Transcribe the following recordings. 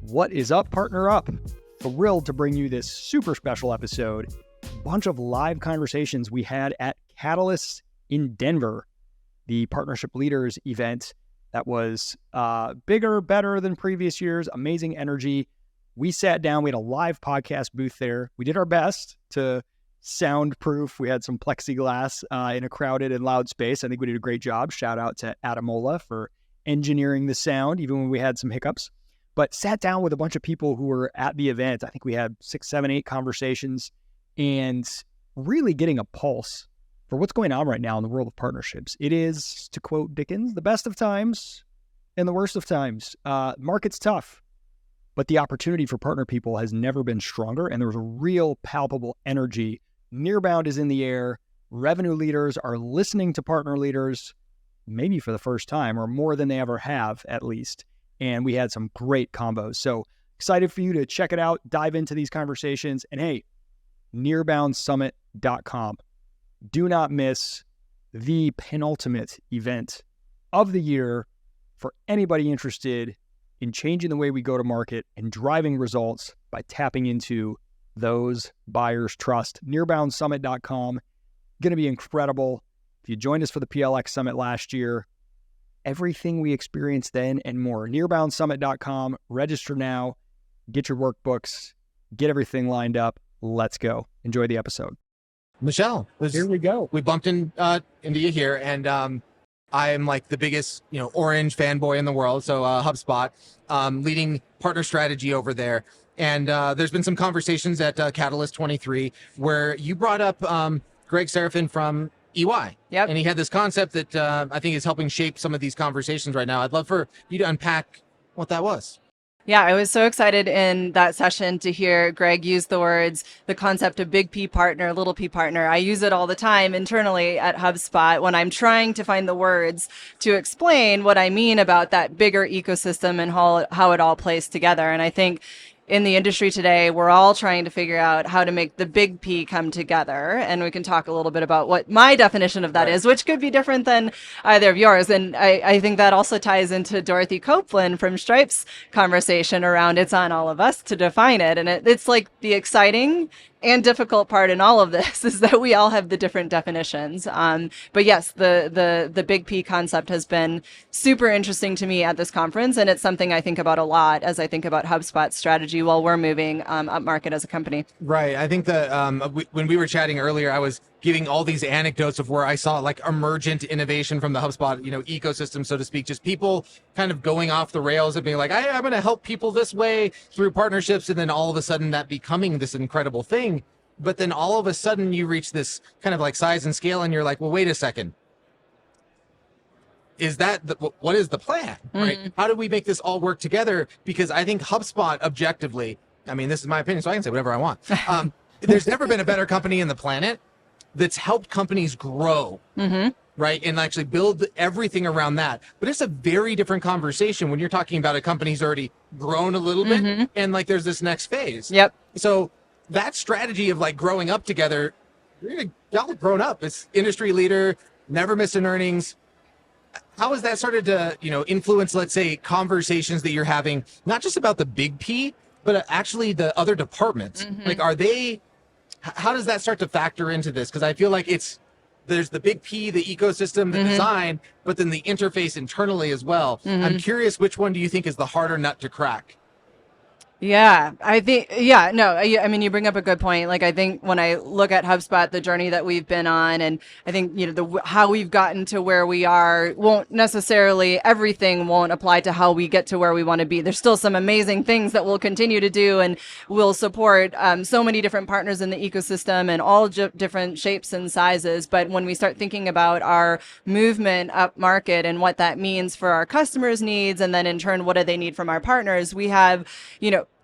What is up, PartnerUp? Thrilled to bring you this super special episode. A bunch of live conversations we had at Catalyst in Denver, the Partnership Leaders event that was bigger, better than previous years, amazing energy. We sat down, we had a live podcast booth there. We did our best to soundproof. We had some plexiglass in a crowded and loud space. I think we did a great job. Shout out to Adamola for engineering the sound, even when we had some hiccups. But sat down with a bunch of people who were at the event. I think we had 6, 7, 8 conversations and really getting a pulse for what's going on right now in the world of partnerships. It is, to quote Dickens, the best of times and the worst of times. Market's tough, but the opportunity for partner people has never been stronger, and there's a real palpable energy. Nearbound is in the air. Revenue leaders are listening to partner leaders, maybe for the first time, or more than they ever have, at least. And we had some great combos. So excited for you to check it out, dive into these conversations. And hey, nearboundsummit.com. Do not miss the penultimate event of the year for anybody interested in changing the way we go to market and driving results by tapping into those buyers' trust. Nearboundsummit.com. Going to be incredible. If you joined us for the PLX Summit last year, everything we experienced then and more. Nearboundsummit.com. Register now. Get your workbooks. Get everything lined up. Let's go. Enjoy the episode. Michelle, Here we go. We bumped into you here, and I am like the biggest, Orange fanboy in the world. So HubSpot, leading partner strategy over there. And there's been some conversations at Catalyst 23 where you brought up Greg Serafin from EY. Yep. And he had this concept that I think is helping shape some of these conversations right now. I'd love for you to unpack what that was. Yeah, I was so excited in that session to hear Greg use the concept of big P partner, little p partner. I use it all the time internally at HubSpot when I'm trying to find the words to explain what I mean about that bigger ecosystem and how it all plays together. And I think in the industry today, we're all trying to figure out how to make the big P come together. And we can talk a little bit about what my definition of that is, which could be different than either of yours. And I think that also ties into Dorothy Copeland from Stripe's conversation around it's on all of us to define it. And it's like the exciting and difficult part in all of this is that we all have the different definitions. But yes, the big P concept has been super interesting to me at this conference. And it's something I think about a lot as I think about HubSpot's strategy while we're moving up market as a company. Right. I think that when we were chatting earlier, I was giving all these anecdotes of where I saw like emergent innovation from the HubSpot, ecosystem, so to speak, just people kind of going off the rails and being like, I'm going to help people this way through partnerships. And then all of a sudden that becoming this incredible thing. But then all of a sudden you reach this kind of like size and scale and you're like, well, wait a second. Is that what is the plan, right? How do we make this all work together? Because I think HubSpot objectively, this is my opinion, so I can say whatever I want. There's never been a better company in the planet that's helped companies grow, right? And actually build everything around that. But it's a very different conversation when you're talking about a company's already grown a little bit and like there's this next phase. Yep. So that strategy of like growing up together, y'all have grown up. It's industry leader, never missed an earnings. How has that started to, influence, let's say, conversations that you're having, not just about the big P, but actually the other departments? Like, how does that start to factor into this? Because I feel like there's the big P, the ecosystem, the design, but then the interface internally as well. I'm curious, which one do you think is the harder nut to crack? Yeah, I think, you bring up a good point. Like, I think when I look at HubSpot, the journey that we've been on, and I think, how we've gotten to where we are everything won't apply to how we get to where we want to be. There's still some amazing things that we'll continue to do, and we'll support so many different partners in the ecosystem and all different shapes and sizes. But when we start thinking about our movement up market and what that means for our customers' needs, and then in turn, what do they need from our partners, we have,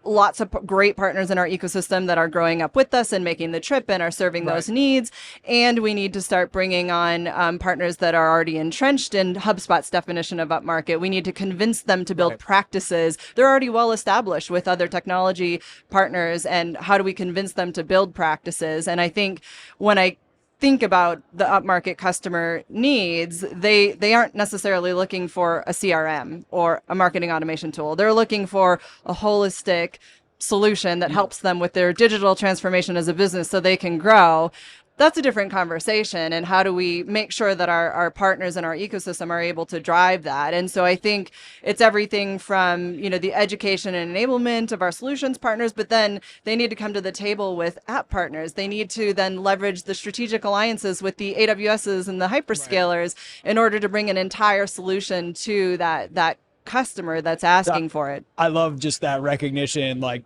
lots of great partners in our ecosystem that are growing up with us and making the trip and are serving those needs. And we need to start bringing on partners that are already entrenched in HubSpot's definition of upmarket. We need to convince them to build practices. They're already well established with other technology partners. And how do we convince them to build practices? And I think when I think about the upmarket customer needs, they aren't necessarily looking for a CRM or a marketing automation tool. They're looking for a holistic solution that helps them with their digital transformation as a business so they can grow. That's a different conversation. And how do we make sure that our partners in our ecosystem are able to drive that? And so I think it's everything from, the education and enablement of our solutions partners, but then they need to come to the table with app partners. They need to then leverage the strategic alliances with the AWSs and the hyperscalers in order to bring an entire solution to that customer that's asking for it. I love just that recognition. Like,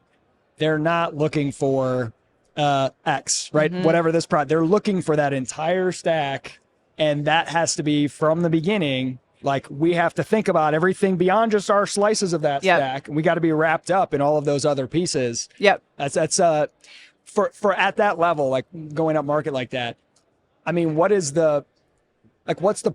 they're not looking for X, right? Whatever this product, they're looking for that entire stack. And that has to be from the beginning. Like, we have to think about everything beyond just our slices of that stack. And we got to be wrapped up in all of those other pieces. Yep. That's for at that level, like going up market like that. I mean, what's the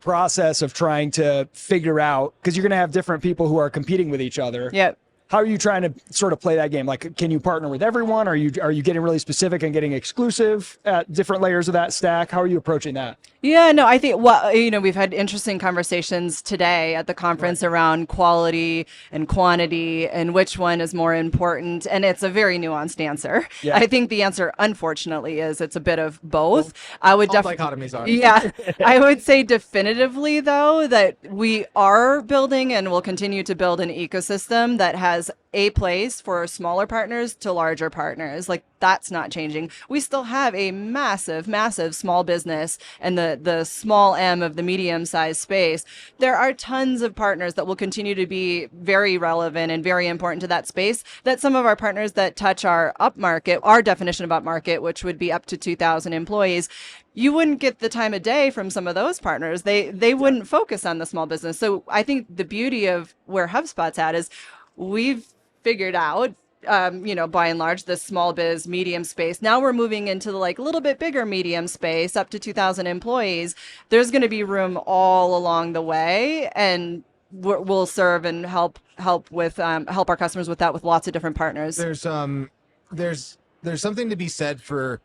process of trying to figure out, because you're going to have different people who are competing with each other. Yep. How are you trying to sort of play that game? Like, can you partner with everyone? Are you getting really specific and getting exclusive at different layers of that stack? How are you approaching that? Yeah, no, I think, we've had interesting conversations today at the conference around quality and quantity and which one is more important. And it's a very nuanced answer. Yeah. I think the answer, unfortunately, is it's a bit of both. I would definitely, dichotomies are. Yeah, I would say definitively, though, that we are building and will continue to build an ecosystem that has a place for smaller partners to larger partners. Like, that's not changing. We still have a massive, massive small business and the small M of the medium-sized space. There are tons of partners that will continue to be very relevant and very important to that space, that some of our partners that touch our upmarket, our definition of upmarket, which would be up to 2,000 employees, you wouldn't get the time of day from some of those partners. They wouldn't focus on the small business. So I think the beauty of where HubSpot's at is we've figured out, by and large, the small biz medium space. Now we're moving into the a little bit bigger medium space, up to 2,000 employees. There's going to be room all along the way, and we'll serve and help our customers with that with lots of different partners. There's something to be said for.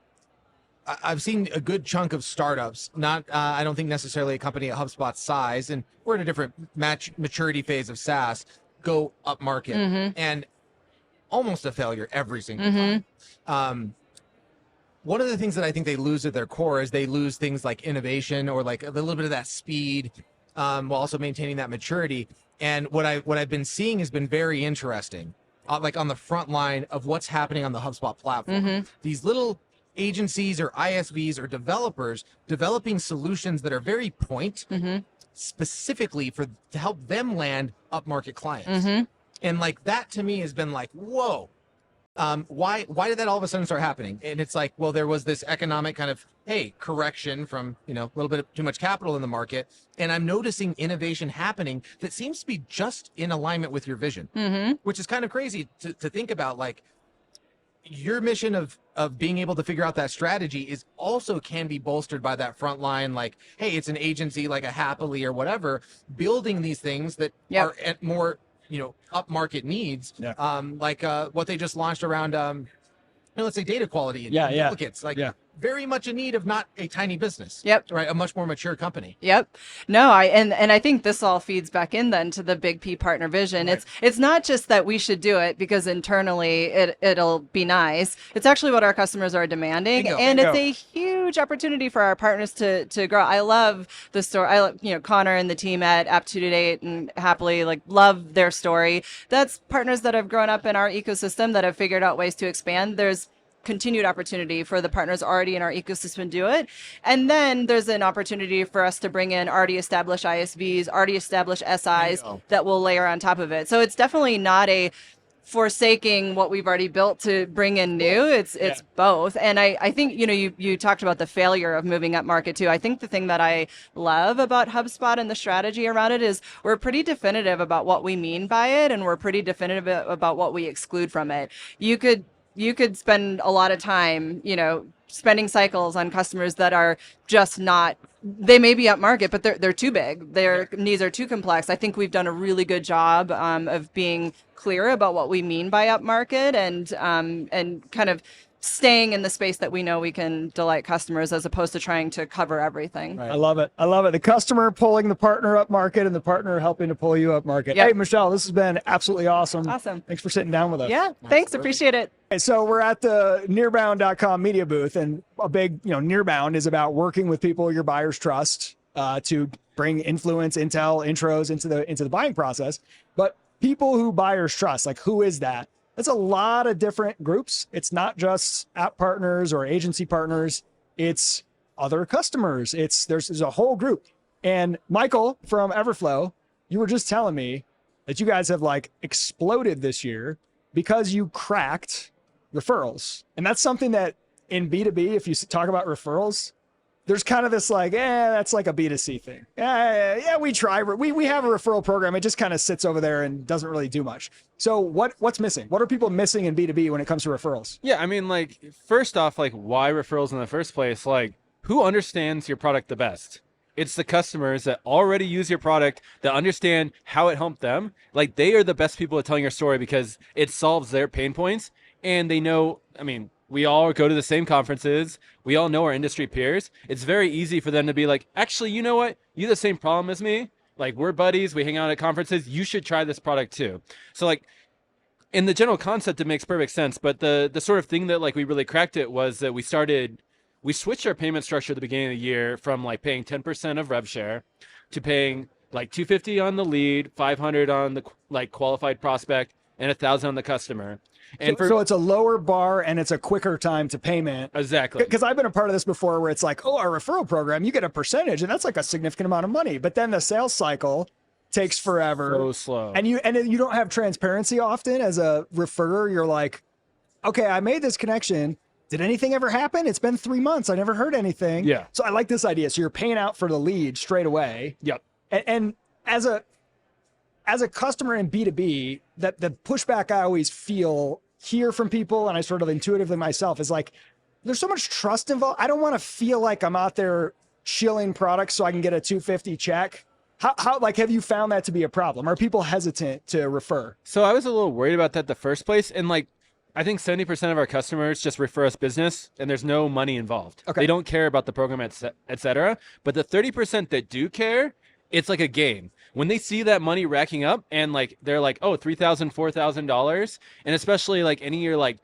I've seen a good chunk of startups, not I don't think necessarily a company at HubSpot's size, and we're in a different maturity phase of SaaS, go up market and almost a failure every single time. One of the things that I think they lose at their core is they lose things like innovation or like a little bit of that speed, while also maintaining that maturity. And what I've been seeing has been very interesting, like on the front line of what's happening on the HubSpot platform. These little agencies or ISVs or developers developing solutions that are very point specifically to help them land upmarket clients. And like that to me has been like, whoa, why did that all of a sudden start happening? And it's like, well, there was this economic kind of, correction from, a little bit of too much capital in the market. And I'm noticing innovation happening that seems to be just in alignment with your vision, which is kind of crazy to think about. Like, your mission of being able to figure out that strategy is also can be bolstered by that front line. Like, hey, it's an agency like a Happily or whatever, building these things that are at more, upmarket needs. Like what they just launched around, let's say data quality and duplicates. Very much in need of not a tiny business. Right. A much more mature company. No, I think this all feeds back in then to the big P partner vision. Right. It's not just that we should do it because internally it'll be nice. It's actually what our customers are demanding. It's a huge opportunity for our partners to grow. I love the story. Connor and the team at App2Date and Happily, love their story. That's partners that have grown up in our ecosystem that have figured out ways to expand. There's continued opportunity for the partners already in our ecosystem to do it. And then there's an opportunity for us to bring in already established ISVs, already established SIs that will layer on top of it. So it's definitely not a forsaking what we've already built to bring in new. It's both. And I think, you talked about the failure of moving up market too. I think the thing that I love about HubSpot and the strategy around it is we're pretty definitive about what we mean by it. And we're pretty definitive about what we exclude from it. You could spend a lot of time, spending cycles on customers that are just not, they may be up market, but they're too big. Their needs are too complex. I think we've done a really good job of being clear about what we mean by up market and kind of staying in the space that we know we can delight customers as opposed to trying to cover everything. I love it. I love it. The customer pulling the partner up market and the partner helping to pull you up market. Yep. Hey, Michelle, this has been absolutely awesome. Awesome. Thanks for sitting down with us. Yeah, thanks. Appreciate it. Okay, so we're at the Nearbound.com media booth, and a big, Nearbound is about working with people your buyers trust to bring influence, intel, intros into the buying process. But people who buyers trust, like who is that? That's a lot of different groups. It's not just app partners or agency partners. It's other customers. There's a whole group. And Michael from Everflow, you were just telling me that you guys have like exploded this year because you cracked referrals. And that's something that in B2B, if you talk about referrals, there's kind of this like, that's like a B2C thing. Yeah, we try. We have a referral program. It just kind of sits over there and doesn't really do much. So what's missing? What are people missing in B2B when it comes to referrals? Yeah, I mean, like, first off, like, why referrals in the first place? Like, who understands your product the best? It's the customers that already use your product, that understand how it helped them. Like, they are the best people at telling your story because it solves their pain points. And they know, I mean, we all go to the same conferences. We all know our industry peers. It's very easy for them to be like, actually, you know what? You have the same problem as me. Like, we're buddies. We hang out at conferences. You should try this product too. So like, in the general concept, it makes perfect sense. But the sort of thing that like we really cracked it was that we switched our payment structure at the beginning of the year from like paying 10% of rev share to paying like $250 on the lead, $500 on the like qualified prospect, and $1,000 on the customer. And so it's a lower bar and it's a quicker time to payment. Exactly. Because I've been a part of this before where it's like, our referral program, you get a percentage and that's like a significant amount of money. But then the sales cycle takes forever. So slow. And you don't have transparency often as a referrer. You're like, okay, I made this connection. Did anything ever happen? It's been 3 months. I never heard anything. Yeah. So I like this idea. So you're paying out for the lead straight away. Yep. And as a customer in B2B, that the pushback I always hear from people, and I sort of intuitively myself, is like, there's so much trust involved. I don't want to feel like I'm out there shilling products so I can get a $250 check. How like, have you found that to be a problem? Are people hesitant to refer? So I was a little worried about that in the first place. And like, I think 70% of our customers just refer us business and there's no money involved. Okay. They don't care about the program, et cetera. But the 30% that do care, it's like a game. When they see that money racking up and like, they're like, oh, $3,000, $4,000. And especially like any of your like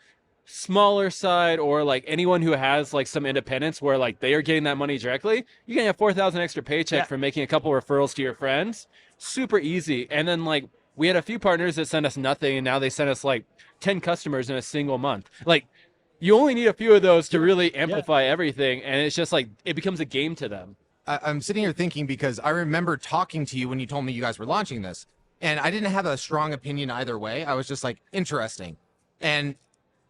smaller side or like anyone who has like some independence where like they are getting that money directly, you can have 4,000 extra paycheck for making a couple referrals to your friends. Super easy. And then like we had a few partners that sent us nothing and now they sent us like 10 customers in a single month. Like you only need a few of those to really amplify everything. And it's just like, it becomes a game to them. I'm sitting here thinking because I remember talking to you when you told me you guys were launching this, and I didn't have a strong opinion either way. I was just like, interesting. And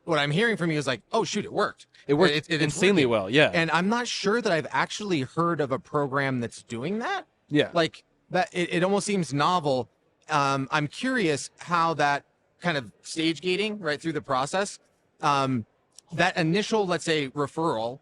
what I'm hearing from you is like, oh, shoot, it worked. It worked insanely well, yeah. And I'm not sure that I've actually heard of a program that's doing that. Yeah. Like, that it almost seems novel. I'm curious how that kind of stage gating right through the process, that initial, let's say, referral,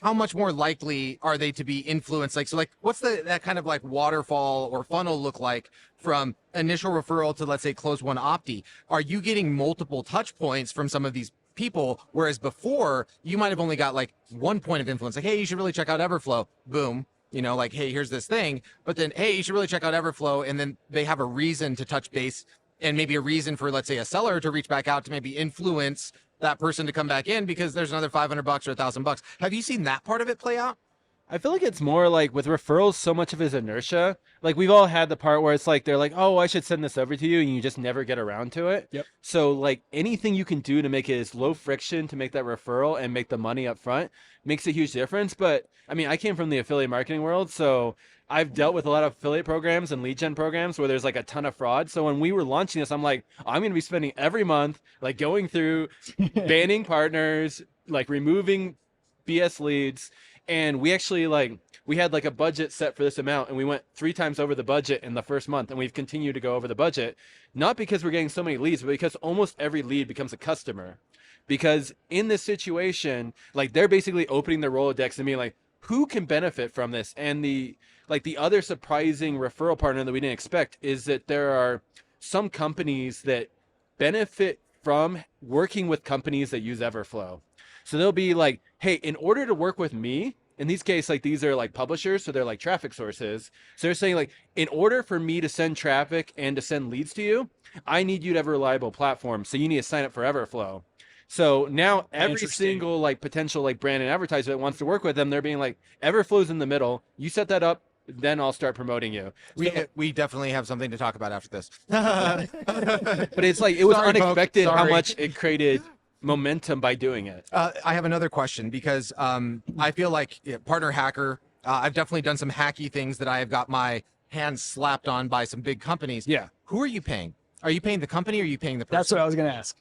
how much more likely are they to be influenced? Like, so like, what's that kind of like waterfall or funnel look like from initial referral to, let's say, close one opti? Are you getting multiple touch points from some of these people? Whereas before you might have only got like one point of influence, like, hey, you should really check out Everflow. Boom. You know, like, hey, here's this thing, but then, hey, you should really check out Everflow. And then they have a reason to touch base and maybe a reason for, let's say, a seller to reach back out to maybe influence that person to come back in because there's another $500 or $1,000. Have you seen that part of it play out? I feel like it's more like with referrals, so much of it is inertia. Like we've all had the part where it's like, they're like, oh, I should send this over to you. And you just never get around to it. Yep. So like anything you can do to make it as low friction to make that referral and make the money up front makes a huge difference. But I mean, I came from the affiliate marketing world. So I've dealt with a lot of affiliate programs and lead gen programs where there's like a ton of fraud. So when we were launching this, I'm like, I'm going to be spending every month, like going through banning partners, like removing BS leads. And we actually we had like a budget set for this amount and we went 3 times over the budget in the first month. And we've continued to go over the budget, not because we're getting so many leads, but because almost every lead becomes a customer. Because in this situation, like they're basically opening their Rolodex and being like, who can benefit from this? And the other surprising referral partner that we didn't expect is that there are some companies that benefit from working with companies that use Everflow. So they'll be like, hey, in order to work with me, in these cases, like these are like publishers, so they're like traffic sources. So they're saying like, in order for me to send traffic and to send leads to you, I need you to have a reliable platform. So you need to sign up for Everflow. So now every single like potential like brand and advertiser that wants to work with them, they're being like, Everflow's in the middle. You set that up, then I'll start promoting you. We definitely have something to talk about after this. But it's like, it was unexpected how much it created momentum by doing it. I have another question because I feel like partner hacker, I've definitely done some hacky things that I have got my hands slapped on by some big companies. Yeah. Who are you paying? Are you paying the company or are you paying the person? That's what I was going to ask.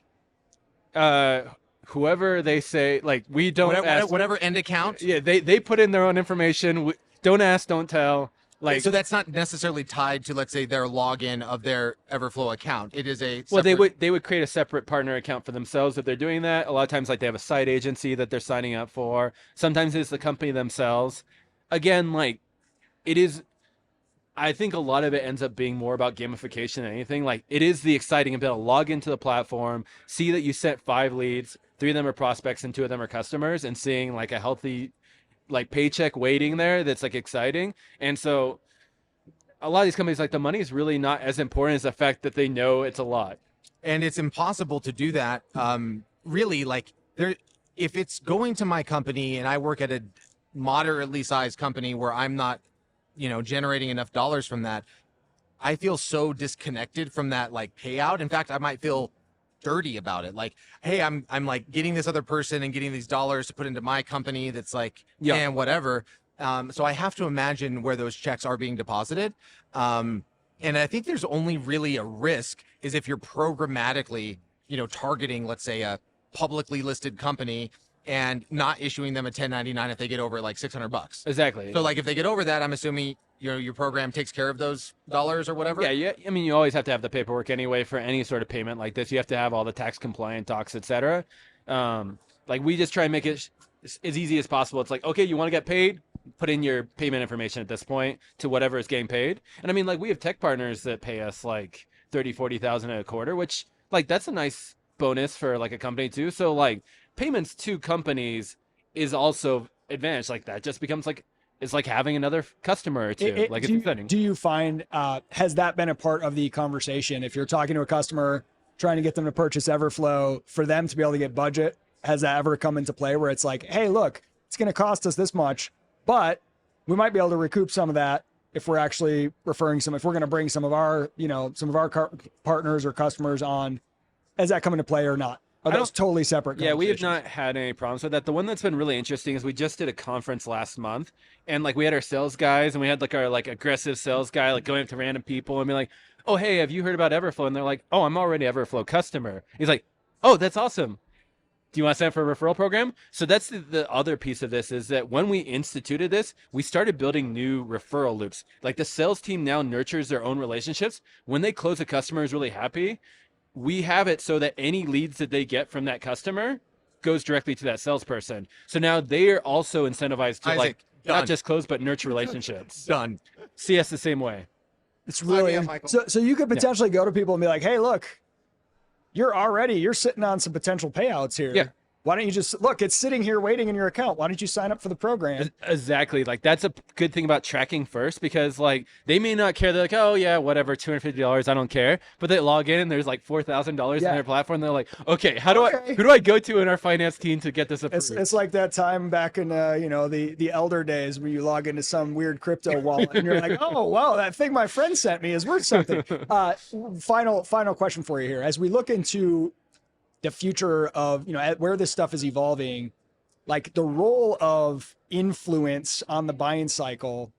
Whoever they say, like, we don't ask. Whatever end account. Yeah, they put in their own information. Don't ask, don't tell. Like, so that's not necessarily tied to, let's say, their login of their Everflow account. It is a separate... Well, they would create a separate partner account for themselves if they're doing that. A lot of times, like, they have a side agency that they're signing up for. Sometimes it's the company themselves. Again, like, it is... I think a lot of it ends up being more about gamification than anything. Like, it is the exciting ability to log into the platform, see that you sent 5 leads, 3 of them are prospects and 2 of them are customers, and seeing like a healthy like paycheck waiting there that's like exciting. And so a lot of these companies, like, the money is really not as important as the fact that they know it's a lot. And it's impossible to do that. Really, like, if it's going to my company and I work at a moderately sized company where I'm not, generating enough dollars from that, I feel so disconnected from that like payout. In fact, I might feel dirty about it. Like, hey, I'm like getting this other person and getting these dollars to put into my company that's like, and whatever. So I have to imagine where those checks are being deposited. And I think there's only really a risk is if you're programmatically, targeting, let's say, a publicly listed company and not issuing them a 1099 if they get over like $600. Exactly. So like if they get over that, I'm assuming your program takes care of those dollars or whatever. Yeah. I mean, you always have to have the paperwork anyway for any sort of payment like this. You have to have all the tax compliant docs, etc. Like, we just try and make it as easy as possible. It's like, okay, you want to get paid? Put in your payment information at this point to whatever is getting paid. And I mean, like, we have tech partners that pay us like 30,000-40,000 a quarter, which like that's a nice bonus for like a company too. So like, payments to companies is also advantage. Like, that just becomes like, it's like having another customer or two. It's exciting. Do you find, has that been a part of the conversation? If you're talking to a customer, trying to get them to purchase Everflow, for them to be able to get budget, has that ever come into play where it's like, hey, look, it's going to cost us this much, but we might be able to recoup some of that if we're actually if we're going to bring some of our, partners or customers on. Has that come into play or not? Are those totally separate? Yeah, we have not had any problems with that. The one that's been really interesting is we just did a conference last month, and like we had our sales guys, and we had like our like aggressive sales guy like going up to random people and be like, "Oh, hey, have you heard about Everflow?" And they're like, "Oh, I'm already an Everflow customer." He's like, "Oh, that's awesome. Do you want to sign up for a referral program?" So that's the other piece of this is that when we instituted this, we started building new referral loops. Like, the sales team now nurtures their own relationships. When they close a customer who's really happy, we have it so that any leads that they get from that customer goes directly to that salesperson. So now they are also incentivized to not just close, but nurture relationships. Done. CS the same way. It's really, so you could potentially go to people and be like, hey, look, you're sitting on some potential payouts here. Yeah. Why don't you just look, it's sitting here waiting in your account. Why don't you sign up for the program? Exactly. Like, that's a good thing about tracking first, because like they may not care. They're like, oh yeah, whatever, $250, I don't care. But they log in and there's like $4,000 in their platform. They're like, okay, who do I go to in our finance team to get this approved? It's like that time back in the elder days where you log into some weird crypto wallet and you're like, oh wow, that thing my friend sent me is worth something. Final question for you here. As we look into the future of, where this stuff is evolving, like the role of influence on the buying cycle,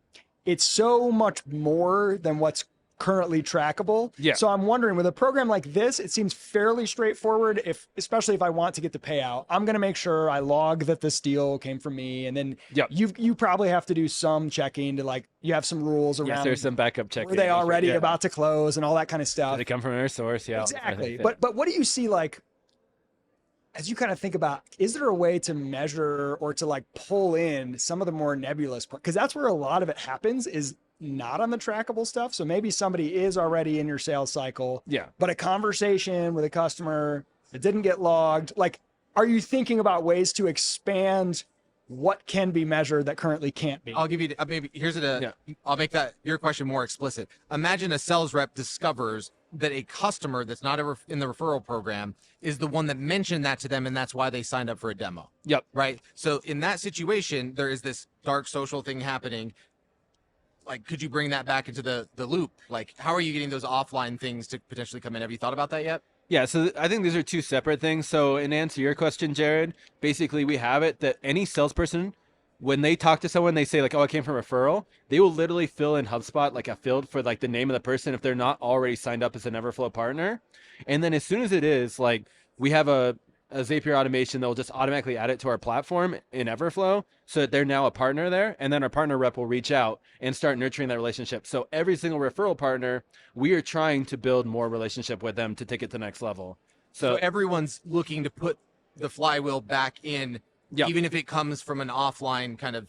it's so much more than what's currently trackable. Yeah. So I'm wondering, with a program like this, it seems fairly straightforward. Especially if I want to get the payout, I'm going to make sure I log that this deal came from me. And then you probably have to do some checking to, like, you have some rules around. Yes, there's some backup checking. Were they already about to close and all that kind of stuff? Did they come from their source? Yeah. Exactly. But what do you see, like, as you kind of think about, is there a way to measure or to like pull in some of the more nebulous part? Because that's where a lot of it happens, is not on the trackable stuff. So maybe somebody is already in your sales cycle, but a conversation with a customer It didn't get logged. Like, are you thinking about ways to expand what can be measured that currently can't be? I'll give you maybe I'll make that your question more explicit. Imagine a sales rep discovers that a customer that's not in the referral program is the one that mentioned that to them, and that's why they signed up for a demo. Yep. Right. So in that situation, there is this dark social thing happening. Like, could you bring that back into the loop? Like, how are you getting those offline things to potentially come in? Have you thought about that yet? Yeah, so I think these are two separate things. So in answer to your question, Jared, basically we have it that any salesperson, when they talk to someone, they say like, oh, I came from referral, they will literally fill in Hubspot like a field for like the name of the person if they're not already signed up as an Everflow partner. And then as soon as it is, like we have a Zapier automation that will just automatically add it to our platform in Everflow so that they're now a partner there. And then our partner rep will reach out and start nurturing that relationship. So every single referral partner, we are trying to build more relationship with them to take it to the next level. So everyone's looking to put the flywheel back in, even if it comes from an offline kind of,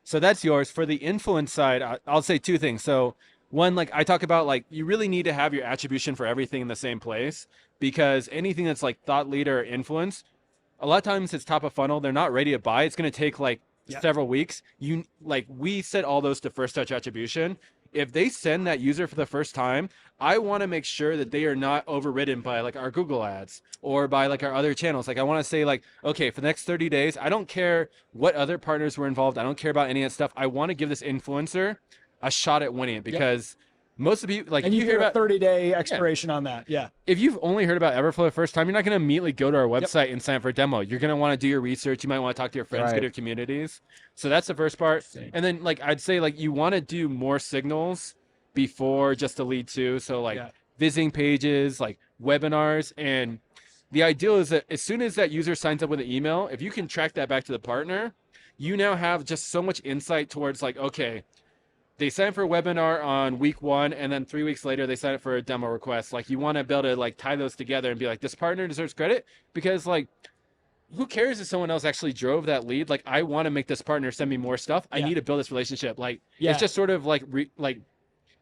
So that's yours. For the influence side, I'll say two things. So one, like I talk about, like you really need to have your attribution for everything in the same place, because anything that's like thought leader or influence, a lot of times it's top of funnel. They're not ready to buy. It's going to take like several weeks. We set all those to first touch attribution. If they send that user for the first time, I want to make sure that they are not overridden by like our Google ads or by like our other channels. Like I want to say like, okay, for the next 30 days, I don't care what other partners were involved. I don't care about any of that stuff. I want to give this influencer a shot at winning it, because most of the people, like, and if you hear hear about a 30-day expiration on that. Yeah. If you've only heard about Everflow the first time, you're not going to immediately go to our website and sign up for a demo. You're going to want to do your research. You might want to talk to your friends, go to your communities. So that's the first part. And then like, I'd say like you want to do more signals before just the lead too. So like visiting pages, like webinars. And the ideal is that as soon as that user signs up with an email, if you can track that back to the partner, you now have just so much insight towards like, okay, they sign up for a webinar on week 1, and then 3 weeks later they sign up for a demo request. Like you want to be able to like tie those together and be like, this partner deserves credit, because like, who cares if someone else actually drove that lead? Like, I want to make this partner send me more stuff. I need to build this relationship. Like, it's just sort of like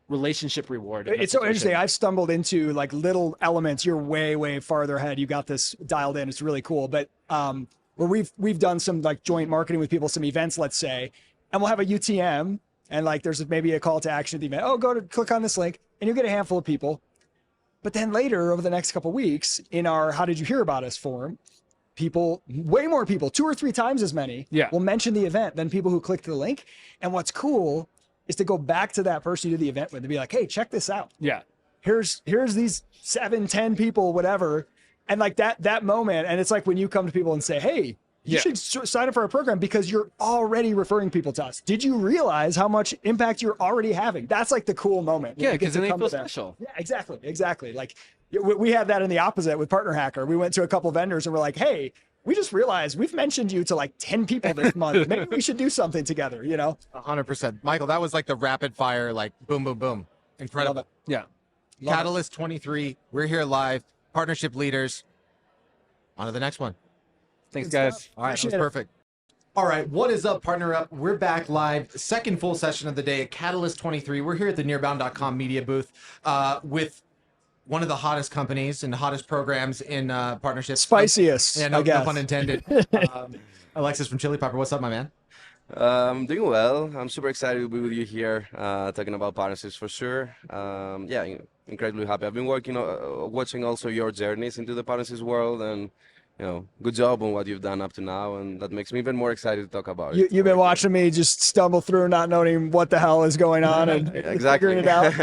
relationship reward. It's so interesting. I've stumbled into like little elements. You're way farther ahead. You got this dialed in. It's really cool. But where we've done some like joint marketing with people, some events, let's say, and we'll have a UTM. And like, there's maybe a call to action at the event. Oh, click on this link, and you'll get a handful of people. But then later, over the next couple of weeks, in our "How did you hear about us" forum, way more people, 2 or 3 times as many, will mention the event than people who clicked the link. And what's cool is to go back to that person you did the event with and be like, hey, check this out. Yeah. Here's these 7, 10 people, whatever. And like that moment. And it's like when you come to people and say, hey, you should sign up for our program because you're already referring people to us. Did you realize how much impact you're already having? That's like the cool moment. Yeah, because then they feel special. Yeah, exactly. Like we had that in the opposite with Partner Hacker. We went to a couple vendors and we're like, hey, we just realized we've mentioned you to like 10 people this month. Maybe we should do something together, 100%. Michael, that was like the rapid fire, like boom, boom, boom. Incredible. Yeah. Catalyst 23. We're here live. Partnership leaders. On to the next one. Thanks, guys. All right, that was perfect. All right, what is up, PartnerUp? We're back live. Second full session of the day at Catalyst 23. We're here at the Nearbound.com media booth with one of the hottest companies and hottest programs in partnerships. Spiciest, yeah, no pun intended. Alexis from Chili Pepper, what's up, my man? I'm doing well. I'm super excited to be with you here, talking about partnerships for sure. Incredibly happy. I've been watching also your journeys into the partnerships world, and good job on what you've done up to now, and that makes me even more excited to talk about it. You've been watching me just stumble through, not knowing what the hell is going on, and figuring it out.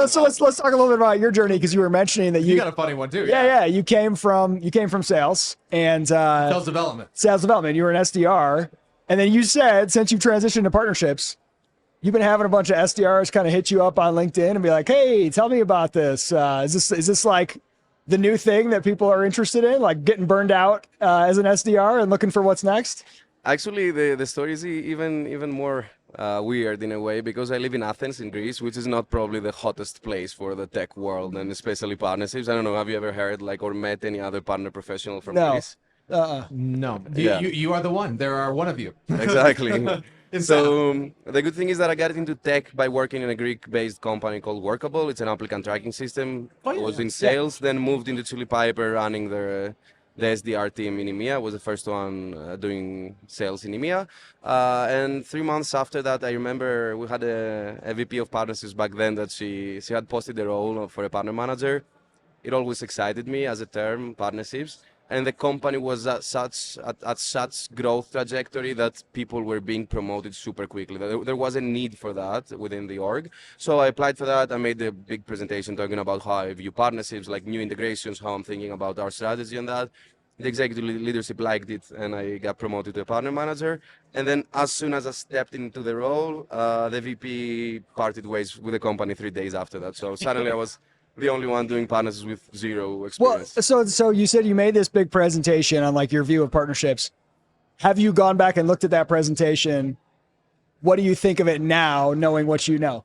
So let's talk a little bit about your journey, because you were mentioning that you got a funny one too. Yeah. You came from sales and sales development. You were an SDR, and then you said since you've transitioned to partnerships, you've been having a bunch of SDRs kind of hit you up on LinkedIn and be like, "Hey, tell me about this. Is this like the new thing that people are interested in, like getting burned out as an SDR and looking for what's next?" Actually, the story is even more weird in a way, because I live in Athens in Greece, which is not probably the hottest place for the tech world and especially partnerships. I don't know, have you ever heard or met any other partner professional from Greece? No. You are the one. There are one of you. Exactly. So the good thing is that I got into tech by working in a Greek-based company called Workable. It's an applicant tracking system. I was in sales, then moved into Chili Piper running the SDR team in EMEA. Was the first one doing sales in EMEA. And 3 months after that, I remember we had a VP of partnerships back then that she had posted the role for a partner manager. It always excited me as a term, partnerships. And the company was at such growth trajectory that people were being promoted super quickly. There was a need for that within the org. So I applied for that. I made a big presentation talking about how I view partnerships, like new integrations, how I'm thinking about our strategy on that. The executive leadership liked it, and I got promoted to a partner manager. And then as soon as I stepped into the role, the VP parted ways with the company 3 days after that. So suddenly I was the only one doing partnerships with zero experience. Well, so you said you made this big presentation on like your view of partnerships. Have you gone back and looked at that presentation? What do you think of it now, knowing what you know?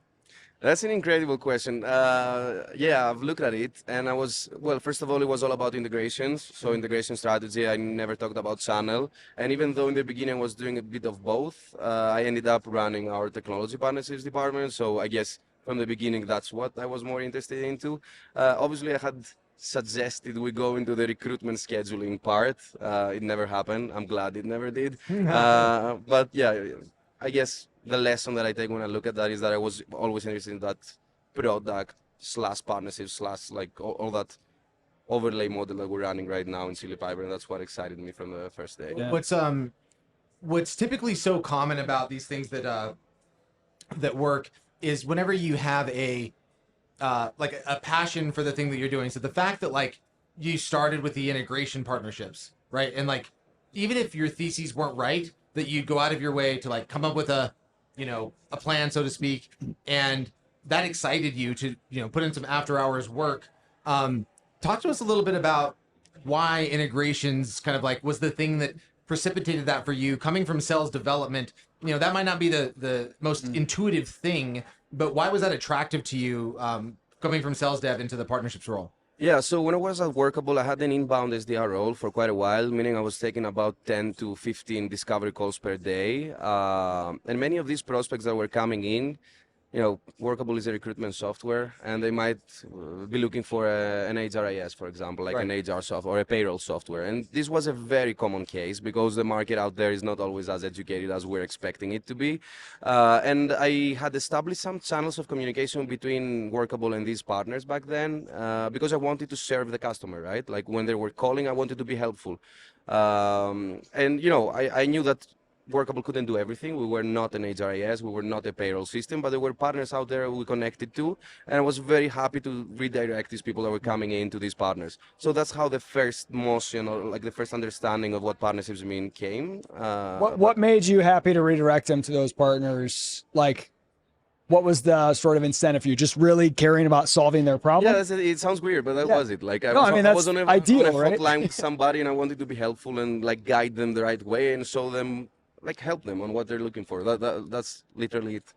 That's an incredible question. Yeah, I've looked at it, and first of all, it was all about integrations. So integration strategy, I never talked about channel. And even though in the beginning I was doing a bit of both, I ended up running our technology partnerships department. So I guess from the beginning, that's what I was more interested into. Obviously, I had suggested we go into the recruitment scheduling part. It never happened. I'm glad it never did. But yeah, I guess the lesson that I take when I look at that is that I was always interested in that product / partnership / like all that overlay model that we're running right now in Chili Piper, and that's what excited me from the first day. Yeah. What's typically so common about these things that work is whenever you have a passion for the thing that you're doing. So the fact that like you started with the integration partnerships, right? And like, even if your theses weren't right, that you'd go out of your way to like come up with a plan, so to speak. And that excited you to, put in some after hours work. Talk to us a little bit about why integrations kind of like was the thing that precipitated that for you coming from sales development. That might not be the most intuitive thing, but why was that attractive to you coming from sales dev into the partnerships role? Yeah, so when I was at Workable, I had an inbound SDR role for quite a while, meaning I was taking about 10 to 15 discovery calls per day. And many of these prospects that were coming in, Workable is a recruitment software, and they might be looking for an HRIS, for example, like an HR software or a payroll software. And this was a very common case because the market out there is not always as educated as we're expecting it to be. And I had established some channels of communication between Workable and these partners back then because I wanted to serve the customer, right? Like when they were calling, I wanted to be helpful. And, I knew that Workable couldn't do everything. We were not an HRIS, we were not a payroll system, but there were partners out there we connected to, and I was very happy to redirect these people that were coming into these partners. So that's how the first motion, or like the first understanding of what partnerships mean came. What made you happy to redirect them to those partners? Like, what was the sort of incentive for you? Just really caring about solving their problem? Yeah, it sounds weird, but that was it. Like I was on a hotline with somebody, and I wanted to be helpful and like guide them the right way and show them, like help them on what they're looking for. That's literally it.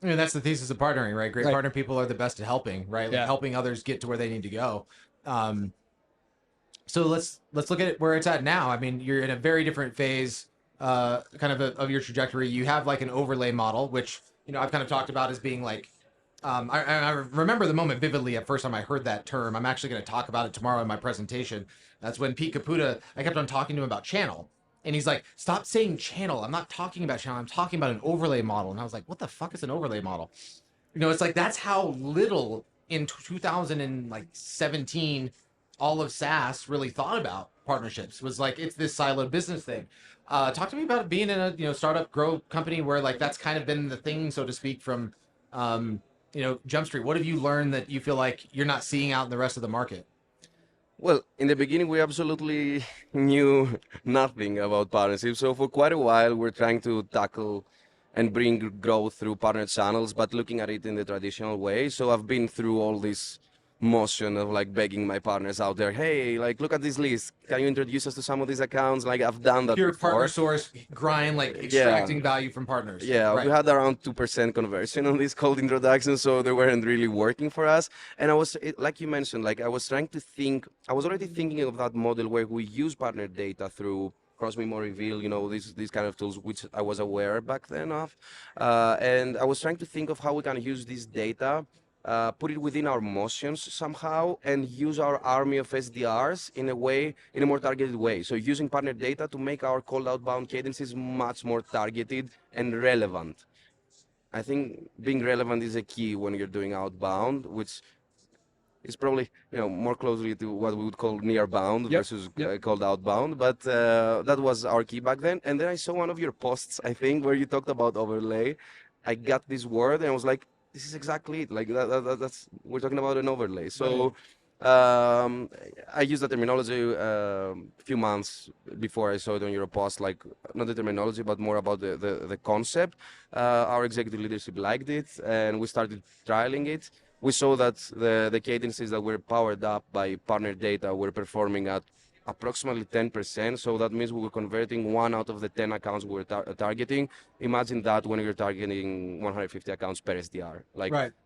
That's the thesis of partnering, right? Great partner people are the best at helping, right? Like helping others get to where they need to go. So let's look at it where it's at now. I mean, you're in a very different phase, of your trajectory. You have like an overlay model, which I've kind of talked about as being like, I remember the moment vividly at first time I heard that term. I'm actually going to talk about it tomorrow in my presentation. That's when Pete Caputa, I kept on talking to him about channel. And he's like, stop saying channel. I'm not talking about channel. I'm talking about an overlay model. And I was like, what the fuck is an overlay model? It's like, that's how little in 2017, all of SaaS really thought about partnerships. Was like, it's this siloed business thing. Talk to me about being in a startup grow company where like that's kind of been the thing, so to speak, from Jump Street. What have you learned that you feel like you're not seeing out in the rest of the market? Well, in the beginning, we absolutely knew nothing about partnerships. So for quite a while, we're trying to tackle and bring growth through partner channels, but looking at it in the traditional way. So I've been through all this motion of like begging my partners out there, hey, like look at this list. Can you introduce us to some of these accounts? Like I've done that Pure before. partner source grind, like extracting value from partners. Yeah, we had around 2% conversion on these cold introductions, so they weren't really working for us. And like you mentioned, like I was already thinking of that model where we use partner data through cross memo reveal, these kind of tools, which I was aware back then of. And I was trying to think of how we can use this data, put it within our motions somehow, and use our army of SDRs in a more targeted way. So using partner data to make our cold outbound cadences much more targeted and relevant. I think being relevant is a key when you're doing outbound, which is probably more closely to what we would call nearbound versus called outbound. But that was our key back then. And then I saw one of your posts, I think, where you talked about overlay. I got this word and I was like, this is exactly it. Like that's we're talking about an overlay. So I used that terminology a few months before I saw it on your post. Like not the terminology, but more about the concept. Our executive leadership liked it, and we started trialing it. We saw that the cadences that were powered up by partner data were performing at approximately 10%. So that means we were converting 1 out of the 10 accounts we were targeting. Imagine that when you're targeting 150 accounts per SDR.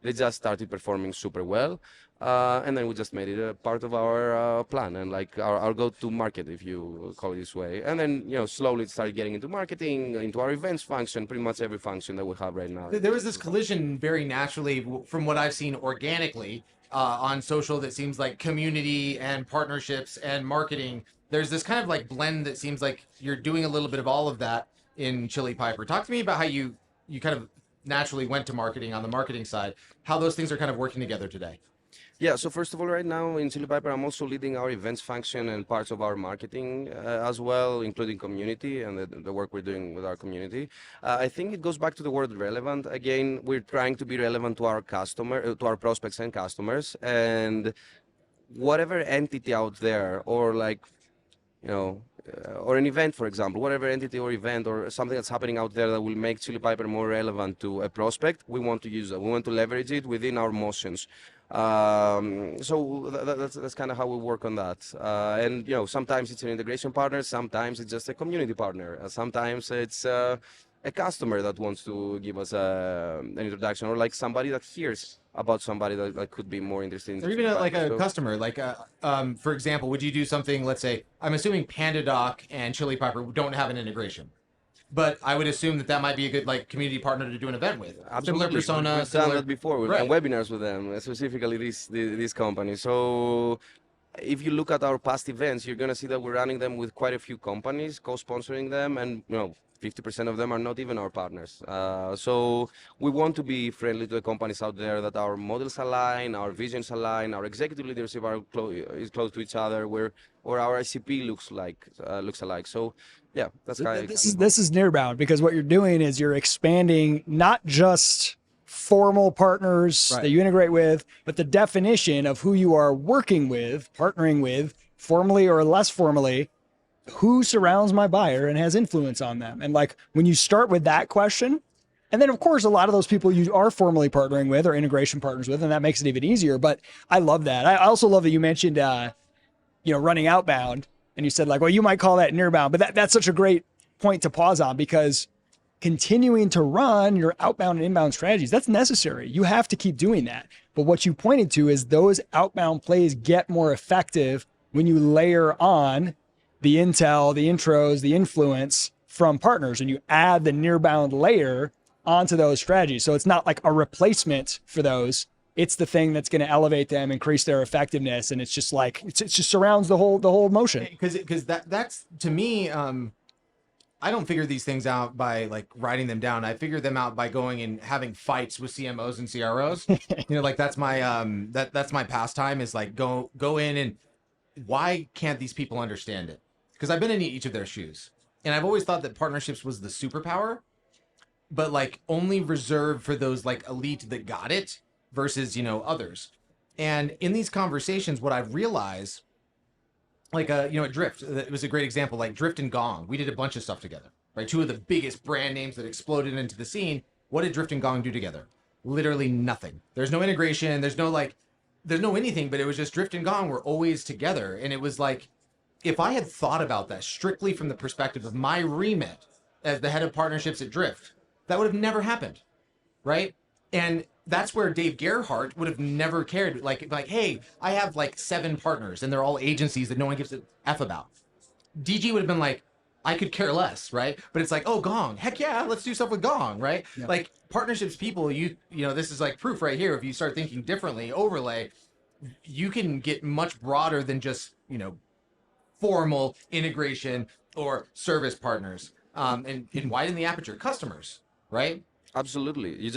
They just started performing super well. And then we just made it a part of our plan and our go-to market, if you call it this way. And then, slowly it started getting into marketing, into our events function, pretty much every function that we have right now. There was this collision very naturally from what I've seen organically on social that seems like community and partnerships and marketing. There's this kind of blend that seems like you're doing a little bit of all of that in Chili Piper. Talk to me about how you kind of naturally went to marketing on the marketing side, how those things are kind of working together today. Yeah, so first of all, right now in Chili Piper, I'm also leading our events function and parts of our marketing as well, including community and the work we're doing with our community. I think it goes back to the word relevant. Again, we're trying to be relevant to our to our prospects and customers, and whatever entity out there, or or an event, for example, whatever entity or event or something that's happening out there that will make Chili Piper more relevant to a prospect, we want to use that. We want to leverage it within our motions. So that's kind of how we work on that. And sometimes it's an integration partner, sometimes it's just a community partner, sometimes it's a customer that wants to give us an introduction, or somebody that hears about somebody that could be more interested in. Or even a customer, for example, would you do something, let's say, I'm assuming PandaDoc and Chili Piper don't have an integration, but I would assume that might be a good community partner to do an event with. Absolutely. Similar persona. We've done that before. We've done webinars with them, specifically this company. So if you look at our past events, you're going to see that we're running them with quite a few companies, co-sponsoring them, and 50% of them are not even our partners. So we want to be friendly to the companies out there that our models align, our visions align, our executive leadership is close to each other, or our ICP looks alike. So yeah, that's kind of this is Nearbound, because what you're doing is you're expanding not just formal partners that you integrate with, but the definition of who you are working with, partnering with, formally or less formally. Who surrounds my buyer and has influence on them? And when you start with that question, and then of course, a lot of those people you are formally partnering with or integration partners with, and that makes it even easier. But I love that. I also love that you mentioned, running outbound, and you said well, you might call that nearbound, but that's such a great point to pause on, because continuing to run your outbound and inbound strategies, that's necessary. You have to keep doing that. But what you pointed to is those outbound plays get more effective when you layer on the intel, the intros, the influence from partners, and you add the nearbound layer onto those strategies. So it's not like a replacement for those. It's the thing that's going to elevate them, increase their effectiveness, and it's just it just surrounds the whole motion. Because that's to me, I don't figure these things out by writing them down. I figure them out by going and having fights with CMOs and CROs. That's my that's my pastime, is go in and why can't these people understand it? Because I've been in each of their shoes, and I've always thought that partnerships was the superpower, but only reserved for those elite that got it versus others. And in these conversations, what I've realized, at Drift, it was a great example. Drift and Gong, we did a bunch of stuff together, right? Two of the biggest brand names that exploded into the scene. What did Drift and Gong do together? Literally nothing. There's no integration. There's no anything. But it was just Drift and Gong were always together, and it was if I had thought about that strictly from the perspective of my remit as the head of partnerships at Drift, that would have never happened, right? And that's where Dave Gerhardt would have never cared. Hey, I have 7 partners and they're all agencies that no one gives a F about. DG would have been I could care less, right? But it's like, oh, Gong, heck yeah, let's do stuff with Gong, right? Yeah. Like partnerships, people, you know, this is like proof right here. If you start thinking differently, overlay, you can get much broader than just, you know, formal integration or service partners, and widen the aperture, customers, right? Absolutely. You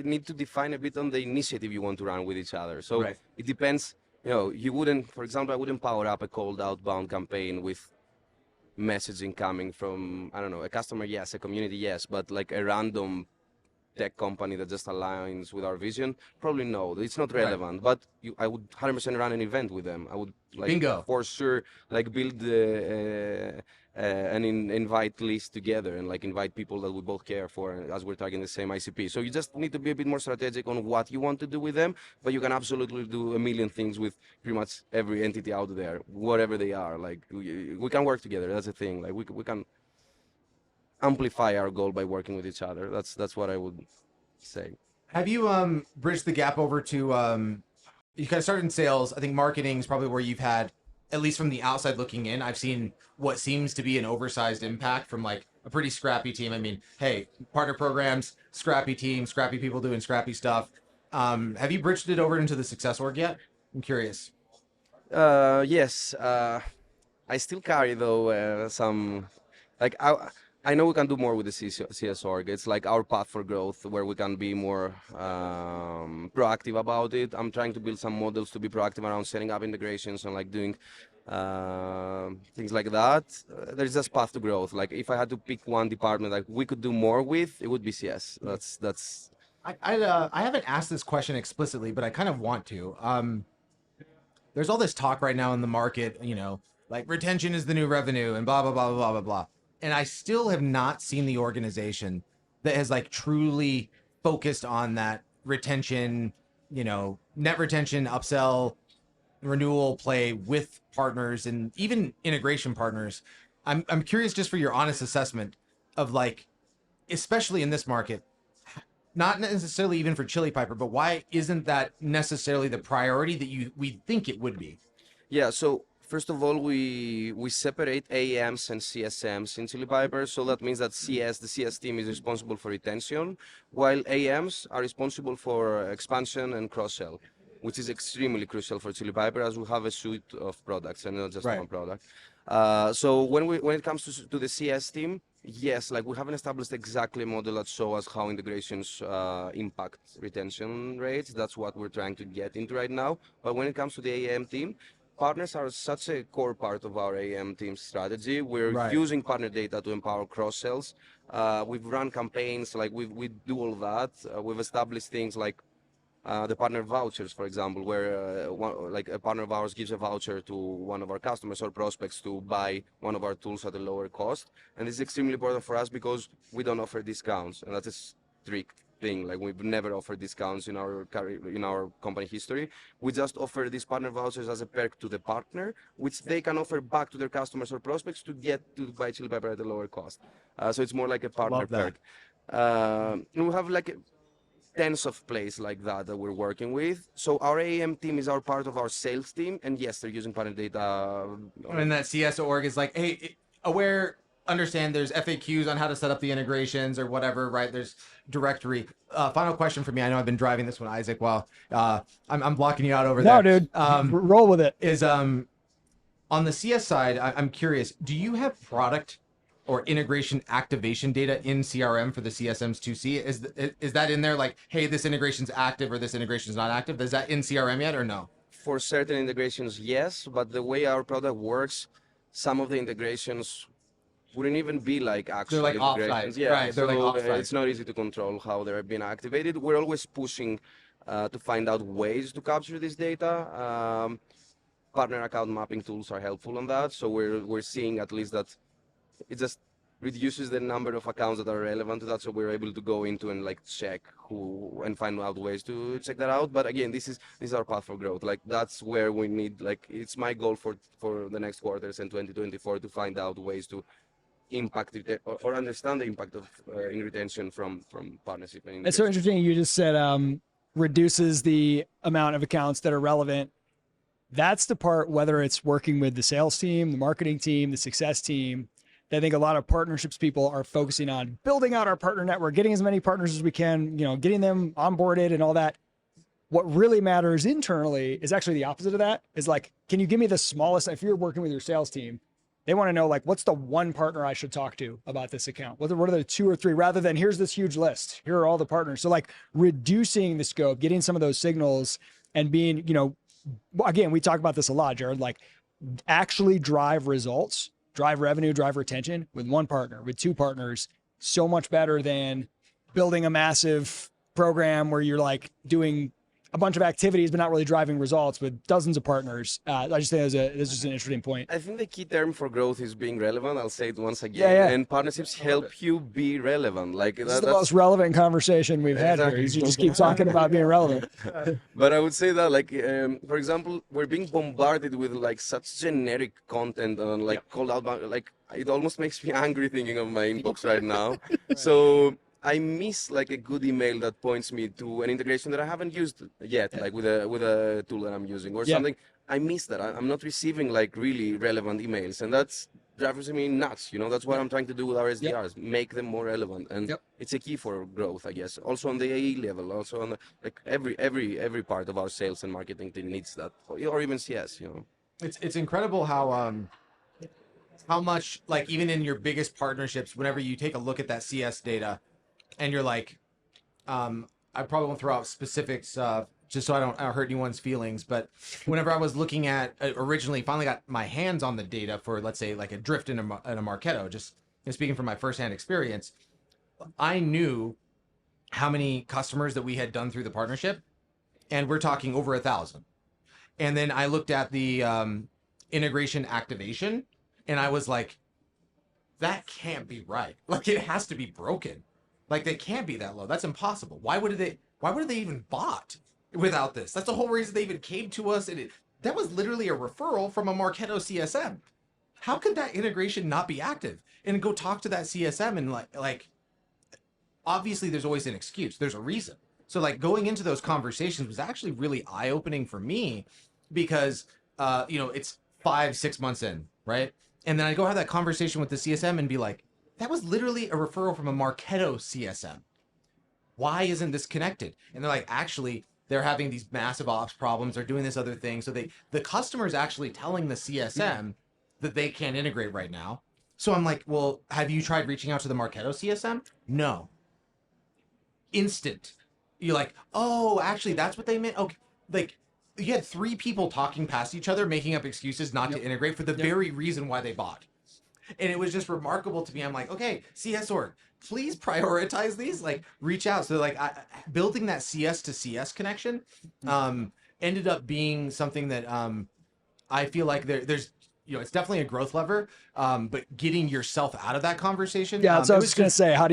need to define a bit on the initiative you want to run with each other. So Right. it depends. You know, you wouldn't, for example, I wouldn't power up a cold outbound campaign with messaging coming from, I don't know, a customer, yes, a community, yes, but like a random tech company that just aligns with our vision, probably no, it's not relevant. But I would 100% run an event with them. I would like Bingo. for sure like build an invite list together and like invite people that we both care for as we're targeting the same ICP. So you just need to be a bit more strategic on what you want to do with them, but you can absolutely do a million things with pretty much every entity out there, whatever they are. Like we can work together. That's the thing. Like we can amplify our goal by working with each other. That's what I would say. Have you bridged the gap over to you kind of started in sales? I think marketing is probably where you've had, at least from the outside looking in, I've seen what seems to be an oversized impact from like a pretty scrappy team. I mean, hey, partner programs, scrappy team, scrappy people doing scrappy stuff. Have you bridged it over into the success org yet? I'm curious. Yes. I still carry though some like I know we can do more with the CS org. It's like our path for growth where we can be more proactive about it. I'm trying to build some models to be proactive around setting up integrations and like doing things like that. There's just path to growth. Like if I had to pick one department like we could do more with, it would be CS. That's. I haven't asked this question explicitly, but I kind of want to. There's all this talk right now in the market, you know, like retention is the new revenue and blah, blah, blah, blah, blah, blah. And I still have not seen the organization that has like truly focused on that retention, you know, net retention, upsell, renewal play with partners and even integration partners. I'm curious just for your honest assessment of like, especially in this market, not necessarily even for Chili Piper, but why isn't that necessarily the priority that we think it would be? Yeah, so first of all, we separate AMs and CSMs in Chili Piper, so that means that the CS team is responsible for retention, while AMs are responsible for expansion and cross-sell, which is extremely crucial for Chili Piper as we have a suite of products and not just one product. So when it comes to the CS team, yes, like we haven't established exactly a model that shows us how integrations impact retention rates. That's what we're trying to get into right now. But when it comes to the AM team, partners are such a core part of our AM team strategy. We're using partner data to empower cross-sells. We've run campaigns, like we do all that. We've established things like the partner vouchers, for example, where like a partner of ours gives a voucher to one of our customers or prospects to buy one of our tools at a lower cost. And this is extremely important for us because we don't offer discounts, and that's a strict thing. Like we've never offered discounts in our company history. We just offer these partner vouchers as a perk to the partner, which they can offer back to their customers or prospects to get to buy Chili Pepper at a lower cost. So it's more like a partner perk. And we have like tens of plays like that we're working with. So our AM team is our part of our sales team, and yes, they're using partner data. And that CS org is like, hey, understand there's FAQs on how to set up the integrations or whatever, right? There's directory. Final question for me. I know I've been driving this one, Isaac, while I'm blocking you out over there. No, dude, roll with it. Is on the CS side, I'm curious, do you have product or integration activation data in CRM for the CSMs to see? Is that in there like, hey, this integration's active or this integration's not active? Is that in CRM yet or no? For certain integrations, yes, but the way our product works, some of the integrations wouldn't even be like actual they're like integrations. Offsite. Yeah, Right, they're so like offsite. It's not easy to control how they're being activated. We're always pushing to find out ways to capture this data. Partner account mapping tools are helpful on that, so we're seeing at least that it just reduces the number of accounts that are relevant to that, so we're able to go into and like check who and find out ways to check that out. But again, this is our path for growth. Like that's where we need, like it's my goal for the next quarters and 2024 to find out ways to impact it or understand the impact of in retention from partnership. And it's so interesting. You just said reduces the amount of accounts that are relevant. That's the part, whether it's working with the sales team, the marketing team, the success team, I think a lot of partnerships people are focusing on building out our partner network, getting as many partners as we can, getting them onboarded and all that. What really matters internally is actually the opposite of that, is like, can you give me the smallest, if you're working with your sales team, they want to know, like, what's the one partner I should talk to about this account? What are the 2 or 3, rather than here's this huge list, here are all the partners. So like reducing the scope, getting some of those signals and being, again, we talk about this a lot, Jared, like actually drive results, drive revenue, drive retention with one partner, with 2 partners, so much better than building a massive program where you're like doing a bunch of activities, but not really driving results with dozens of partners. I just think that's just an interesting point. I think the key term for growth is being relevant. I'll say it once again. Yeah. And partnerships help you be relevant. Like this is the most relevant conversation we've had here. You just keep talking about being relevant. But I would say that, like, for example, we're being bombarded with like such generic content and like called out, like it almost makes me angry thinking of my inbox right now. So I miss like a good email that points me to an integration that I haven't used yet, like with a tool that I'm using or something. I miss that. I'm not receiving like really relevant emails, and that's drives me nuts. That's what I'm trying to do with our SDRs, make them more relevant, and it's a key for growth, I guess. Also on the AE level, also on the, like every part of our sales and marketing team needs that, or even CS. It's incredible how much, like, even in your biggest partnerships, whenever you take a look at that CS data. And you're like, I probably won't throw out specifics just so I don't hurt anyone's feelings. But whenever I was looking at originally, finally got my hands on the data for, let's say, like a drift in a Marketo, just speaking from my firsthand experience, I knew how many customers that we had done through the partnership. And we're talking over 1,000. And then I looked at the integration activation and I was like, that can't be right. Like, it has to be broken. Like, they can't be that low. That's impossible. Why would they even bought without this? That's the whole reason they even came to us. And that was literally a referral from a Marketo CSM. How could that integration not be active? And go talk to that CSM and like obviously there's always an excuse. There's a reason. So like going into those conversations was actually really eye-opening for me because it's 5-6 months in, right? And then I go have that conversation with the CSM and be like, that was literally a referral from a Marketo CSM. Why isn't this connected? And they're like, actually, they're having these massive ops problems. They're doing this other thing. So the customer's actually telling the CSM that they can't integrate right now. So I'm like, well, have you tried reaching out to the Marketo CSM? No. Instant. You're like, oh, actually, that's what they meant. Okay, like you had 3 people talking past each other, making up excuses not to integrate for the very reason why they bought. And it was just remarkable to me. I'm like, okay, CS org, please prioritize these, like reach out. So like building that CS to CS connection ended up being something that I feel like there's, it's definitely a growth lever, but getting yourself out of that conversation. Yeah, that's what I was going to say. How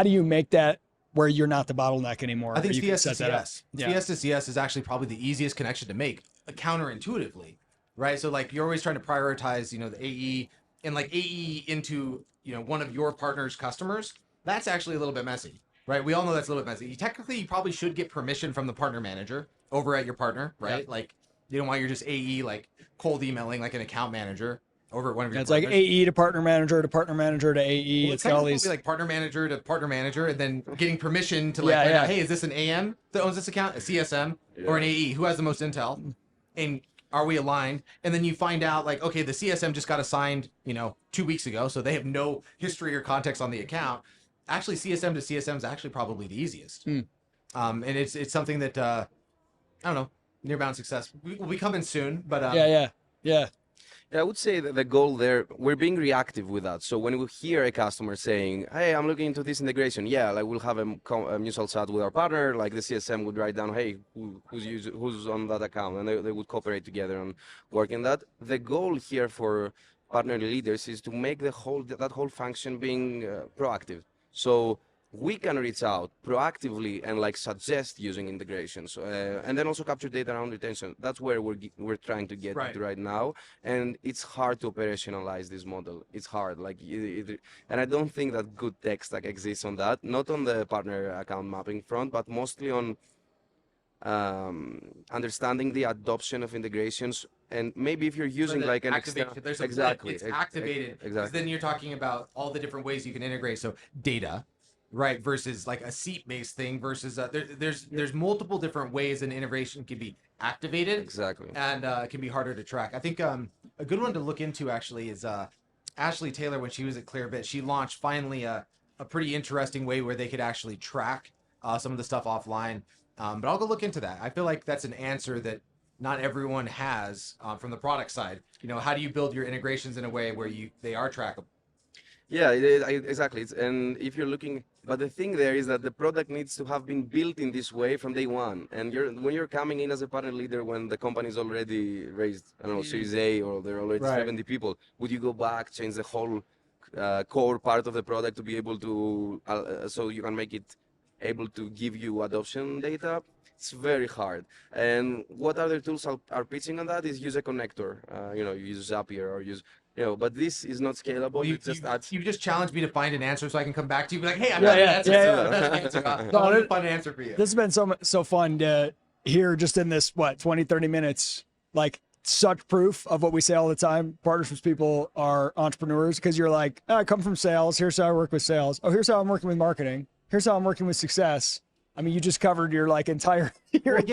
do you make that where you're not the bottleneck anymore? I think CS to CS. CS to CS is actually probably the easiest connection to make, counterintuitively. Right. So like you're always trying to prioritize, the AE and like AE into, one of your partner's customers. That's actually a little bit messy. Right. We all know that's a little bit messy. You probably should get permission from the partner manager over at your partner. Right. Yep. Like you don't want your just AE like cold emailing like an account manager over at one of your partners. It's like AE to partner manager to AE. Well, it's all these like partner manager to partner manager and then getting permission to like, hey, is this an AM that owns this account, a CSM or an AE? Who has the most intel? And are we aligned? And then you find out like, okay, the CSM just got assigned, 2 weeks ago. So they have no history or context on the account. Actually, CSM to CSM is actually probably the easiest. And it's something that, I don't know, Nearbound success will be coming soon, but Yeah, I would say that the goal there, we're being reactive with that. So when we hear a customer saying, hey, I'm looking into this integration, like we'll have a mutual chat with our partner, like the CSM would write down, hey, who's on that account? And they would cooperate together on working that. The goal here for partner leaders is to make that whole function being proactive. So we can reach out proactively and like suggest using integrations, and then also capture data around retention. That's where we're trying to get to right now, and it's hard to operationalize this model. It's hard, like, and I don't think that good tech stack exists on that. Not on the partner account mapping front, but mostly on understanding the adoption of integrations And maybe if you're using like an external, there's a exactly, it's activated. 'Cause exactly. then you're talking about all the different ways you can integrate. So data, right, versus like a seat-based thing versus there's multiple different ways an integration can be activated. Exactly. And it can be harder to track. I think a good one to look into actually is Ashley Taylor. When she was at Clearbit, she launched finally a pretty interesting way where they could actually track some of the stuff offline. But I'll go look into that. I feel like that's an answer that not everyone has from the product side. You know, how do you build your integrations in a way where they are trackable? Yeah, exactly. And if you're looking, but the thing there is that the product needs to have been built in this way from day one. And when you're coming in as a partner leader, when the company's already raised, I don't know, Series A, or there are already 70 people, would you go back, change the whole core part of the product to be able to, so you can make it able to give you adoption data? It's very hard. And what other tools are pitching on that is use a connector. You know, you use Zapier or use, you know, but this is not scalable. You just challenged me to find an answer so I can come back to you and be like, hey, I got an answer. I'll find an answer for you. This has been so fun to hear just in this, 20, 30 minutes, like such proof of what we say all the time. Partnerships people are entrepreneurs, because you're like, I come from sales. Here's how I work with sales. Oh, here's how I'm working with marketing. Here's how I'm working with success. I mean, you just covered your like entire org.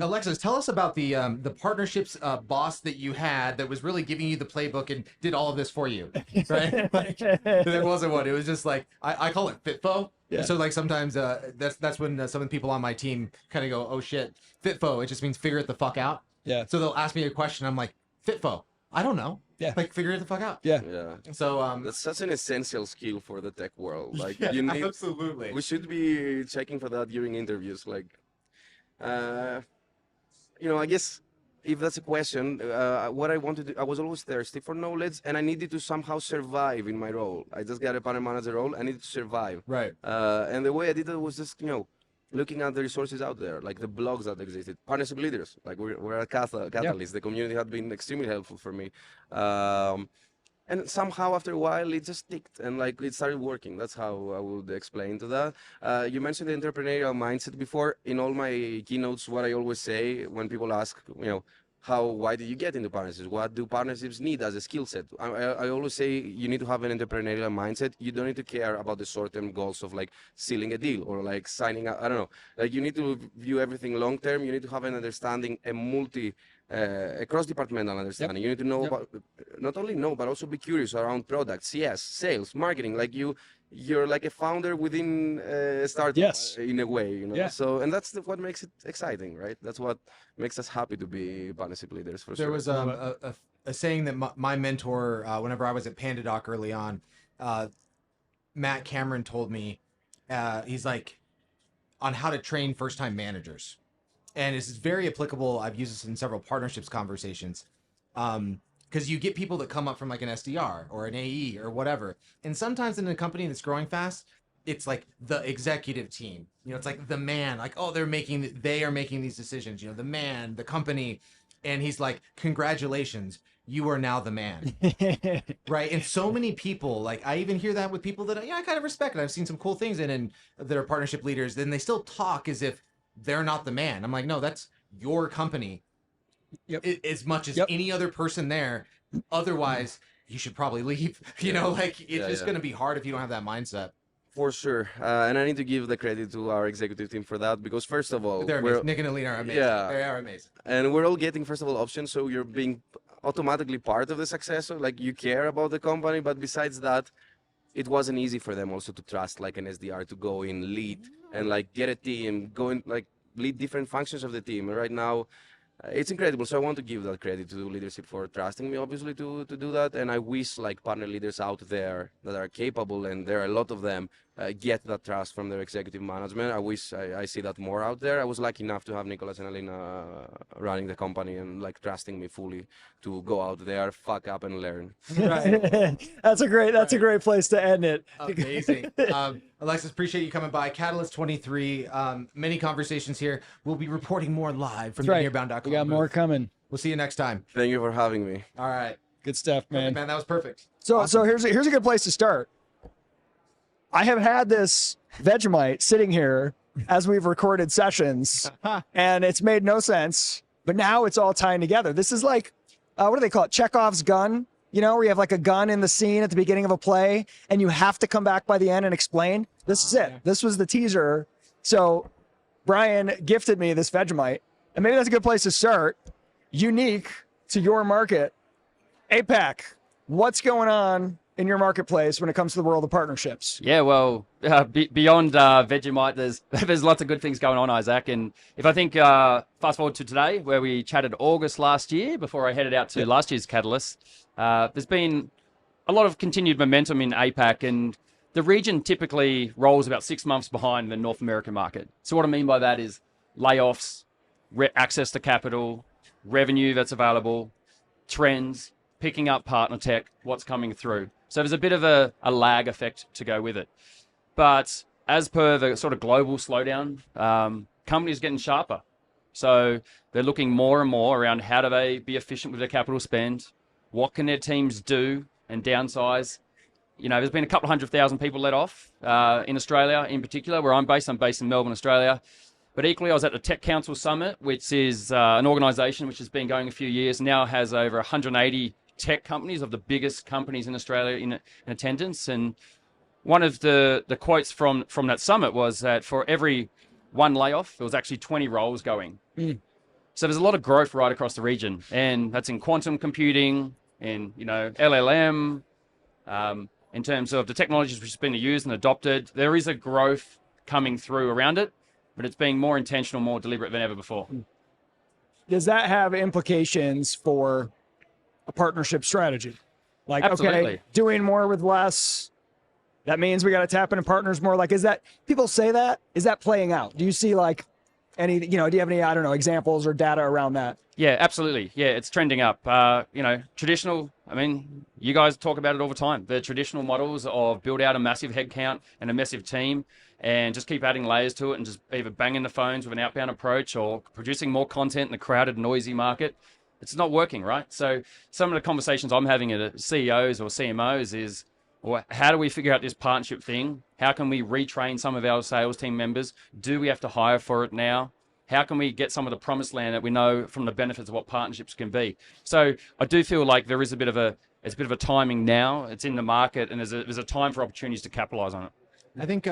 Alexis, tell us about the partnerships boss that you had that was really giving you the playbook and did all of this for you, right? Like, there wasn't one. It was just like I call it FitFo. Yeah. So like sometimes that's when some of the people on my team kind of go, oh shit, FitFo. It just means figure it the fuck out. Yeah. So they'll ask me a question. I'm like, FitFo. I don't know. Yeah. Like figure it the fuck out. Yeah. Yeah. So that's such an essential skill for the tech world. Like you need, absolutely. We should be checking for that during interviews. Like, you know, I guess if that's a question, what I wanted to, I was always thirsty for knowledge, and I needed to somehow survive in my role. I just got a partner manager role. I needed to survive. Right. And the way I did it was just, you know, looking at the resources out there, like the blogs that existed, partnership leaders, like we're a catalyst. The community had been extremely helpful for me. And somehow after a while, it just clicked and like it started working. That's how I would explain to that. You mentioned the entrepreneurial mindset before. In all my keynotes, what I always say when people ask, you know, why did you get into partnerships? What do partnerships need as a skill set? I always say you need to have an entrepreneurial mindset. You don't need to care about the short-term goals of like sealing a deal or like signing up. I don't know. Like you need to view everything long-term. You need to have an understanding, a cross-departmental understanding. Yep. You need to know about, not only know, but also be curious around products, sales, marketing. Like you're like a founder within a startup in a way, you know. Yeah. So, and that's what makes it exciting, right? That's what makes us happy to be partnership leaders for sure. There was a saying that my mentor, whenever I was at PandaDoc early on, Matt Cameron told me, he's like, on how to train first-time managers. And this is very applicable. I've used this in several partnerships conversations. Because you get people that come up from like an SDR or an AE or whatever. And sometimes in a company that's growing fast, it's like the executive team. You know, it's like the man, like, oh, they are making these decisions, you know, the man, the company. And he's like, congratulations, you are now the man. Right. And so many people, like I even hear that with people that I kind of respect. And I've seen some cool things and that are partnership leaders. Then they still talk as if they're not the man. I'm like, no, that's your company. Yep. As much as any other person there. Otherwise, you should probably leave. You know, like it's just going to be hard if you don't have that mindset. For sure. And I need to give the credit to our executive team for that, because first of all, they're amazing. Nick and Alina are amazing. Yeah, they are amazing. And we're all getting, first of all, options. So you're being automatically part of the success. So like you care about the company, but besides that, it wasn't easy for them also to trust like an SDR to go in, lead, and like get a team, go in, like lead different functions of the team. And right now, it's incredible. So I want to give that credit to leadership for trusting me, obviously, to do that. And I wish like partner leaders out there that are capable, and there are a lot of them, get that trust from their executive management. I wish I see that more out there. I was lucky enough to have Nicholas and Alina running the company and like trusting me fully to go out there, fuck up and learn. Right. That's a great place to end it. Amazing. Alexis, appreciate you coming by. Catalyst 23, many conversations here. We'll be reporting more live from the Nearbound.com. We got more coming. We'll see you next time. Thank you for having me. All right. Good stuff, man. Perfect, man, that was perfect. So awesome. So here's a good place to start. I have had this Vegemite sitting here as we've recorded sessions, and it's made no sense, but now it's all tying together. This is like what do they call it? Chekhovs Gun. Where you have like a gun in the scene at the beginning of a play and you have to come back by the end and explain. This is it. This was the teaser. So Bryan gifted me this Vegemite, and maybe that's a good place to start. Unique to your market, APAC, what's going on in your marketplace when it comes to the world of partnerships? Yeah, well, beyond Vegemite, there's lots of good things going on, Isaac. And if I think fast forward to today, where we chatted August last year before I headed out to last year's Catalyst, there's been a lot of continued momentum in APAC, and the region typically rolls about 6 months behind the North American market. So what I mean by that is layoffs, access to capital, revenue that's available, trends, picking up partner tech, what's coming through. So there's a bit of a lag effect to go with it. But as per the sort of global slowdown, companies are getting sharper. So they're looking more and more around how do they be efficient with their capital spend, what can their teams do and downsize. There's been a couple of 100,000 people let off in Australia in particular, where I'm based. I'm based in Melbourne, Australia. But equally, I was at the Tech Council Summit, which is an organization which has been going a few years, now has over 180 tech companies of the biggest companies in Australia in attendance. And one of the quotes from that summit was that for every one layoff, there was actually 20 roles going. So there's a lot of growth right across the region. And that's in quantum computing, in LLM, in terms of the technologies which have been used and adopted. There is a growth coming through around it, but it's being more intentional, more deliberate than ever before. Does that have implications for a partnership strategy? Like, Absolutely. Okay, doing more with less, that means we got to tap into partners more. Like, is that, people say that, is that playing out? Do you see like any, do you have any, I don't know, examples or data around that? Yeah, absolutely. Yeah, it's trending up. Traditional, you guys talk about it all the time. The traditional models of build out a massive headcount and a massive team and just keep adding layers to it and just either banging the phones with an outbound approach or producing more content in a crowded, noisy market. It's not working, right? So some of the conversations I'm having at CEOs or CMOs is, well, how do we figure out this partnership thing? How can we retrain some of our sales team members? Do we have to hire for it now? How can we get some of the promised land that we know from the benefits of what partnerships can be? So I do feel like there is a bit of a timing now. It's in the market, and there's a time for opportunities to capitalize on it. I think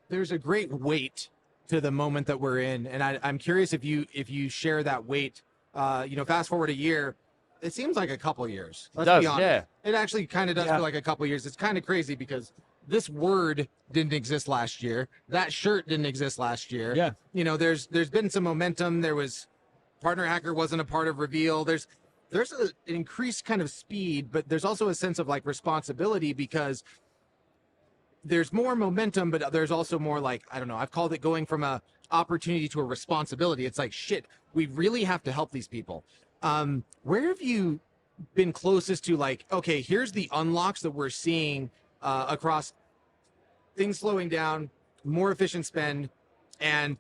there's a great weight to the moment that we're in, and I'm curious if you share that weight. Fast forward a year, it seems like a couple years. Let's be honest. Yeah. It actually kind of does feel like a couple years. It's kind of crazy because this word didn't exist last year. That shirt didn't exist last year. Yeah. There's been some momentum. There was Partner Hacker wasn't a part of Reveal. There's an increased kind of speed, but there's also a sense of like responsibility because there's more momentum, but there's also more like, I don't know, I've called it going from a opportunity to a responsibility. It's like, shit, we really have to help these people. Where have you been closest to like, okay, here's the unlocks that we're seeing across things slowing down, more efficient spend, and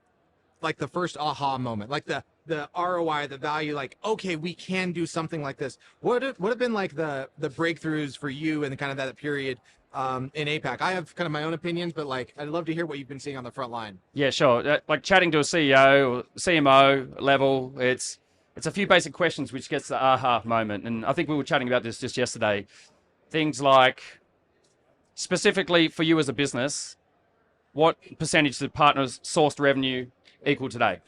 like the first aha moment, like the ROI, the value, like, okay, we can do something like this. What have been like the breakthroughs for you and kind of that period in APAC? I have kind of my own opinions, but like, I'd love to hear what you've been seeing on the front line. Yeah, sure. Like chatting to a CEO or CMO level, it's a few basic questions which gets the aha moment. And I think we were chatting about this just yesterday. Things like, specifically for you as a business, what percentage of partners sourced revenue equal today?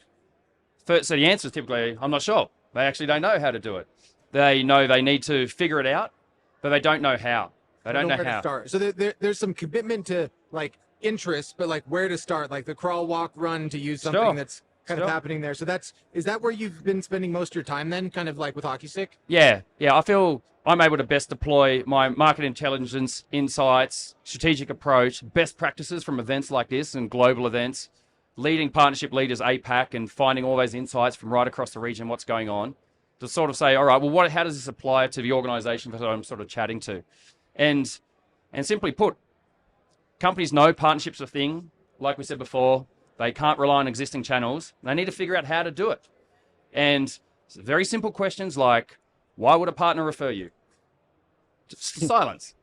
So the answer is typically, I'm not sure. They actually don't know how to do it. They know they need to figure it out, but they don't know how. They don't know where how to start. So there's some commitment to like interest, but like where to start, like the crawl, walk, run, to use something that's kind of happening there. So is that where you've been spending most of your time then, kind of like with hockey stick? Yeah. I feel I'm able to best deploy my market intelligence, insights, strategic approach, best practices from events like this and global events, leading partnership leaders APAC and finding all those insights from right across the region, what's going on, to sort of say, all right, well, how does this apply to the organization that I'm sort of chatting to? And simply put, companies know partnerships are a thing. Like we said before, they can't rely on existing channels. They need to figure out how to do it. And very simple questions like, why would a partner refer you? Just silence.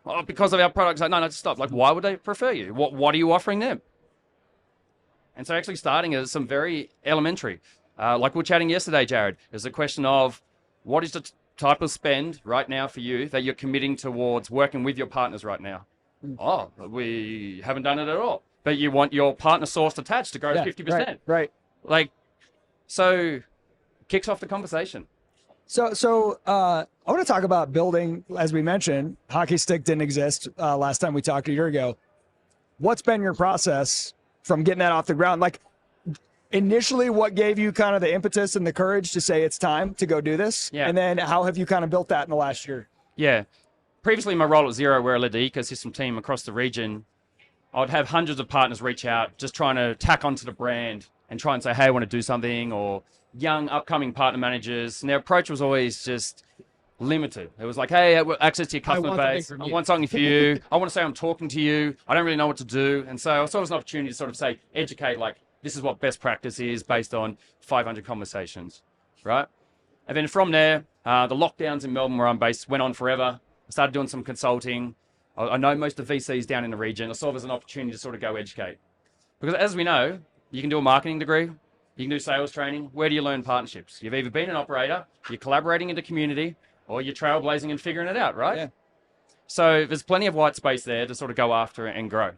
Oh, because of our products. Like, no, just stop. Like, why would they prefer you? What are you offering them? And so actually starting at some very elementary. Like we were chatting yesterday, Jared, there's a question of what is the type of spend right now for you that you're committing towards working with your partners right now? Oh, we haven't done it at all. But you want your partner source attached to grow to 50%. Right. Like, so kicks off the conversation. So I want to talk about building, as we mentioned, hockey stick didn't exist last time we talked a year ago. What's been your process from getting that off the ground? Like, initially, what gave you kind of the impetus and the courage to say it's time to go do this? Yeah. And then how have you kind of built that in the last year? Yeah. Previously, my role at Xero, where I led the ecosystem team across the region, I'd have hundreds of partners reach out, just trying to tack onto the brand and try and say, hey, I want to do something, or young upcoming partner managers. And their approach was always just limited. It was like, hey, access to your customer base. I want something for you. I want to say I'm talking to you. I don't really know what to do. And so I saw it as an opportunity to sort of say, educate, like, this is what best practice is based on 500 conversations, right? And then from there, the lockdowns in Melbourne, where I'm based, went on forever. I started doing some consulting. I know most of the VCs down in the region. I saw it as an opportunity to sort of go educate. Because as we know, you can do a marketing degree, you can do sales training. Where do you learn partnerships? You've either been an operator, you're collaborating in the community, or you're trailblazing and figuring it out, right? Yeah. So there's plenty of white space there to sort of go after and grow.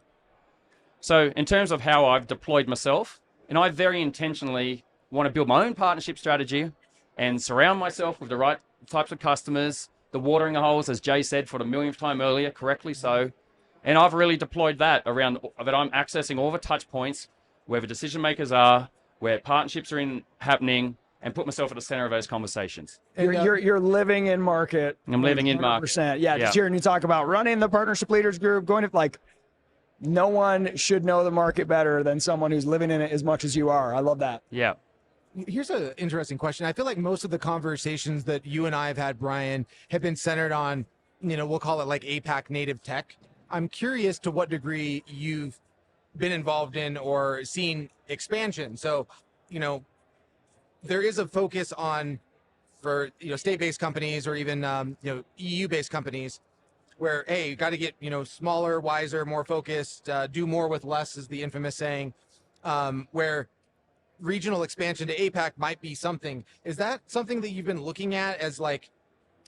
So in terms of how I've deployed myself, and I very intentionally want to build my own partnership strategy and surround myself with the right types of customers, the watering holes, as Jay said for the millionth time earlier, correctly so. And I've really deployed that around that I'm accessing all the touch points where the decision makers are, where partnerships are happening, and put myself at the center of those conversations. You're living in market. I'm living in market. 100%. Yeah, just hearing you talk about running the partnership leaders group, going to like, no one should know the market better than someone who's living in it as much as you are. I love that. Yeah. Here's an interesting question. I feel like most of the conversations that you and I have had, Bryan, have been centered on, we'll call it like APAC native tech. I'm curious to what degree you've been involved in or seen expansion. So, there is a focus on for, state-based companies or even, EU-based companies where, hey, you got to get, smaller, wiser, more focused, do more with less is the infamous saying, where regional expansion to APAC might be something. Is that something that you've been looking at as like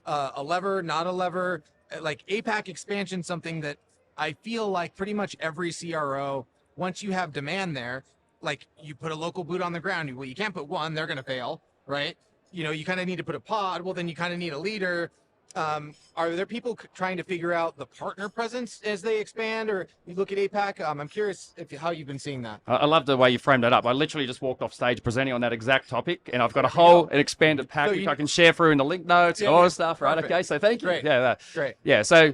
a lever, not a lever? Like APAC expansion, something that I feel like pretty much every CRO, once you have demand there, like you put a local boot on the ground. Well, you can't put one, they're going to fail, right? You kind of need to put a pod. Well, then you kind of need a leader. Are there people trying to figure out the partner presence as they expand, or you look at APAC? I'm curious how you've been seeing that. I love the way you framed that up. I literally just walked off stage presenting on that exact topic, and I've got an expanded pack which I can share through in the link notes and all this stuff, right? Perfect. Okay, so thank you. Great. Yeah, Great. Yeah, so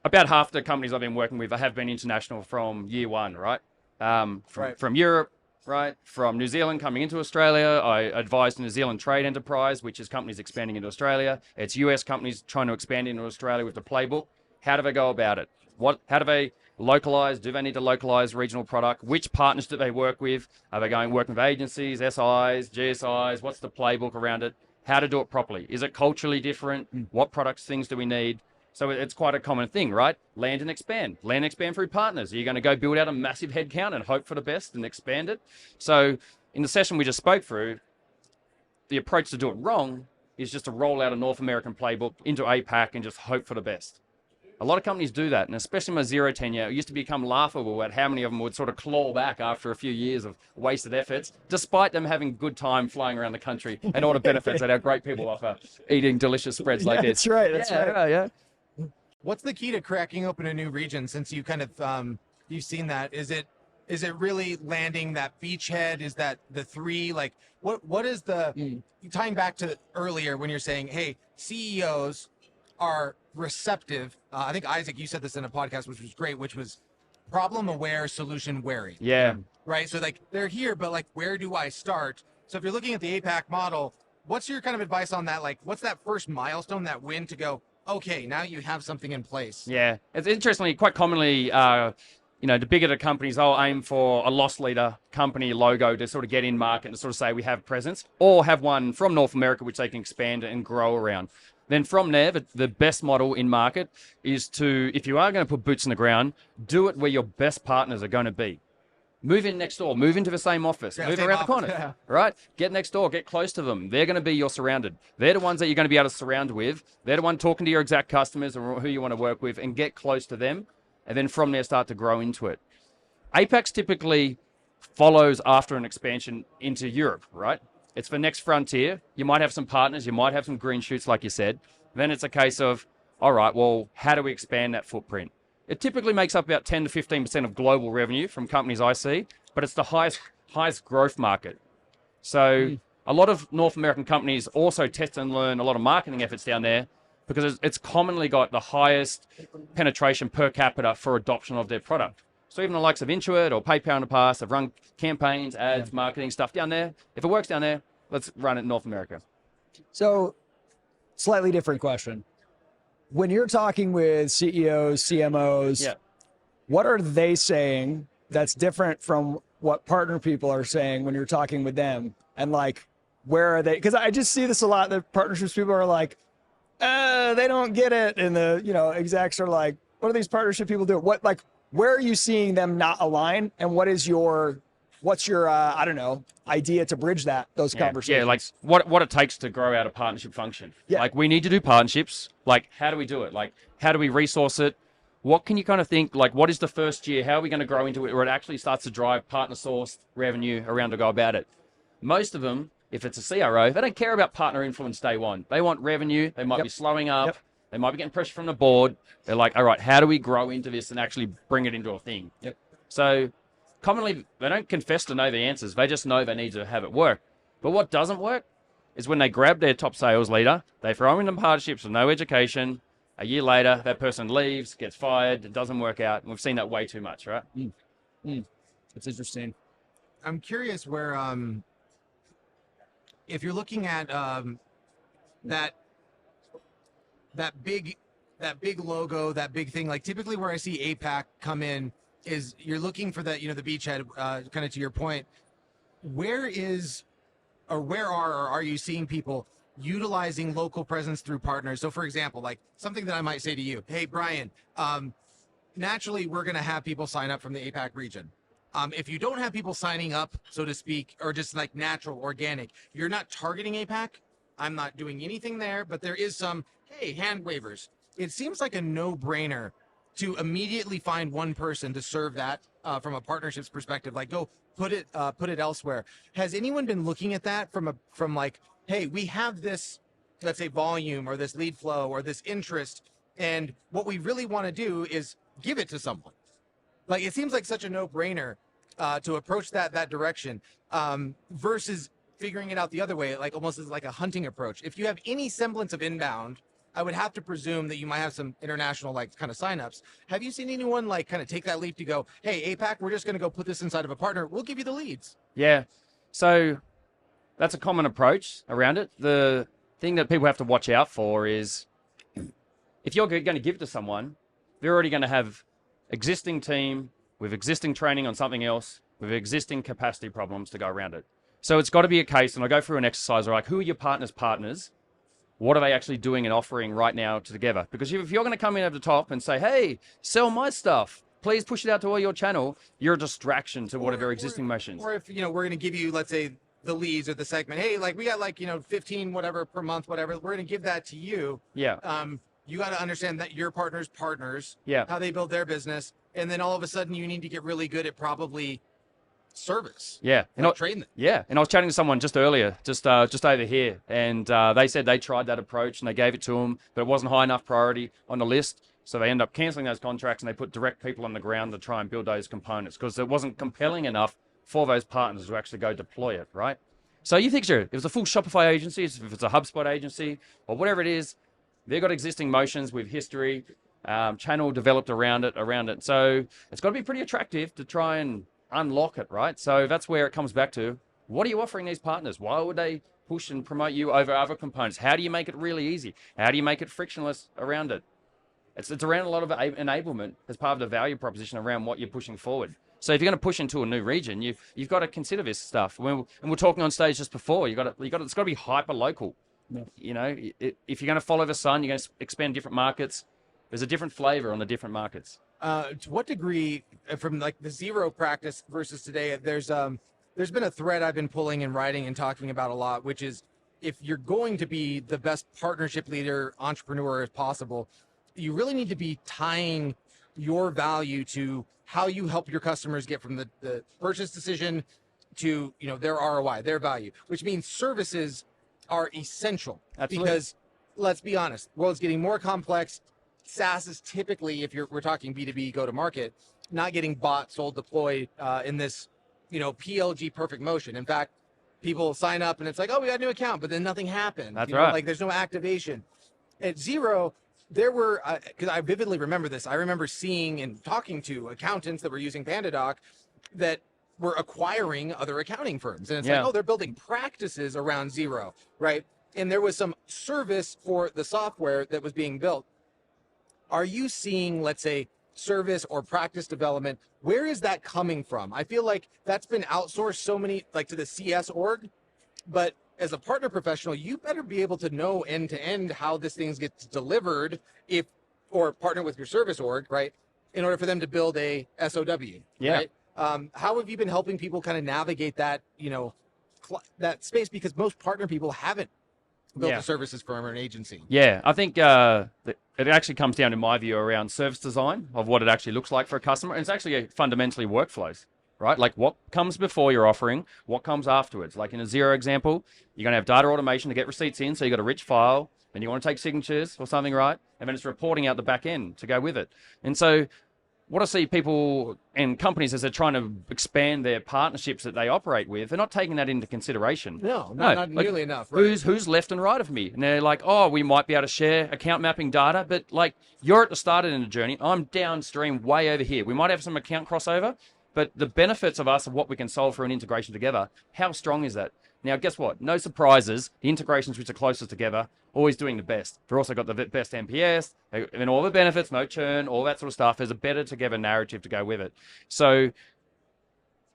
about half the companies I've been working with, I have been international from year one, right? From Europe, right? From New Zealand coming into Australia. I advised the New Zealand Trade Enterprise, which is companies expanding into Australia. It's US companies trying to expand into Australia with the playbook. How do they go about it? How do they localize? Do they need to localize regional product? Which partners do they work with? Are they working with agencies, SIs, GSIs? What's the playbook around it? How to do it properly? Is it culturally different? What products, things do we need? So it's quite a common thing, right? Land and expand. Land and expand through partners. Are you going to go build out a massive headcount and hope for the best and expand it? So in the session we just spoke through, the approach to do it wrong is just to roll out a North American playbook into APAC and just hope for the best. A lot of companies do that, and especially in my Xero tenure, it used to become laughable at how many of them would sort of claw back after a few years of wasted efforts, despite them having good time flying around the country and all the benefits that our great people offer, eating delicious spreads like this. That's right. That's right. Yeah. What's the key to cracking open a new region? Since you kind of you've seen that, is it really landing that beachhead? Is that the three? Like what is the tying back to earlier when you're saying, hey, CEOs are receptive? I think Isaac, you said this in a podcast, which was great, which was problem aware, solution wary. Yeah. Right. So like they're here, but like where do I start? So if you're looking at the APAC model, what's your kind of advice on that? Like what's that first milestone, that win to go, okay, now you have something in place? Yeah, it's interestingly, quite commonly, the bigger the companies, they'll aim for a loss leader company logo to sort of get in market and sort of say we have presence, or have one from North America which they can expand and grow around. Then from there, the best model in market is to, if you are going to put boots in the ground, do it where your best partners are going to be. Move in next door, move into the same office, move same around the office, corner, right? Get next door, get close to them. They're going to be your surrounded. They're the ones that you're going to be able to surround with. They're the one talking to your exact customers or who you want to work with, and get close to them. And then from there, start to grow into it. Apex typically follows after an expansion into Europe, right? It's the next frontier. You might have some partners, you might have some green shoots, like you said. Then it's a case of, all right, well, how do we expand that footprint? It typically makes up about 10 to 15% of global revenue from companies I see, but it's the highest growth market. So a lot of North American companies also test and learn a lot of marketing efforts down there because it's commonly got the highest penetration per capita for adoption of their product. So even the likes of Intuit or PayPal in the past have run campaigns, ads, marketing stuff down there. If it works down there, let's run it in North America. So, slightly different question. When you're talking with CEOs, CMOs, what are they saying that's different from what partner people are saying when you're talking with them? And like, where are they? Because I just see this a lot. The partnerships people are like, they don't get it. And the, execs are like, what do these partnership people do? Where are you seeing them not align? And what's your idea to bridge those conversations? Yeah, like what it takes to grow out a partnership function. Yeah. Like we need to do partnerships. Like how do we do it? Like how do we resource it? What can you kind of think, like what is the first year? How are we going to grow into it where it actually starts to drive partner sourced revenue around to go about it? Most of them, if it's a CRO, they don't care about partner influence day one. They want revenue. They might be slowing up. They might be getting pressure from the board. They're like, all right, how do we grow into this and actually bring it into a thing? So commonly, they don't confess to know the answers. They just know they need to have it work. But what doesn't work is when they grab their top sales leader, they throw them into partnerships with no education. A year later, that person leaves, gets fired, it doesn't work out. And we've seen that way too much, right? That's interesting. I'm curious where, if you're looking at that big logo, that big thing, like typically where I see APAC come in is you're looking for that, the beachhead, kind of to your point. Where are you seeing people utilizing local presence through partners? So for example, like something that I might say to you, hey, Bryan, naturally we're going to have people sign up from the APAC region. If you don't have people signing up, so to speak, or just like natural, organic, you're not targeting APAC. I'm not doing anything there, but there is some, hey, hand wavers. It seems like a no-brainer to immediately find one person to serve that from a partnerships perspective. Like, go put it elsewhere. Has anyone been looking at that from like, hey, we have this, let's say, volume or this lead flow or this interest, and what we really want to do is give it to someone. Like, it seems like such a no-brainer to approach that direction versus figuring it out the other way, like almost as like a hunting approach. If you have any semblance of inbound, I would have to presume that you might have some international like kind of signups. Have you seen anyone like kind of take that leap to go, hey, APAC, we're just going to go put this inside of a partner. We'll give you the leads. Yeah. So that's a common approach around it. The thing that people have to watch out for is if you're going to give it to someone, they're already going to have existing team with existing training on something else, with existing capacity problems to go around it. So it's got to be a case, and I go through an exercise like, who are your partners? What are they actually doing and offering right now together? Because if you're going to come in over the top and say, hey, sell my stuff, please push it out to all your channel, you're a distraction to whatever existing motions. Or if, we're going to give you, let's say, the leads or the segment, hey, like we got like, 15, whatever per month, whatever, we're going to give that to you. Yeah. You got to understand that your partners, how they build their business. And then all of a sudden you need to get really good at probably service. Yeah. And not train them. Yeah. And I was chatting to someone just earlier, just over here. And they said they tried that approach and they gave it to them, but it wasn't high enough priority on the list. So they end up canceling those contracts and they put direct people on the ground to try and build those components because it wasn't compelling enough for those partners to actually go deploy it, right? So you think, sure, if it's a full Shopify agency, if it's a HubSpot agency or whatever it is, they've got existing motions with history, channel developed around it. So it's got to be pretty attractive to try and unlock it, right? So that's where it comes back to, what are you offering these partners? Why would they push and promote you over other components? How do you make it really easy? How do you make it frictionless around it? It's around a lot of enablement as part of the value proposition around what you're pushing forward. So if you're going to push into a new region, you've got to consider this stuff. And we're talking on stage just before, it's got to be hyper local. Yeah. If you're going to follow the sun, you're going to expand different markets. There's a different flavor on the different markets. To what degree, from like the zero practice versus today, there's been a thread I've been pulling and writing and talking about a lot, which is if you're going to be the best partnership leader, entrepreneur as possible, you really need to be tying your value to how you help your customers get from the purchase decision to, their ROI, their value, which means services are essential. Absolutely. Because let's be honest, the world's getting more complex. SaaS is typically, if we're talking B2B go to market, not getting bought, sold, deployed in this, PLG perfect motion. In fact, people sign up and it's like, oh, we got a new account, but then nothing happens. That's right. Like there's no activation. At Xero, there were, because I vividly remember this, I remember seeing and talking to accountants that were using PandaDoc that were acquiring other accounting firms. And it's like, oh, they're building practices around Xero, right? And there was some service for the software that was being built. Are you seeing, let's say, service or practice development? Where is that coming from? I feel like that's been outsourced so many, like to the CS org, but as a partner professional, you better be able to know end to end how this thing gets delivered or partner with your service org, right? In order for them to build a SOW, right? How have you been helping people kind of navigate that, that space? Because most partner people haven't built a services firm or an agency. Yeah, I think it actually comes down, in my view, around service design of what it actually looks like for a customer. And it's actually fundamentally workflows, right? Like what comes before your offering, what comes afterwards. Like in a Xero example, you're going to have data automation to get receipts in. So you got a rich file, then you want to take signatures or something, right? And then it's reporting out the back end to go with it. And so what I see people and companies as they're trying to expand their partnerships that they operate with, they're not taking that into consideration. No, not nearly enough. Right? Who's left and right of me? And they're like, oh, we might be able to share account mapping data, but like you're at the start in the journey. I'm downstream way over here. We might have some account crossover, but the benefits of us of what we can solve for an integration together, how strong is that? Now, guess what? No surprises. The integrations which are closest together, always doing the best. They've also got the best NPS and all the benefits, no churn, all that sort of stuff. There's a better together narrative to go with it. So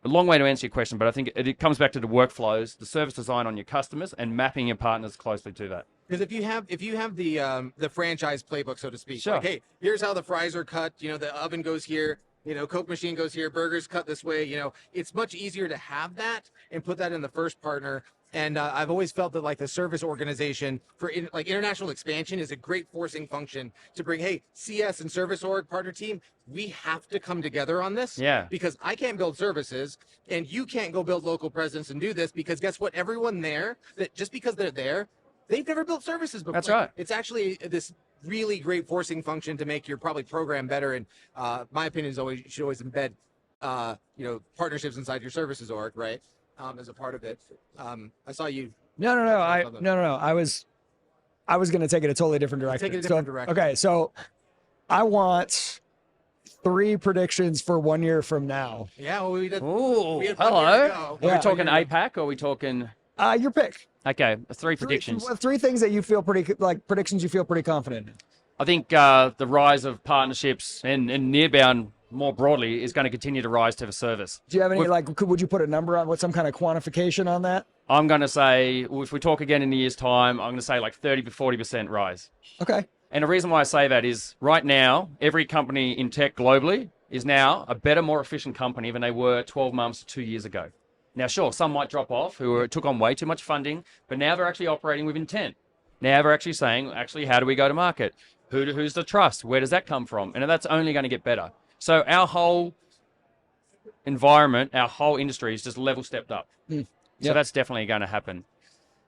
a long way to answer your question, but I think it comes back to the workflows, the service design on your customers, and mapping your partners closely to that. Because if you have the franchise playbook, so to speak, sure. Like, hey, here's how the fries are cut. The oven goes here. Coke machine goes here, burgers cut this way. It's much easier to have that and put that in the first partner. And I've always felt that like the service organization for international expansion is a great forcing function to bring, hey, CS and service org partner team, we have to come together on this. Yeah. Because I can't build services and you can't go build local presence and do this because guess what? Everyone there, that just because they're there, they've never built services before. That's right. It's actually this really great forcing function to make your probably program better. And my opinion is you should always embed, partnerships inside your services org, right? As a part of it. I saw you. No. I was going to take it a totally different direction. Take it a different direction. Okay, so I want 3 predictions for 1 year from now. Yeah, well, we had hello. Are we talking APAC or are we talking? Your pick. Okay, 3 predictions. 3 things that you feel predictions you feel pretty confident in. I think the rise of partnerships and Nearbound more broadly is going to continue to rise to the service. Do you have any, would you put a number on some kind of quantification on that? I'm going to say, if we talk again in a year's time, I'm going to say like 30 to 40% rise. Okay. And the reason why I say that is right now, every company in tech globally is now a better, more efficient company than they were 12 months to 2 years ago. Now, sure, some might drop off who took on way too much funding, but now they're actually operating with intent. Now they're actually saying, how do we go to market? Who's the trust? Where does that come from? And that's only going to get better. So our whole environment, our whole industry is just level stepped up. So that's definitely going to happen.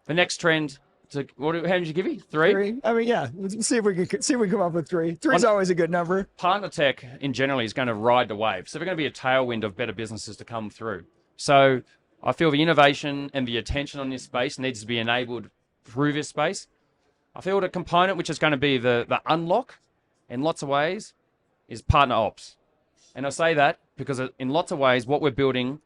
The next trend, how did you give me? 3? I mean, yeah. Let's see if we can come up with 3. 3 is always a good number. Partner tech in general is going to ride the wave. So they're going to be a tailwind of better businesses to come through. So I feel the innovation and the attention on this space needs to be enabled through this space. I feel the component which is going to be the unlock in lots of ways is partner ops. And I say that because in lots of ways, what we're building,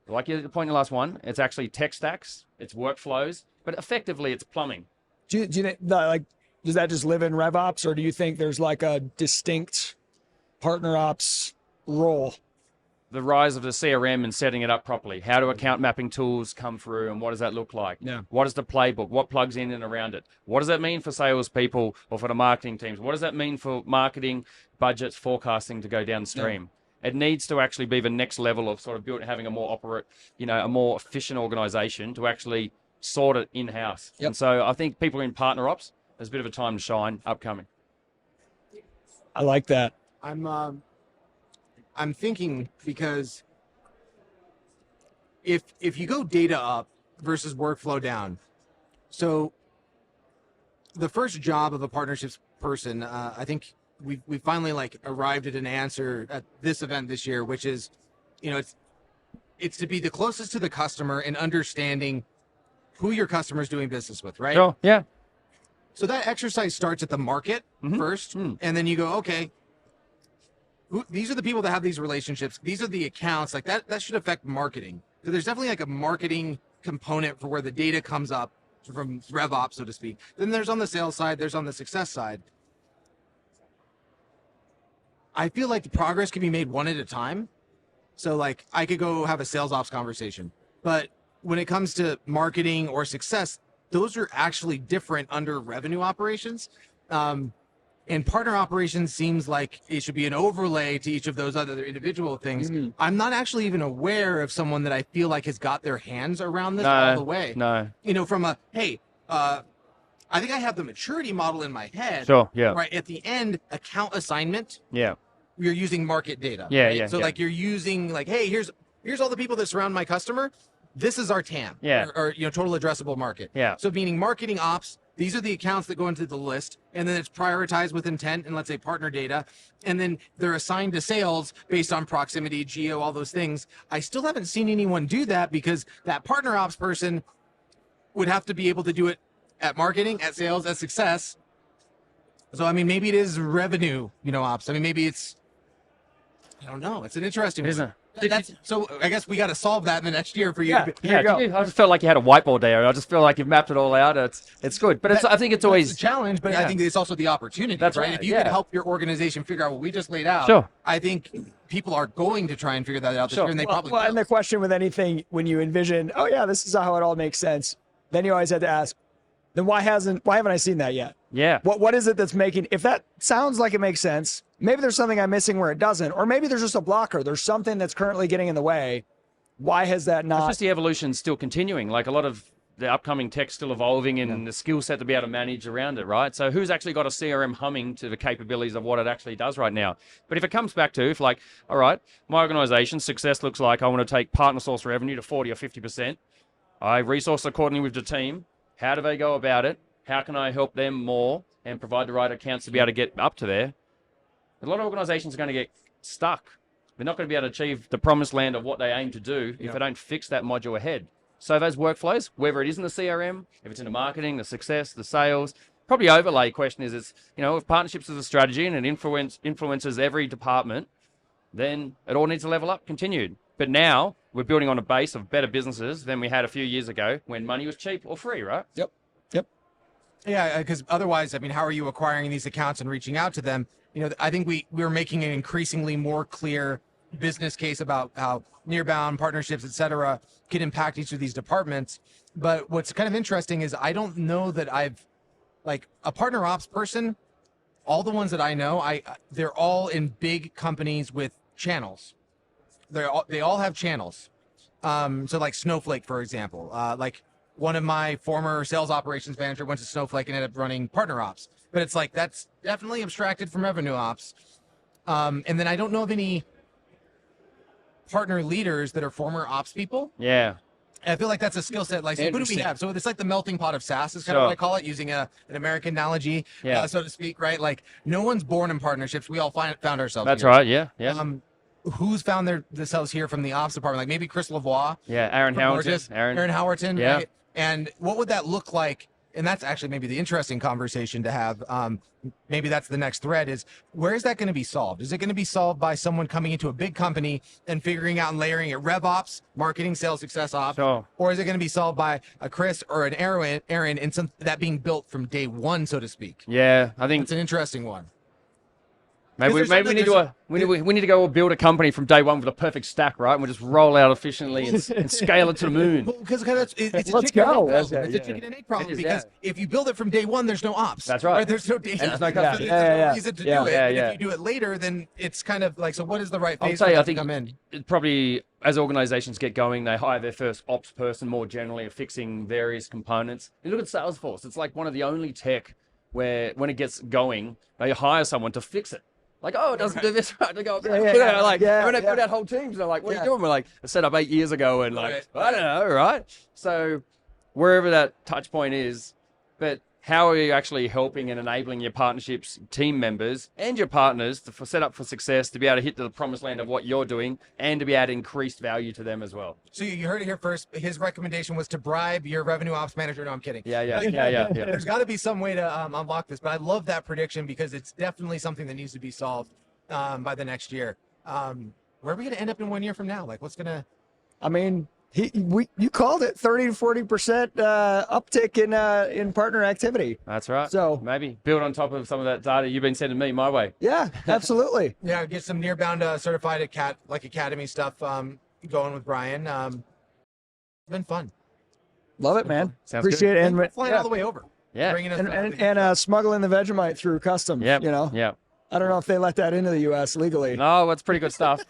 like you point in the last one, it's actually tech stacks, it's workflows, but effectively it's plumbing. Do you think, does that just live in RevOps, or do you think there's like a distinct partner ops role? the rise of the CRM and setting it up properly. How do account mapping tools come through, and what does that look like? Yeah. What is the playbook? What plugs in and around it? What does that mean for salespeople or for the marketing teams? What does that mean for marketing budgets, forecasting to go downstream? It needs to actually be the next level of sort of having a more a more efficient organization to actually sort it in-house. Yep. And so I think people in PartnerUps, there's a bit of a time to shine upcoming. I like that. I'm thinking, because if you go data up versus workflow down, so the first job of a partnerships person, I think we finally like arrived at an answer at this event this year, which is, it's to be the closest to the customer and understanding who your customer is doing business with, right? Sure. Yeah. So that exercise starts at the market first, and then you go, okay, these are the people that have these relationships. These are the accounts. Like that should affect marketing. So there's definitely like a marketing component for where the data comes up from RevOps, so to speak. Then there's on the sales side, there's on the success side. I feel like the progress can be made one at a time. So like I could go have a sales ops conversation, but when it comes to marketing or success, those are actually different under revenue operations. And partner operations seems like it should be an overlay to each of those other individual things. I'm not actually even aware of someone that I feel like has got their hands around this all the way. No. From I think I have the maturity model in my head. Sure. Yeah. Right at the end, account assignment. Yeah. You're using market data. Yeah. Right? Yeah. So like you're using like, hey, here's all the people that surround my customer. This is our TAM. Yeah. Or total addressable market. Yeah. So meaning marketing ops. These are the accounts that go into the list, and then it's prioritized with intent and let's say partner data, and then they're assigned to sales based on proximity, geo, all those things. I still haven't seen anyone do that because that partner ops person would have to be able to do it at marketing, at sales, at success. So, I mean, maybe it is revenue, ops. I mean, maybe it's, I don't know. It's an interesting one. So I guess we got to solve that in the next year for you. Yeah, I just felt like you had a whiteboard there. I just feel like you've mapped it all out. It's good, but I think it's always a challenge. But I think it's also the opportunity. That's right. right. If you can help your organization figure out what we just laid out, sure. I think people are going to try and figure that out this year, and they probably will. And the question with anything, when you envision, oh yeah, this is how it all makes sense, then you always have to ask, then why haven't I seen that yet? Yeah. What is it that's making? If that sounds like it makes sense, maybe there's something I'm missing where it doesn't, or maybe there's just a blocker. There's something that's currently getting in the way. Why has that not? It's just the evolution still continuing. Like a lot of the upcoming tech still evolving, and the skill set to be able to manage around it, right? So who's actually got a CRM humming to the capabilities of what it actually does right now? But if it comes back to, all right, my organization success looks like I want to take partner source revenue to 40 or 50%. I resource accordingly with the team. How do they go about it? How can I help them more and provide the right accounts to be able to get up to there? A lot of organizations are going to get stuck. They're not going to be able to achieve the promised land of what they aim to do if they don't fix that module ahead. So those workflows, whether it is in the CRM, if it's in the marketing, the success, the sales, probably overlay question is, if partnerships is a strategy and it influences every department, then it all needs to level up, continued. But now we're building on a base of better businesses than we had a few years ago when money was cheap or free, right? Yep. Yeah, because otherwise, I mean, how are you acquiring these accounts and reaching out to them? I think we're making an increasingly more clear business case about how Nearbound, partnerships, et cetera, can impact each of these departments. But what's kind of interesting is I don't know that I've, like a partner ops person, all the ones that I know, they're all in big companies with channels. They all have channels. So like Snowflake, for example, like one of my former sales operations manager went to Snowflake and ended up running partner ops. But it's like, that's definitely abstracted from revenue ops. And then I don't know of any partner leaders that are former ops people. Yeah. And I feel like that's a skill set. Like, so who do we have? So it's like the melting pot of SaaS is kind of what I call it, using an American analogy, so to speak, right? Like, no one's born in partnerships. We all found ourselves. That's here. right. Yeah. Who's found themselves here from the ops department? Like maybe Chris Lavoie. Yeah. Aaron Howerton. Aaron Howerton. Yeah. Right? And what would that look like? And that's actually maybe the interesting conversation to have. Maybe that's the next thread is, where is that going to be solved? Is it going to be solved by someone coming into a big company and figuring out and layering it RevOps, marketing, sales, success ops? Sure. Or is it going to be solved by a Chris or an Aaron and that being built from day one, so to speak? Yeah, I think it's an interesting one. Maybe we need to go build a company from day one with a perfect stack, right? And we'll just roll out efficiently and scale it to the moon. Because it's a Let's chicken go. and egg problem. It's a chicken and egg problem because if you build it from day one, there's no ops. That's right. There's no data. And there's no There's no reason to do it. Yeah, And yeah. if you do it later, then it's kind of like, so what is the right phase I'll tell you, for I that to think come in? it probably as organizations get going, they hire their first ops person more generally of fixing various components. You look at Salesforce, it's like one of the only tech where when it gets going, they hire someone to fix it. Like, oh, it doesn't do this right. They go, when they put out whole teams, they're like, what are you doing? We're like, I set up 8 years ago and like, I don't know, right? So wherever that touch point is, but how are you actually helping and enabling your partnerships, team members, and your partners to set up for success, to be able to hit the promised land of what you're doing, and to be able to increase value to them as well? So you heard it here first. His recommendation was to bribe your revenue ops manager. No, I'm kidding. Yeah. There's got to be some way to unlock this, but I love that prediction because it's definitely something that needs to be solved by the next year. Where are we going to end up in 1 year from now? Like, what's going to... I mean, you called it 30 to 40% uptick in partner activity. That's right. So maybe build on top of some of that data you've been sending me my way. Yeah, absolutely. Yeah, get some Nearbound certified academy stuff going with Bryan. It's been fun. Love it, man. Sounds Appreciate good. it. And Flying all the way over. Yeah. Bringing us and smuggling the Vegemite through customs. Yeah. You know. Yeah. I don't know if they let that into the U.S. legally. No, that's pretty good stuff.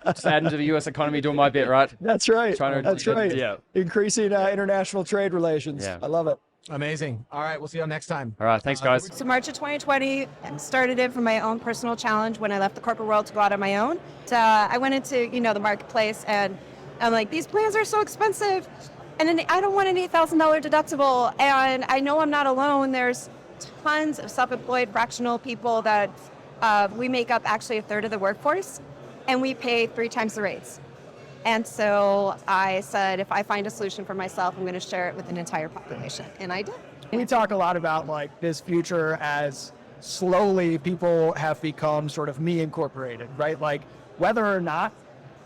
Just adding to the U.S. economy, doing my bit, right? That's right. That's right. Yeah. Increasing international trade relations. Yeah. I love it. Amazing. All right, we'll see you next time. All right, thanks, guys. So March of 2020, started it from my own personal challenge when I left the corporate world to go out on my own. So I went into the marketplace and I'm like, these plans are so expensive, and then I don't want an $8,000 deductible, and I know I'm not alone. There's tons of self-employed fractional people that we make up actually a third of the workforce, and we pay 3 times the rates. And so I said, if I find a solution for myself, I'm going to share it with an entire population. And I did. We talk a lot about like this future as slowly people have become sort of me incorporated, right? Like whether or not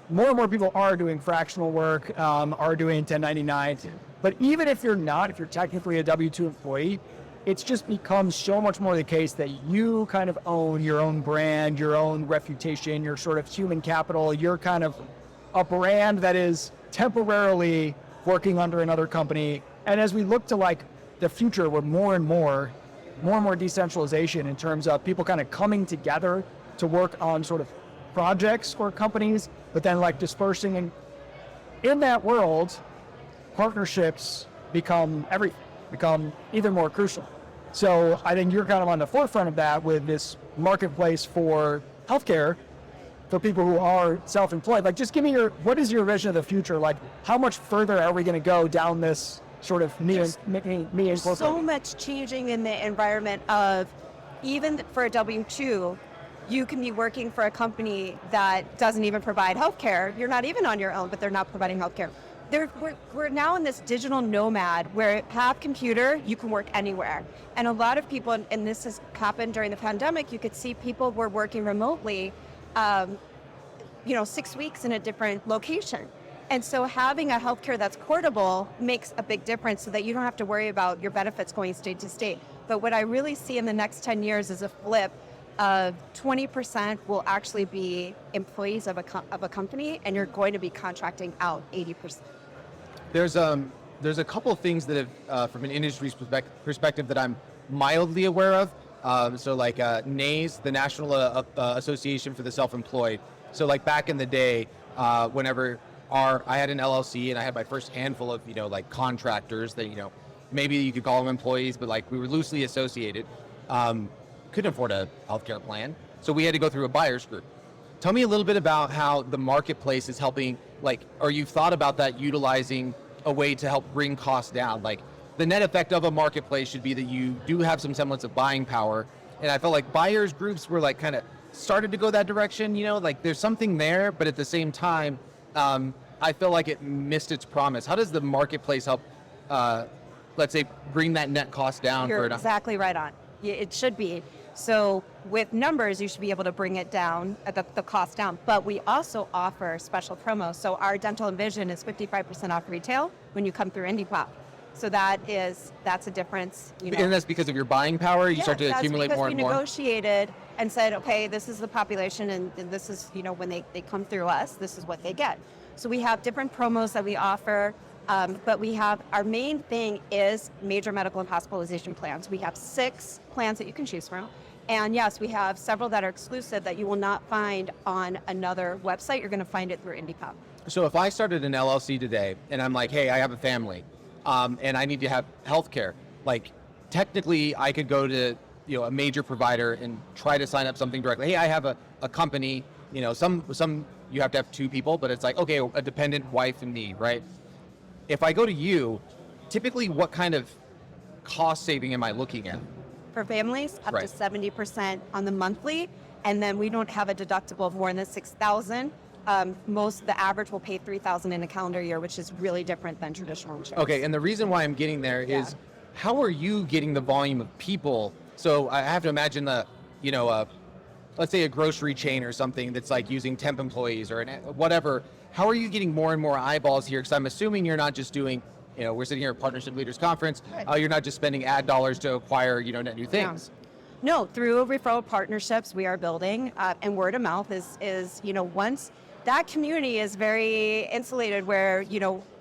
more and more people are doing fractional work, are doing 1099. But even if you're not, if you're technically a W-2 employee, it's just become so much more the case that you kind of own your own brand, your own reputation, your sort of human capital. You're kind of a brand that is temporarily working under another company. And as we look to like the future, where more and more decentralization in terms of people kind of coming together to work on sort of projects or companies, but then like dispersing. And in that world, partnerships become even more crucial. So I think you're kind of on the forefront of that with this marketplace for healthcare for people who are self-employed. Like, just give me what is your vision of the future? Like, how much further are we going to go down this sort of me and so much changing in the environment of, even for a W-2, you can be working for a company that doesn't even provide healthcare. You're not even on your own, but they're not providing healthcare. We're now in this digital nomad where have computer, you can work anywhere. And a lot of people, and this has happened during the pandemic, you could see people were working remotely 6 weeks in a different location. And so having a healthcare that's portable makes a big difference so that you don't have to worry about your benefits going state to state. But what I really see in the next 10 years is a flip of 20% will actually be employees of a company, and you're going to be contracting out 80%. There's a couple of things that have, from an industry perspective, that I'm mildly aware of. So like NAES, the National Association for the Self-Employed. So like back in the day, whenever I had an LLC and I had my first handful of like contractors that maybe you could call them employees, but like we were loosely associated. Couldn't afford a healthcare plan, so we had to go through a buyer's group. Tell me a little bit about how the marketplace is helping, or you've thought about that, utilizing a way to help bring costs down. Like the net effect of a marketplace should be that you do have some semblance of buying power, and I felt like buyers groups were like kind of started to go that direction. Like there's something there, but at the same time, I feel like it missed its promise. How does the marketplace help, let's say, bring that net cost down? You're exactly right on. It should be. So with numbers, you should be able to bring it down, the cost down. But we also offer special promos. So our dental and vision is 55% off retail when you come through indipop. So that's a difference. And that's because of your buying power. You start to accumulate more and more. We negotiated and said, okay, this is the population, and this is, when they come through us, this is what they get. So we have different promos that we offer, but we have, our main thing is major medical and hospitalization plans. We have 6 plans that you can choose from. And yes, we have several that are exclusive that you will not find on another website. You're going to find it through indipop. So if I started an LLC today and I'm like, hey, I have a family, and I need to have healthcare, like technically I could go to a major provider and try to sign up something directly. Hey, I have a company, some you have to have 2 people, but it's like, okay, a dependent wife and me, right? If I go to you, typically what kind of cost saving am I looking at? For families, up to 70% on the monthly, and then we don't have a deductible of more than $6,000. The average will pay $3,000 in a calendar year, which is really different than traditional insurance. Okay, and the reason why I'm getting there is, how are you getting the volume of people? So I have to imagine let's say a grocery chain or something that's like using temp employees or whatever. How are you getting more and more eyeballs here? Because I'm assuming you're not just doing, we're sitting here at Partnership Leaders Conference. Right. You're not just spending ad dollars to acquire, net new things. No, through referral partnerships we are building, and word of mouth is once that community is very insulated, where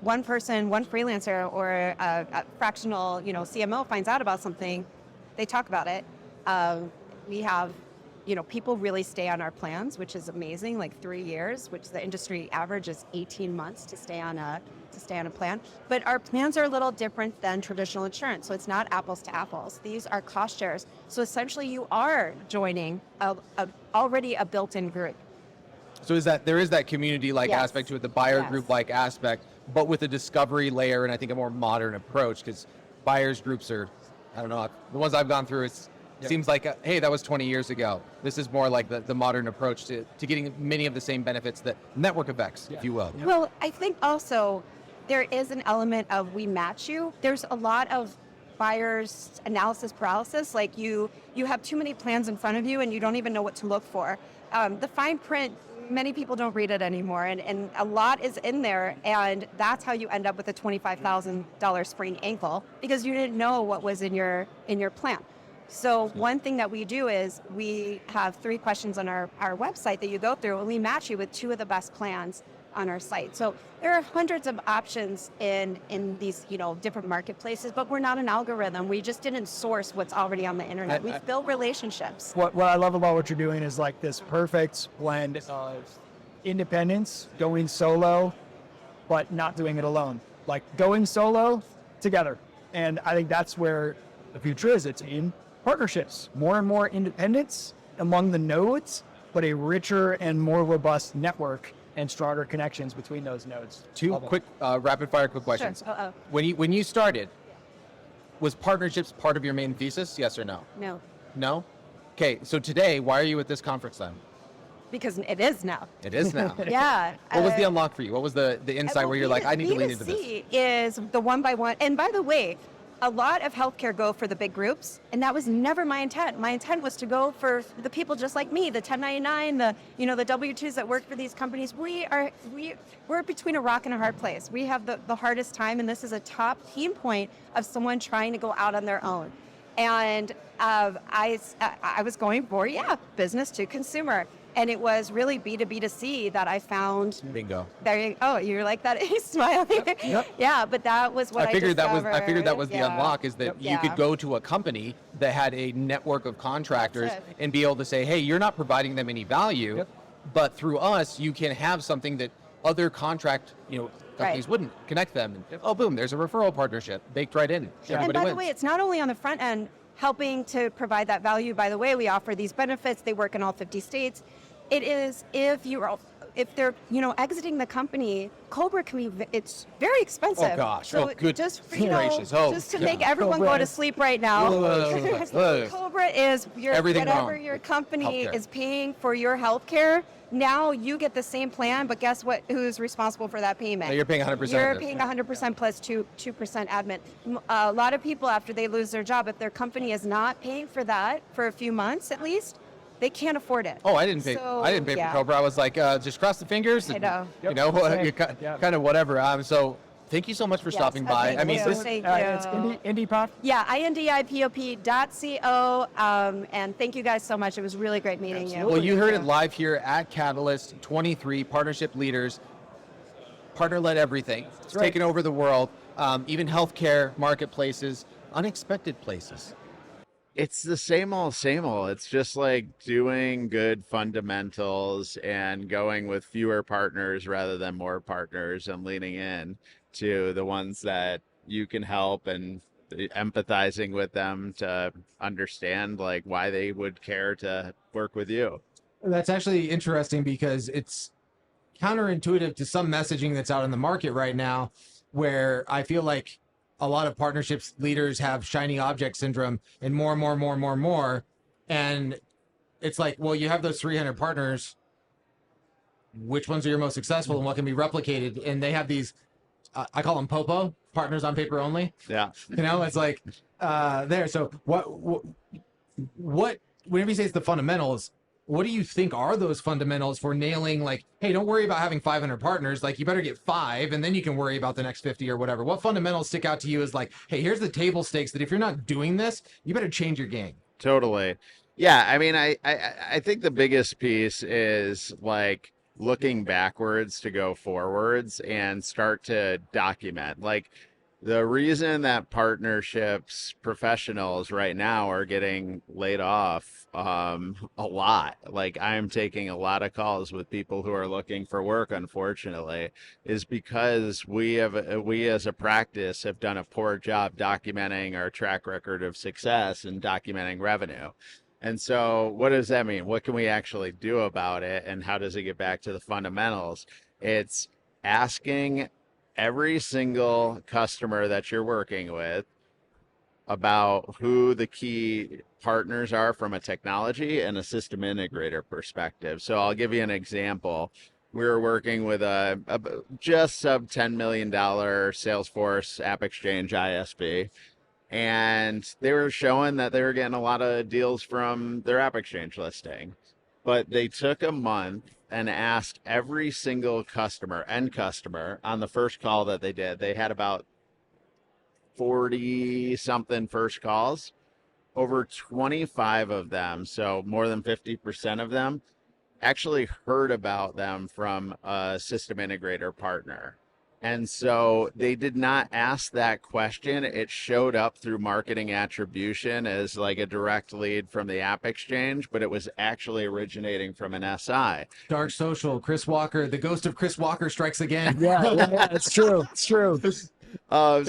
one person, one freelancer, or a fractional CMO finds out about something, they talk about it. We have people really stay on our plans, which is amazing, like 3 years, which the industry average is 18 months to stay on a plan. But our plans are a little different than traditional insurance, so it's not apples to apples. These are cost shares. So essentially you are joining already a built-in group. So there is that community-like aspect to it, the buyer group-like aspect, but with a discovery layer and I think a more modern approach, because buyers groups are, I don't know, the ones I've gone through, seems like, hey, that was 20 years ago. This is more like the modern approach to getting many of the same benefits, that network effects, if you will. Well, I think also there is an element of we match you. There's a lot of buyer's analysis paralysis, like you have too many plans in front of you and you don't even know what to look for. The fine print, many people don't read it anymore, and a lot is in there, and that's how you end up with a $25,000 sprained ankle, because you didn't know what was in your plan. So one thing that we do is we have 3 questions on our website that you go through, and we match you with 2 of the best plans on our site. So there are hundreds of options in these different marketplaces, but we're not an algorithm. We just didn't source what's already on the internet. We've built relationships. What I love about what you're doing is like this perfect blend of independence, going solo, but not doing it alone. Like going solo together. And I think that's where the future is. It's in partnerships. More and more independence among the nodes, but a richer and more robust network and stronger connections between those nodes. 2 quick, rapid-fire quick questions. Sure. When you started, was partnerships part of your main thesis? Yes or no? No. No? Okay, so today, why are you at this conference then? Because it is now. It is now. Yeah. What was the unlock for you? What was the insight where you're like, I need to lean into this? B2C is the one-by-one. And by the way, a lot of healthcare go for the big groups, and that was never my intent. My intent was to go for the people just like me, the 1099, the W-2s that work for these companies. We're between a rock and a hard place. We have the hardest time, and this is a top pain point of someone trying to go out on their own. And I was going for business to consumer. And it was really B2B2C that I found. Bingo. There you're like that. He's smiling. Yep. Yeah, but that was what I figured discovered. I figured that was the unlock, is that you could go to a company that had a network of contractors and be able to say, hey, you're not providing them any value, but through us, you can have something that other contract companies wouldn't. Connect them. And, boom, there's a referral partnership baked right in. And by the way, it's not only on the front end helping to provide that value. By the way, we offer these benefits. They work in all 50 states. It is if they're exiting the company, Cobra can be, it's very expensive. Oh gosh, so good just gracious. Just to make everyone go to sleep right now. Cobra is whatever your company is paying for your healthcare. Now you get the same plan, but guess what? Who's responsible for that payment? No, you're paying 100%. You're paying 100% plus 2% admin. A lot of people, after they lose their job, if their company is not paying for that for a few months at least, they can't afford it. Oh, I didn't pay for Cobra. I was like, just cross the fingers. And, I know. kind of whatever. So Thank you so much for Yes, stopping by. thank I mean, you. this, Thank It's you. indipop. Yeah, indipop.co. And thank you guys so much. It was really great meeting you. well, you Thank heard it live here at Catalyst 23 Partnership Leaders. Partner-led everything. It's right. taken over the world, even healthcare, marketplaces, unexpected places. It's the same old, same old. It's just like doing good fundamentals and going with fewer partners rather than more partners and leaning in to the ones that you can help and empathizing with them to understand like why they would care to work with you. That's actually interesting because it's counterintuitive to some messaging that's out in the market right now, where I feel like a lot of partnerships leaders have shiny object syndrome and more. And it's like, well, you have those 300 partners. Which ones are your most successful and what can be replicated? And they have these, I call them POPO, partners on paper only. Yeah. You know, it's like there. So what, whenever you say it's the fundamentals, what do you think are those fundamentals for nailing, like, hey, don't worry about having 500 partners. Like, you better get 5 and then you can worry about the next 50 or whatever. What fundamentals stick out to you as like, hey, here's the table stakes that if you're not doing this, you better change your game. Totally. Yeah. I mean, I think the biggest piece is like looking backwards to go forwards and start to document. Like, the reason that partnerships professionals right now are getting laid off a lot, like I'm taking a lot of calls with people who are looking for work, unfortunately, is because we as a practice have done a poor job documenting our track record of success and documenting revenue. And so what does that mean? What can we actually do about it? And how does it get back to the fundamentals? It's asking every single customer that you're working with about who the key partners are from a technology and a system integrator perspective. So I'll give you an example. We were working with a just sub $10 million Salesforce App Exchange ISV, and they were showing that they were getting a lot of deals from their App Exchange listing. But they took a month and asked every single end customer on the first call that they did. They had about 40 something first calls. Over 25 of them, so more than 50% of them, actually heard about them from a system integrator partner. And so they did not ask that question. It showed up through marketing attribution as like a direct lead from the App Exchange, but it was actually originating from an SI. Dark social, Chris Walker, the ghost of Chris Walker strikes again. Yeah, it's true. It's true. It's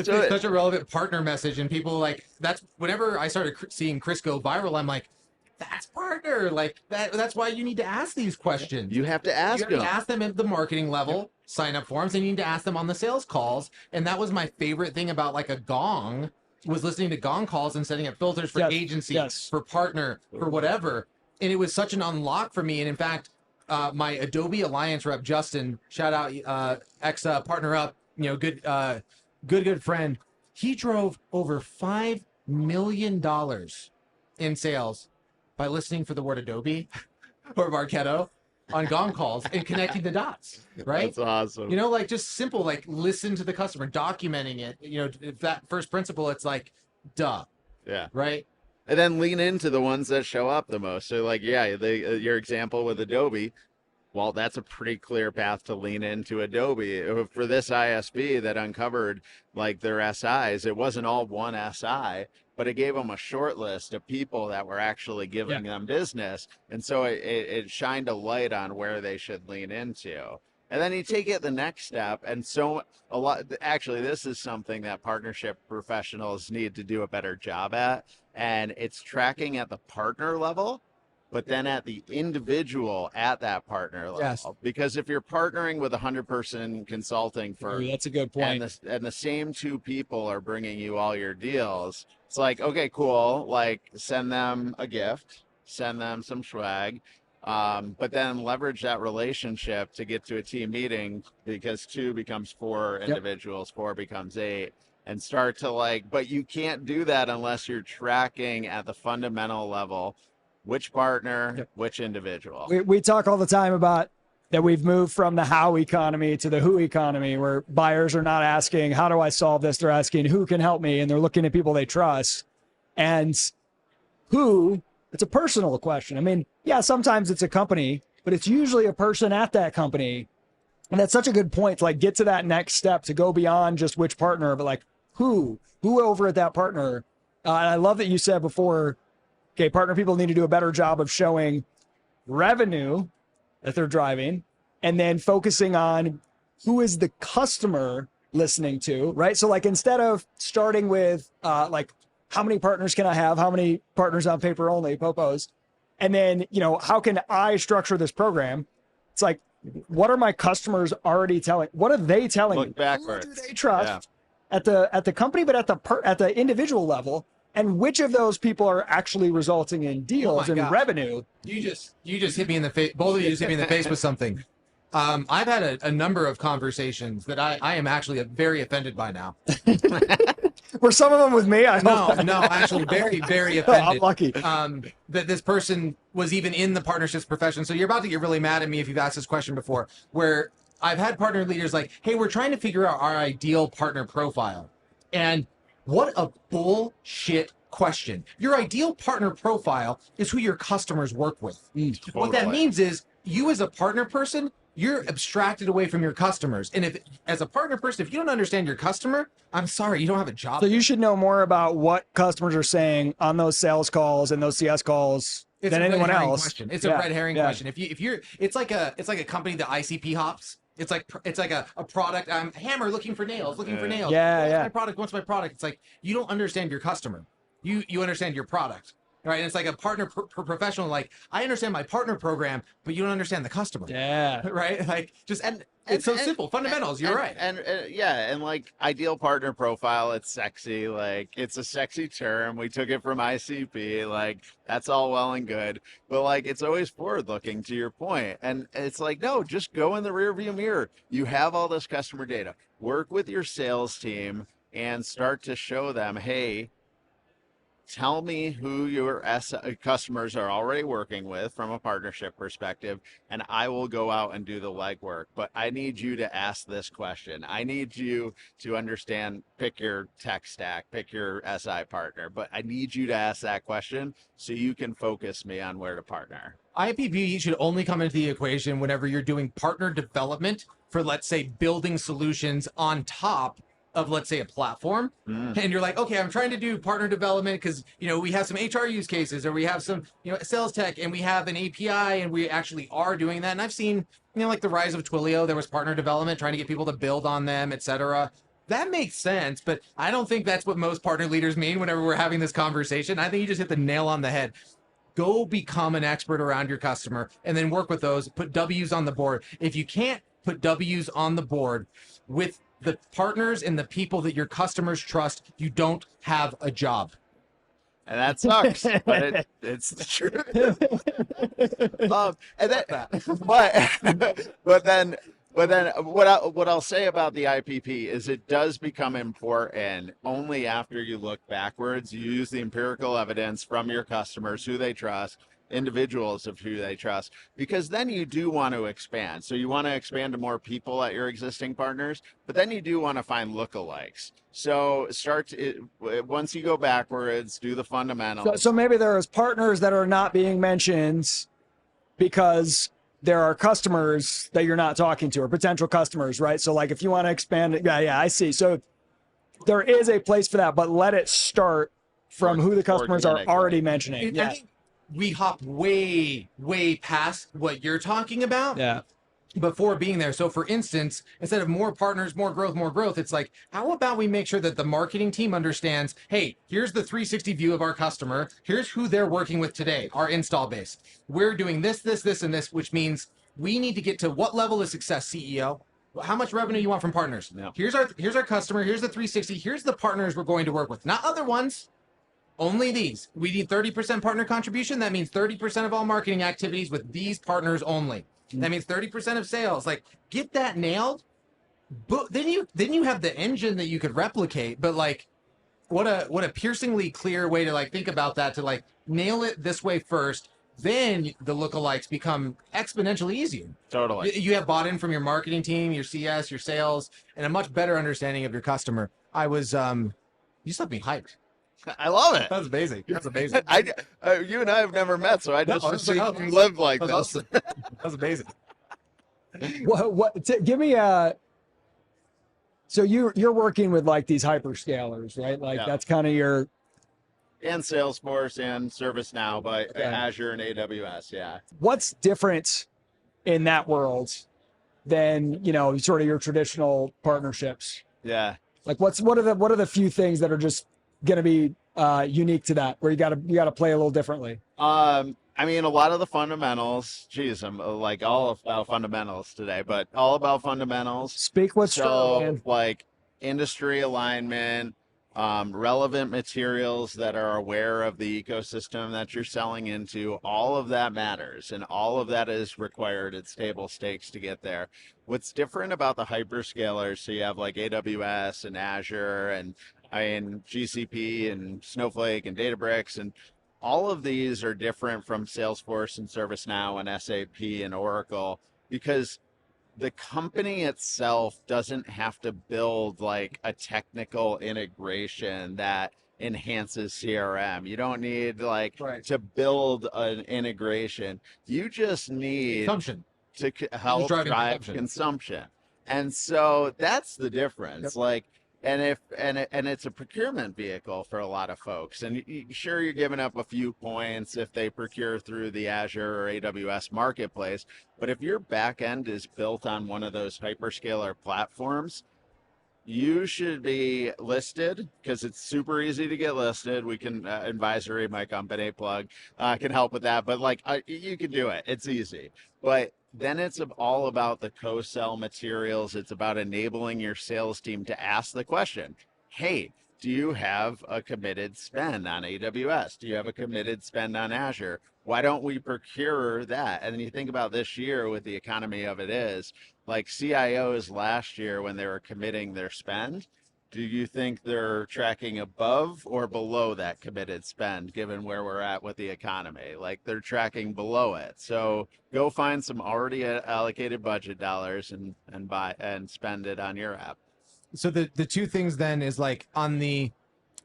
such a relevant partner message, and people like that's whenever I started seeing Chris go viral, I'm like, that's partner. Like that's why you need to ask these questions. You have to ask you them. Ask them at the marketing level, sign up forms, and you need to ask them on the sales calls. And that was my favorite thing about like a Gong, was listening to Gong calls and setting up filters for agency, for partner, for whatever. And it was such an unlock for me. And in fact, my Adobe Alliance rep, Justin, shout out ex PartnerUp, good friend. He drove over $5 million in sales by listening for the word Adobe or Marketo on Gong calls and connecting the dots, right? That's awesome. You know, like just simple, like listen to the customer, documenting it. You know, if that first principle, it's like, duh. Yeah. Right. And then lean into the ones that show up the most. So like, yeah, your example with Adobe, well, that's a pretty clear path to lean into Adobe. For this ISV that uncovered like their SIs, it wasn't all one SI, but it gave them a short list of people that were actually giving them business. And so it shined a light on where they should lean into. And then you take it the next step. And so actually, this is something that partnership professionals need to do a better job at. And it's tracking at the partner level, but then at the individual at that partner level. Yes. Because if you're partnering with a 100-person consulting firm, That's a good point. and the same 2 people are bringing you all your deals, it's like, okay, cool. Like, send them a gift, send them some swag, but then leverage that relationship to get to a team meeting, because 2 becomes 4 individuals, 4 becomes 8. And start to like, but you can't do that unless you're tracking at the fundamental level which partner, which individual. We talk all the time about that we've moved from the how economy to the who economy, where buyers are not asking, how do I solve this? They're asking, who can help me? And they're looking at people they trust. And who, it's a personal question. I mean, yeah, sometimes it's a company, but it's usually a person at that company. And that's such a good point to like get to that next step, to go beyond just which partner, but like who over at that partner. And I love that you said before, okay, partner people need to do a better job of showing revenue that they're driving, and then focusing on who is the customer listening to, right? So like instead of starting with like how many partners can I have, how many partners on paper only, popos, and then, you know, how can I structure this program? It's like, what are my customers already telling? What are they telling me? Backwards. Who do they trust at the company, but at the individual level? And which of those people are actually resulting in deals and revenue? You just hit me in the face. Both of you just hit me in the face with something. I've had a number of conversations that I am actually very offended by now. Were some of them with me? No, actually very, very offended. I'm lucky. That this person was even in the partnerships profession. So you're about to get really mad at me if you've asked this question before, where I've had partner leaders like, hey, we're trying to figure out our ideal partner profile. And what a bullshit question. Your ideal partner profile is who your customers work with. Totally. What that means is you as a partner person, you're abstracted away from your customers. And if, as a partner person, if you don't understand your customer, I'm sorry, you don't have a job. So you should know more about what customers are saying on those sales calls and those CS calls than anyone else. Question. It's a red herring question. If you're, it's like a company that ICP hops. It's like a product. I'm hammer looking for nails. Yeah. What's my product? It's like, you don't understand your customer. You understand your product. Right. And it's like a partner professional. Like, I understand my partner program, but you don't understand the customer. Yeah. Right. Like, just, and it's so simple. Fundamentals. You're right. And like ideal partner profile, it's sexy. Like, it's a sexy term. We took it from ICP. Like, that's all well and good, but like, it's always forward looking, to your point. And it's like, no, just go in the rear view mirror. You have all this customer data. Work with your sales team and start to show them, hey, tell me who your customers are already working with from a partnership perspective, and I will go out and do the legwork. But I need you to ask this question. I need you to understand, pick your tech stack, pick your SI partner, but I need you to ask that question so you can focus me on where to partner. IPP should only come into the equation whenever you're doing partner development for, let's say, building solutions on top of, let's say, a platform. And you're like, okay, I'm trying to do partner development because, you know, we have some HR use cases, or we have some, you know, sales tech, and we have an API, and we actually are doing that. And I've seen, you know, like the rise of Twilio, there was partner development, trying to get people to build on them, etc. That makes sense, but I don't think that's what most partner leaders mean whenever we're having this conversation. I think you just hit the nail on the head. Go become an expert around your customer and then work with those, put W's on the board. If you can't put W's on the board with the partners and the people that your customers trust, you don't have a job. And that sucks, but it's the truth. But then what I'll say about the IPP is it does become important only after you look backwards. You use the empirical evidence from your customers, who they trust, individuals of who they trust, because then you do want to expand. So you want to expand to more people at your existing partners, but then you do want to find lookalikes. So once you go backwards, do the fundamentals. So maybe there is partners that are not being mentioned because there are customers that you're not talking to, or potential customers, right? So like if you want to expand it, yeah, I see. So there is a place for that, but let it start from who the customers are already mentioning. I think we hop way past what you're talking about before being there. So for instance, instead of more partners, more growth, it's like, how about we make sure that the marketing team understands, hey, here's the 360 view of our customer. Here's who they're working with today, our install base. We're doing this, and this, which means we need to get to what level of success, CEO? How much revenue you want from partners? Yeah. Here's our customer. Here's the 360. Here's the partners we're going to work with, not other ones. Only these. We need 30% partner contribution. That means 30% of all marketing activities with these partners only. That means 30% of sales. Like, get that nailed. But then you have the engine that you could replicate. But like, what a piercingly clear way to like think about that, to like nail it this way first. then the lookalikes become exponentially easier. Totally. You have bought in from your marketing team, your CS, your sales, and a much better understanding of your customer. I was, you just left me hyped. I love it. That's amazing. That's amazing. You and I have never met, so I just I was see like, you live like That's this. awesome. That's amazing. Give me a. So you're working with like these hyperscalers, right? Like Yeah. that's kind of your. And Salesforce and ServiceNow, but Okay. Azure and AWS, yeah. What's different in that world than sort of your traditional partnerships? Yeah. Like what are the few things that are just going to be unique to that, where you got to play a little differently? I mean, a lot of the fundamentals. Geez, I'm like all about fundamentals today, but all about fundamentals. Speak what's true, So, man. like industry alignment, relevant materials that are aware of the ecosystem that you're selling into. All of that matters, and all of that is required. It's table stakes to get there. What's different about the hyperscalers? So you have like AWS and Azure and GCP and Snowflake and Databricks, and all of these are different from Salesforce and ServiceNow and SAP and Oracle, because the company itself doesn't have to build like a technical integration that enhances CRM. You don't need to build an integration. You just need Consumption. to help driving drive consumption. And so that's the difference. And it's a procurement vehicle for a lot of folks. And sure, you're giving up a few points if they procure through the Azure or AWS marketplace. But if your back end is built on one of those hyperscaler platforms, you should be listed, because it's super easy to get listed. We can, InVisory, my company plug, can help with that. But you can do it. It's easy. But then it's all about the co-sell materials. It's about enabling your sales team to ask the question, hey, do you have a committed spend on AWS? Do you have a committed spend on Azure? Why don't we procure that? And then you think about this year with the economy of it is, like CIOs last year when they were committing their spend, do you think they're tracking above or below that committed spend, given where we're at with the economy? Like they're tracking below it. So go find some already allocated budget dollars and buy and spend it on your app. So the two things then is like on the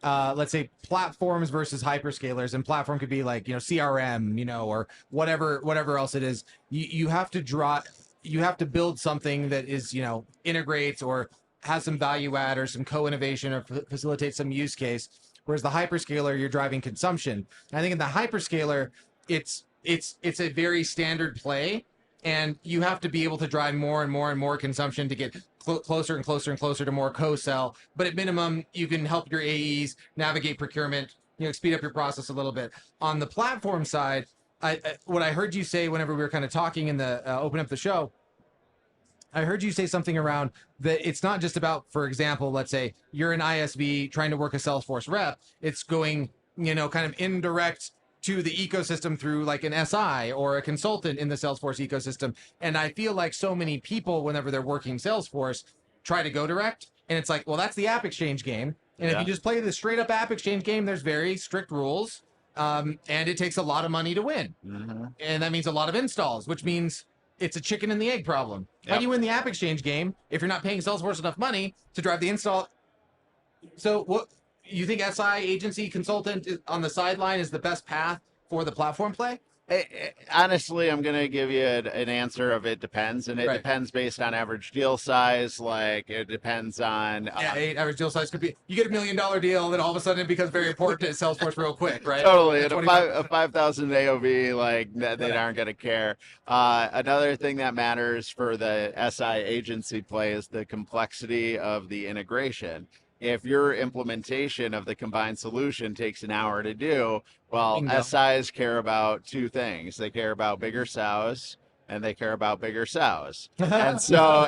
let's say platforms versus hyperscalers, and platform could be like CRM, or whatever else it is. You have to build something that is integrates or has some value add or some co-innovation or facilitates some use case. Whereas the hyperscaler, you're driving consumption. And I think in the hyperscaler, it's a very standard play, and you have to be able to drive more and more and more consumption to get closer and closer and closer to more co-sell. But at minimum, you can help your AEs navigate procurement, speed up your process a little bit. On the platform side, what I heard you say whenever we were kind of talking in the open up the show, I heard you say something around that it's not just about, for example, let's say you're an ISV trying to work a Salesforce rep. It's going, kind of indirect to the ecosystem through like an SI or a consultant in the Salesforce ecosystem. And I feel like so many people, whenever they're working Salesforce, try to go direct. And it's like, well, that's the App Exchange game. And if you just play the straight up App Exchange game, there's very strict rules. And it takes a lot of money to win. Mm-hmm. And that means a lot of installs, which means it's a chicken and the egg problem. How do you win the App Exchange game if you're not paying Salesforce enough money to drive the install? So what you think SI agency consultant on the sideline is the best path for the platform play? Honestly, I'm going to give you an answer of it depends, and it depends based on average deal size. Like it depends on average deal size could be you get $1 million deal, then all of a sudden it becomes very important to Salesforce real quick, right? Totally, and a 5,000 AOV, like they aren't going to care. Another thing that matters for the SI agency play is the complexity of the integration. If your implementation of the combined solution takes an hour to do, well, SIs care about two things. They care about bigger sows and they care about bigger sows. And so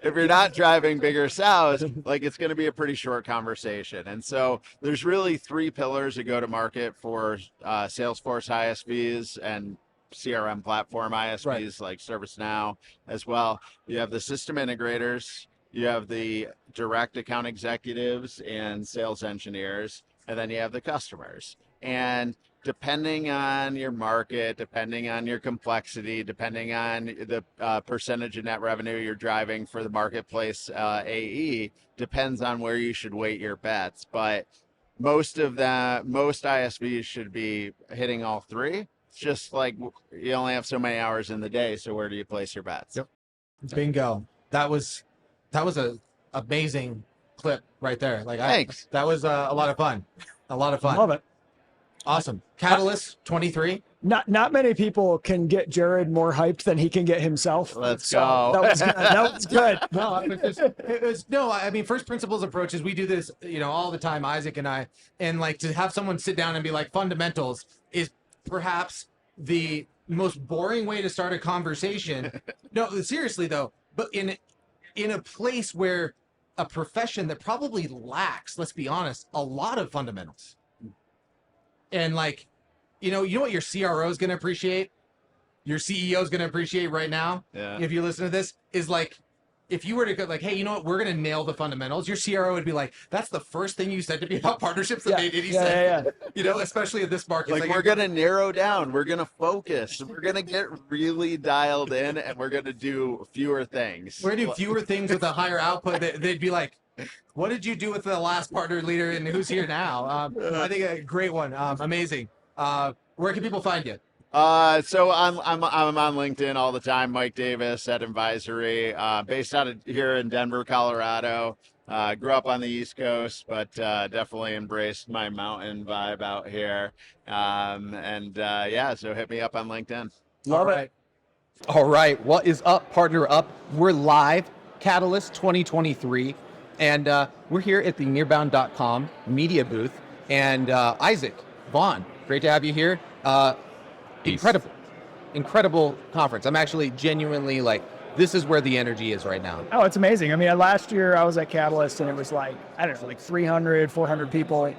if you're not driving bigger sows, like it's going to be a pretty short conversation. And so there's really three pillars that go to market for Salesforce ISVs and CRM platform ISVs like ServiceNow as well. You have the system integrators, you have the direct account executives and sales engineers, and then you have the customers. And depending on your market, depending on your complexity, depending on the percentage of net revenue you're driving for the marketplace AE, depends on where you should weight your bets. But most ISVs should be hitting all three. It's just like you only have so many hours in the day, so where do you place your bets? Yep. Bingo. That was a amazing clip right there. Thanks. That was a lot of fun. A lot of fun. Love it. Awesome. Catalyst 23. Not many people can get Jared more hyped than he can get himself. Let's So go. That was good. That was good. I mean, first principles approaches. We do this, all the time, Isaac and I, and like to have someone sit down and be like, fundamentals is perhaps the most boring way to start a conversation. No, seriously though, but in a place where a profession that probably lacks, let's be honest, a lot of fundamentals. And like, you know what your CRO is going to appreciate, your CEO is going to appreciate right now, if you listen to this, is like, if you were to go like, hey, you know what, we're going to nail the fundamentals, your CRO would be like, that's the first thing you said to me about partnerships that made any sense. Especially in this market. Like we're going to narrow down, we're going to focus, we're going to get really dialed in, and we're going to do fewer things. We're going to do fewer things with a higher output. They'd be like, what did you do with the last partner leader and who's here now? I think a great one. Amazing. Where can people find you? So I'm on LinkedIn all the time. Mike Davis at InVisory, based out of here in Denver, Colorado. Grew up on the East Coast, but definitely embraced my mountain vibe out here. So hit me up on LinkedIn. Love it. All right. What is up, PartnerUp? We're live, Catalyst 2023. And we're here at the Nearbound.com media booth. And Isaac, Vaughn, great to have you here. Incredible conference. I'm actually genuinely like, this is where the energy is right now. Oh, it's amazing. I mean, last year I was at Catalyst and it was like, I don't know, like 300, 400 people. And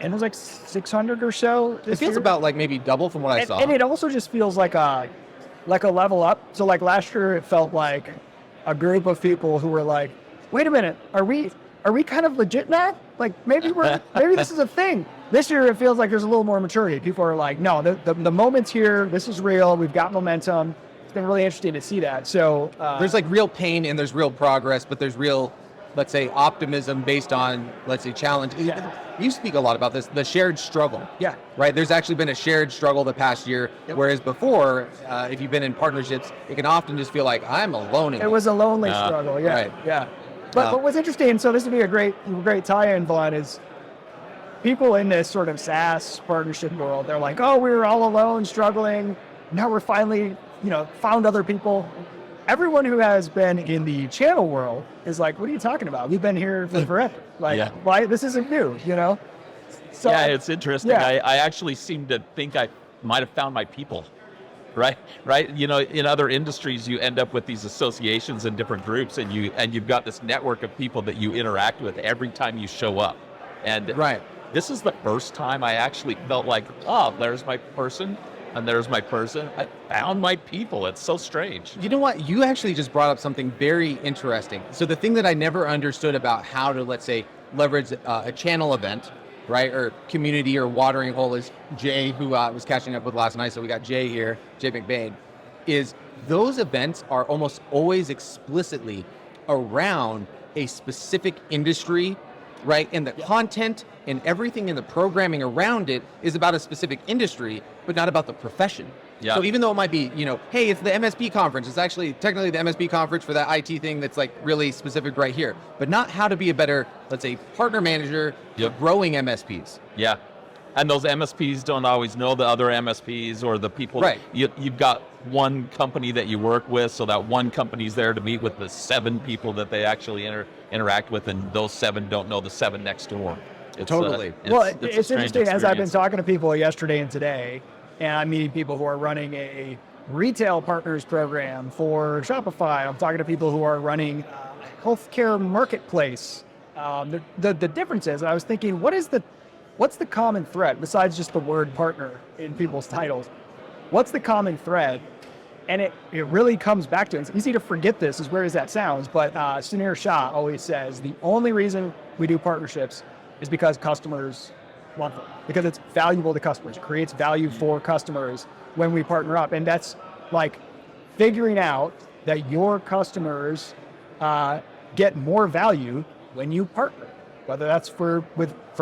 it was like 600 or so. It feels about like maybe double from what I saw. And it also just feels like a level up. So like last year it felt like a group of people who were like, wait a minute, are we kind of legit now? Like maybe this is a thing. This year it feels like there's a little more maturity. People are like, no, the moment's here. This is real. We've got momentum. It's been really interesting to see that. So there's like real pain and there's real progress, but there's real, let's say, optimism based on, let's say, challenge. Yeah. You speak a lot about this, the shared struggle. Yeah. Right? There's actually been a shared struggle the past year, whereas before, if you've been in partnerships, it can often just feel like I'm alone in it. It was a lonely struggle. Yeah. Right. Yeah. But what's interesting, so this would be a great tie-in, Vaughn, is people in this sort of SaaS partnership world, they're like, oh, we were all alone, struggling. Now we're finally, found other people. Everyone who has been in the channel world is like, what are you talking about? We've been here for forever. Like, why? This isn't new, So, yeah, it's interesting. Yeah. I actually seem to think I might have found my people. Right. In other industries, you end up with these associations and different groups, and you've got this network of people that you interact with every time you show up. And this is the first time I actually felt like, oh, there's my person, and there's my person. I found my people. It's so strange. You know what? You actually just brought up something very interesting. So the thing that I never understood about how to, let's say, leverage a channel event, right, or community or watering hole, is Jay, who was catching up with last night, so we got Jay here, Jay McBain, is those events are almost always explicitly around a specific industry, right, and the content and everything in the programming around it is about a specific industry, but not about the profession. So even though it might be, hey, it's the MSP conference, it's actually technically the MSP conference for that IT thing that's like really specific right here, but not how to be a better, let's say, partner manager for growing MSPs. Yeah. And those MSPs don't always know the other MSPs or the people. Right. You've got one company that you work with, so that one company's there to meet with the 7 people that they actually interact with, and those 7 don't know the 7 next door. It's totally. It's interesting, as I've been talking to people yesterday and today, and I'm meeting people who are running a retail partners program for Shopify. I'm talking to people who are running a healthcare marketplace. The difference is, I was thinking, what's the common thread besides just the word partner in people's titles? What's the common thread? And it really comes back to, it's easy to forget this as weird as that sounds, but Sunir Shah always says the only reason we do partnerships is because customers monthly because it's valuable to customers. It creates value for customers when we partner up. And that's like figuring out that your customers get more value when you partner, whether that's for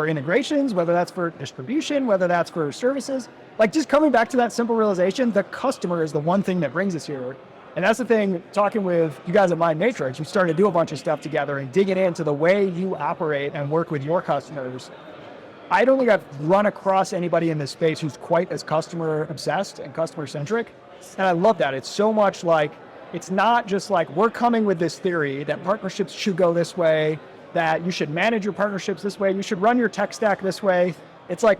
integrations, whether that's for distribution, whether that's for services. Like just coming back to that simple realization, the customer is the one thing that brings us here. And that's the thing, talking with you guys at Mindmatrix, we started to do a bunch of stuff together and digging into the way you operate and work with your customers. I don't think I've run across anybody in this space who's quite as customer obsessed and customer centric. And I love that. It's so much like, it's not just like we're coming with this theory that partnerships should go this way, that you should manage your partnerships this way, you should run your tech stack this way. It's like,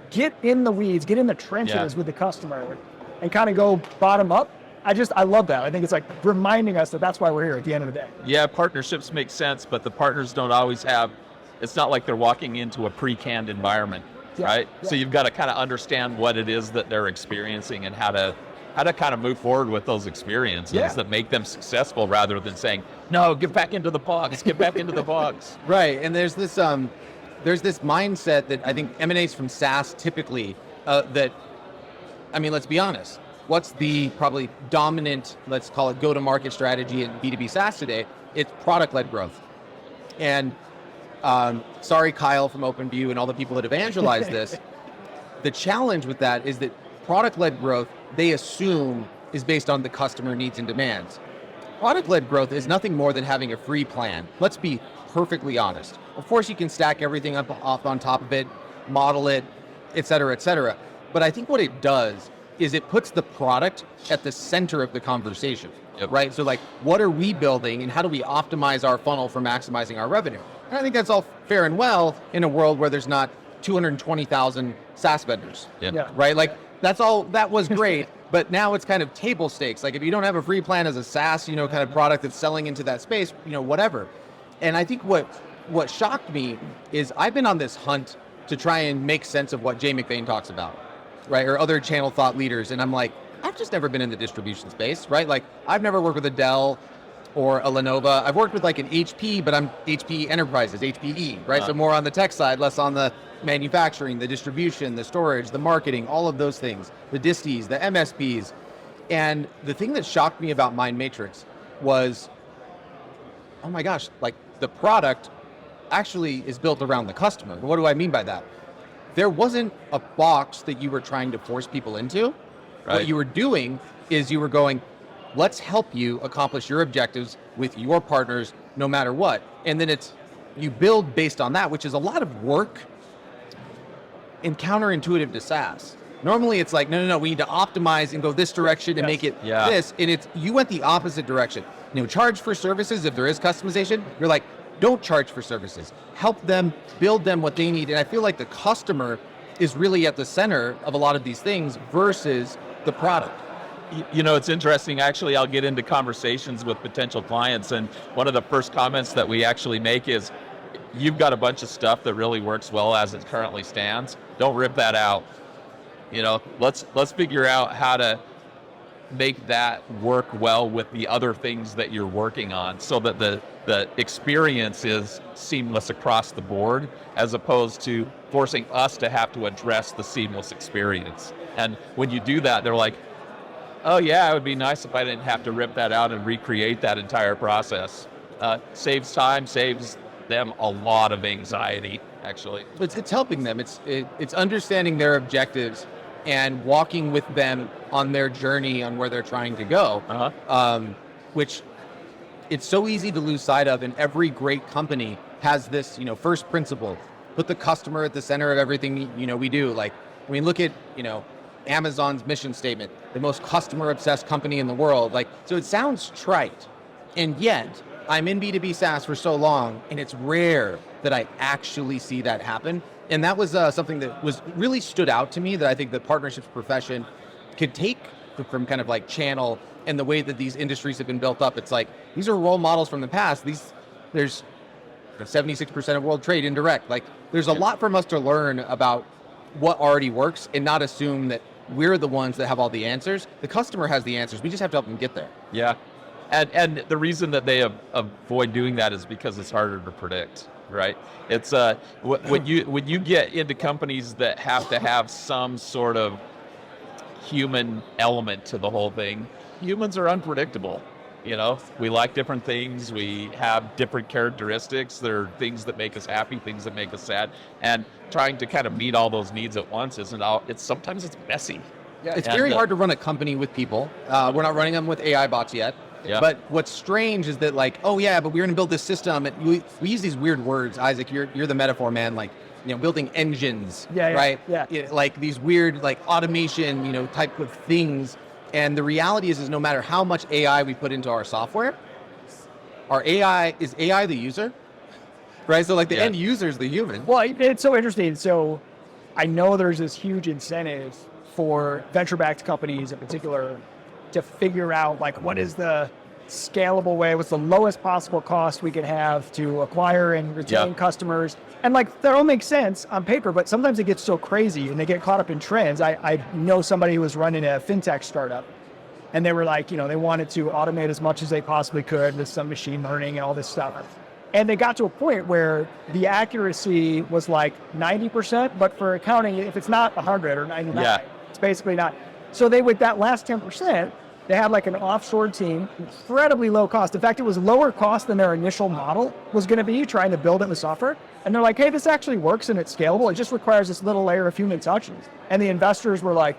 get in the weeds, get in the trenches with the customer and kind of go bottom up. I love that. I think it's like reminding us that that's why we're here at the end of the day. Yeah, partnerships make sense, but the partners don't always have, it's not like they're walking into a pre-canned environment, right? Yeah. So you've got to kind of understand what it is that they're experiencing and how to kind of move forward with those experiences that make them successful rather than saying, no, get back into the box, get back into the box. Right, and there's this mindset that I think emanates from SaaS typically that, I mean, let's be honest. What's the probably dominant, let's call it go-to-market strategy in B2B SaaS today? It's product-led growth. And sorry, Kyle from OpenView and all the people that evangelize this. The challenge with that is that product-led growth, they assume is based on the customer needs and demands. Product-led growth is nothing more than having a free plan. Let's be perfectly honest. Of course, you can stack everything up on top of it, model it, et cetera, et cetera. But I think what it does is it puts the product at the center of the conversation, right? So like, what are we building and how do we optimize our funnel for maximizing our revenue? And I think that's all fair and well in a world where there's not 220,000 SaaS vendors, right? Like that's all, that was great, but now it's kind of table stakes. Like if you don't have a free plan as a SaaS, kind of product that's selling into that space, whatever. And I think what shocked me is I've been on this hunt to try and make sense of what Jay McVane talks about, right? Or other channel thought leaders. And I'm like, I've just never been in the distribution space, right? Like I've never worked with a Dell or a Lenovo. I've worked with like an HP, but I'm HP Enterprises, HPE, right? So more on the tech side, less on the manufacturing, the distribution, the storage, the marketing, all of those things, the disties, the MSPs. And the thing that shocked me about Mindmatrix was, oh my gosh, like the product actually is built around the customer. What do I mean by that? There wasn't a box that you were trying to force people into. Right. What you were doing is you were going, let's help you accomplish your objectives with your partners no matter what. And then you build based on that, which is a lot of work and counterintuitive to SaaS. Normally it's like, no, we need to optimize and go this direction and make it this. And you went the opposite direction. Charge for services if there is customization. You're like, don't charge for services. Help them, build them what they need. And I feel like the customer is really at the center of a lot of these things versus the product. It's interesting. Actually, I'll get into conversations with potential clients. And one of the first comments that we actually make is, you've got a bunch of stuff that really works well as it currently stands. Don't rip that out. Let's figure out how to make that work well with the other things that you're working on so that the experience is seamless across the board, as opposed to forcing us to have to address the seamless experience. And when you do that, they're like, oh yeah, it would be nice if I didn't have to rip that out and recreate that entire process. Saves time, saves them a lot of anxiety, actually. It's helping them. It's understanding their objectives and walking with them on their journey on where they're trying to go, which it's so easy to lose sight of. And every great company has this, first principle, put the customer at the center of everything, we do. Like, look at, Amazon's mission statement, the most customer obsessed company in the world. Like, so it sounds trite. And yet I'm in B2B SaaS for so long, and it's rare that I actually see that happen. And that was something that was really stood out to me, that I think the partnerships profession could take from kind of like channel and the way that these industries have been built up. It's like, these are role models from the past. There's 76% of world trade indirect. Like, there's a lot from us to learn about what already works and not assume that we're the ones that have all the answers. The customer has the answers. We just have to help them get there. Yeah. And the reason that they avoid doing that is because it's harder to predict, right? It's when you get into companies that have to have some sort of human element to the whole thing, humans are unpredictable. You know, we like different things. We have different characteristics. There are things that make us happy, things that make us sad, and trying to kind of meet all those needs at once sometimes it's messy. Yeah, it's very hard to run a company with people. We're not running them with AI bots yet. Yeah. But what's strange is that like, oh yeah, but we're going to build this system. And we use these weird words. Isaac, you're the metaphor man. Like, building engines, right? Yeah. Like these weird like automation, type of things. And the reality is no matter how much AI we put into our software, is AI the user? Right? So like the end user is the human. Well, it's so interesting. So I know there's this huge incentive for venture-backed companies in particular to figure out like what is the scalable way, what's the lowest possible cost we can have to acquire and retain customers. And like that all makes sense on paper, but sometimes it gets so crazy and they get caught up in trends. I know somebody who was running a fintech startup and they were like, they wanted to automate as much as they possibly could with some machine learning and all this stuff. And they got to a point where the accuracy was like 90%, but for accounting, if it's not 100 or 99, it's basically not. So they, with that last 10%, they had like an offshore team, incredibly low cost. In fact, it was lower cost than their initial model was going to be trying to build it with software. And they're like, hey, this actually works and it's scalable. It just requires this little layer of human touch. And the investors were like,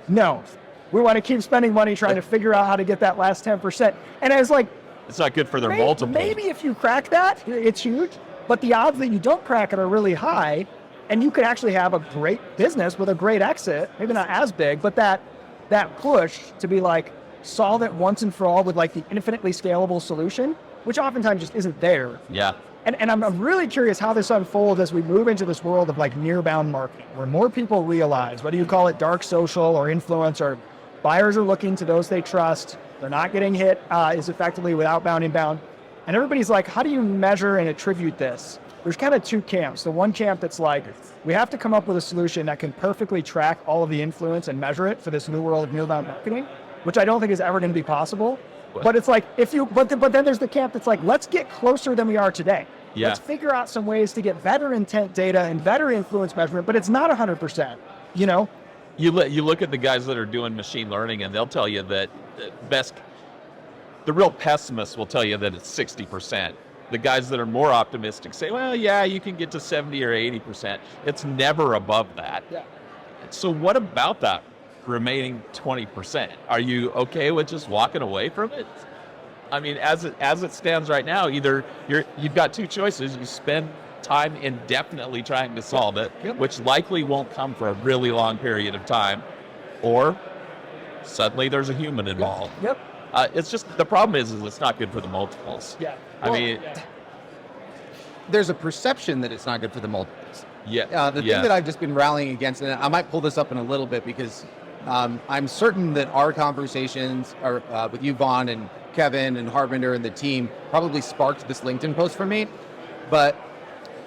no, we want to keep spending money trying to figure out how to get that last 10%. And I was like, it's not good for their multiple. Maybe if you crack that, it's huge. But the odds that you don't crack it are really high. And you could actually have a great business with a great exit, maybe not as big, but that push to be like, solve it once and for all with like the infinitely scalable solution, which oftentimes just isn't there. Yeah. And I'm really curious how this unfolds as we move into this world of like nearbound marketing, where more people realize, whether you call it dark social or influencer, buyers are looking to those they trust. They're not getting hit as effectively with outbound, inbound. And everybody's like, how do you measure and attribute this? There's kind of two camps. The one camp that's like, we have to come up with a solution that can perfectly track all of the influence and measure it for this new world of nearbound marketing, which I don't think is ever going to be possible. But it's like, but then there's the camp that's like, let's get closer than we are today. Yeah. Let's figure out some ways to get better intent data and better influence measurement, but it's not 100%, You look at the guys that are doing machine learning and they'll tell you that the real pessimists will tell you that it's 60%. The guys that are more optimistic say, well, yeah, you can get to 70 or 80%. It's never above that. Yeah. So what about that remaining 20%? Are you okay with just walking away from it? I mean, as it stands right now, either you've got two choices. You spend time indefinitely trying to solve it, which likely won't come for a really long period of time, or suddenly there's a human involved. Yep. It's just, the problem is it's not good for the multiples. Yeah. There's a perception that it's not good for the multiples. Yeah. The thing that I've just been rallying against, and I might pull this up in a little bit because I'm certain that our conversations are with you, Vaughn, and Kevin, and Harbinder, and the team probably sparked this LinkedIn post for me. But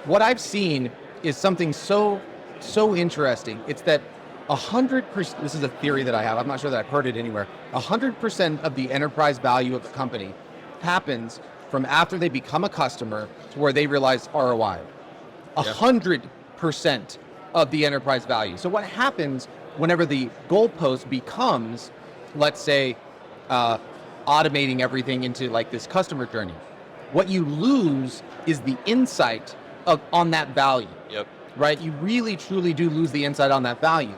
what I've seen is something so interesting. It's that 100%, this is a theory that I have, I'm not sure that I've heard it anywhere, 100% of the enterprise value of the company happens from after they become a customer to where they realize ROI. 100% of the enterprise value. So what happens whenever the goalpost becomes, let's say, automating everything into like this customer journey? What you lose is the insight on that value. Yep. Right? You really, truly do lose the insight on that value.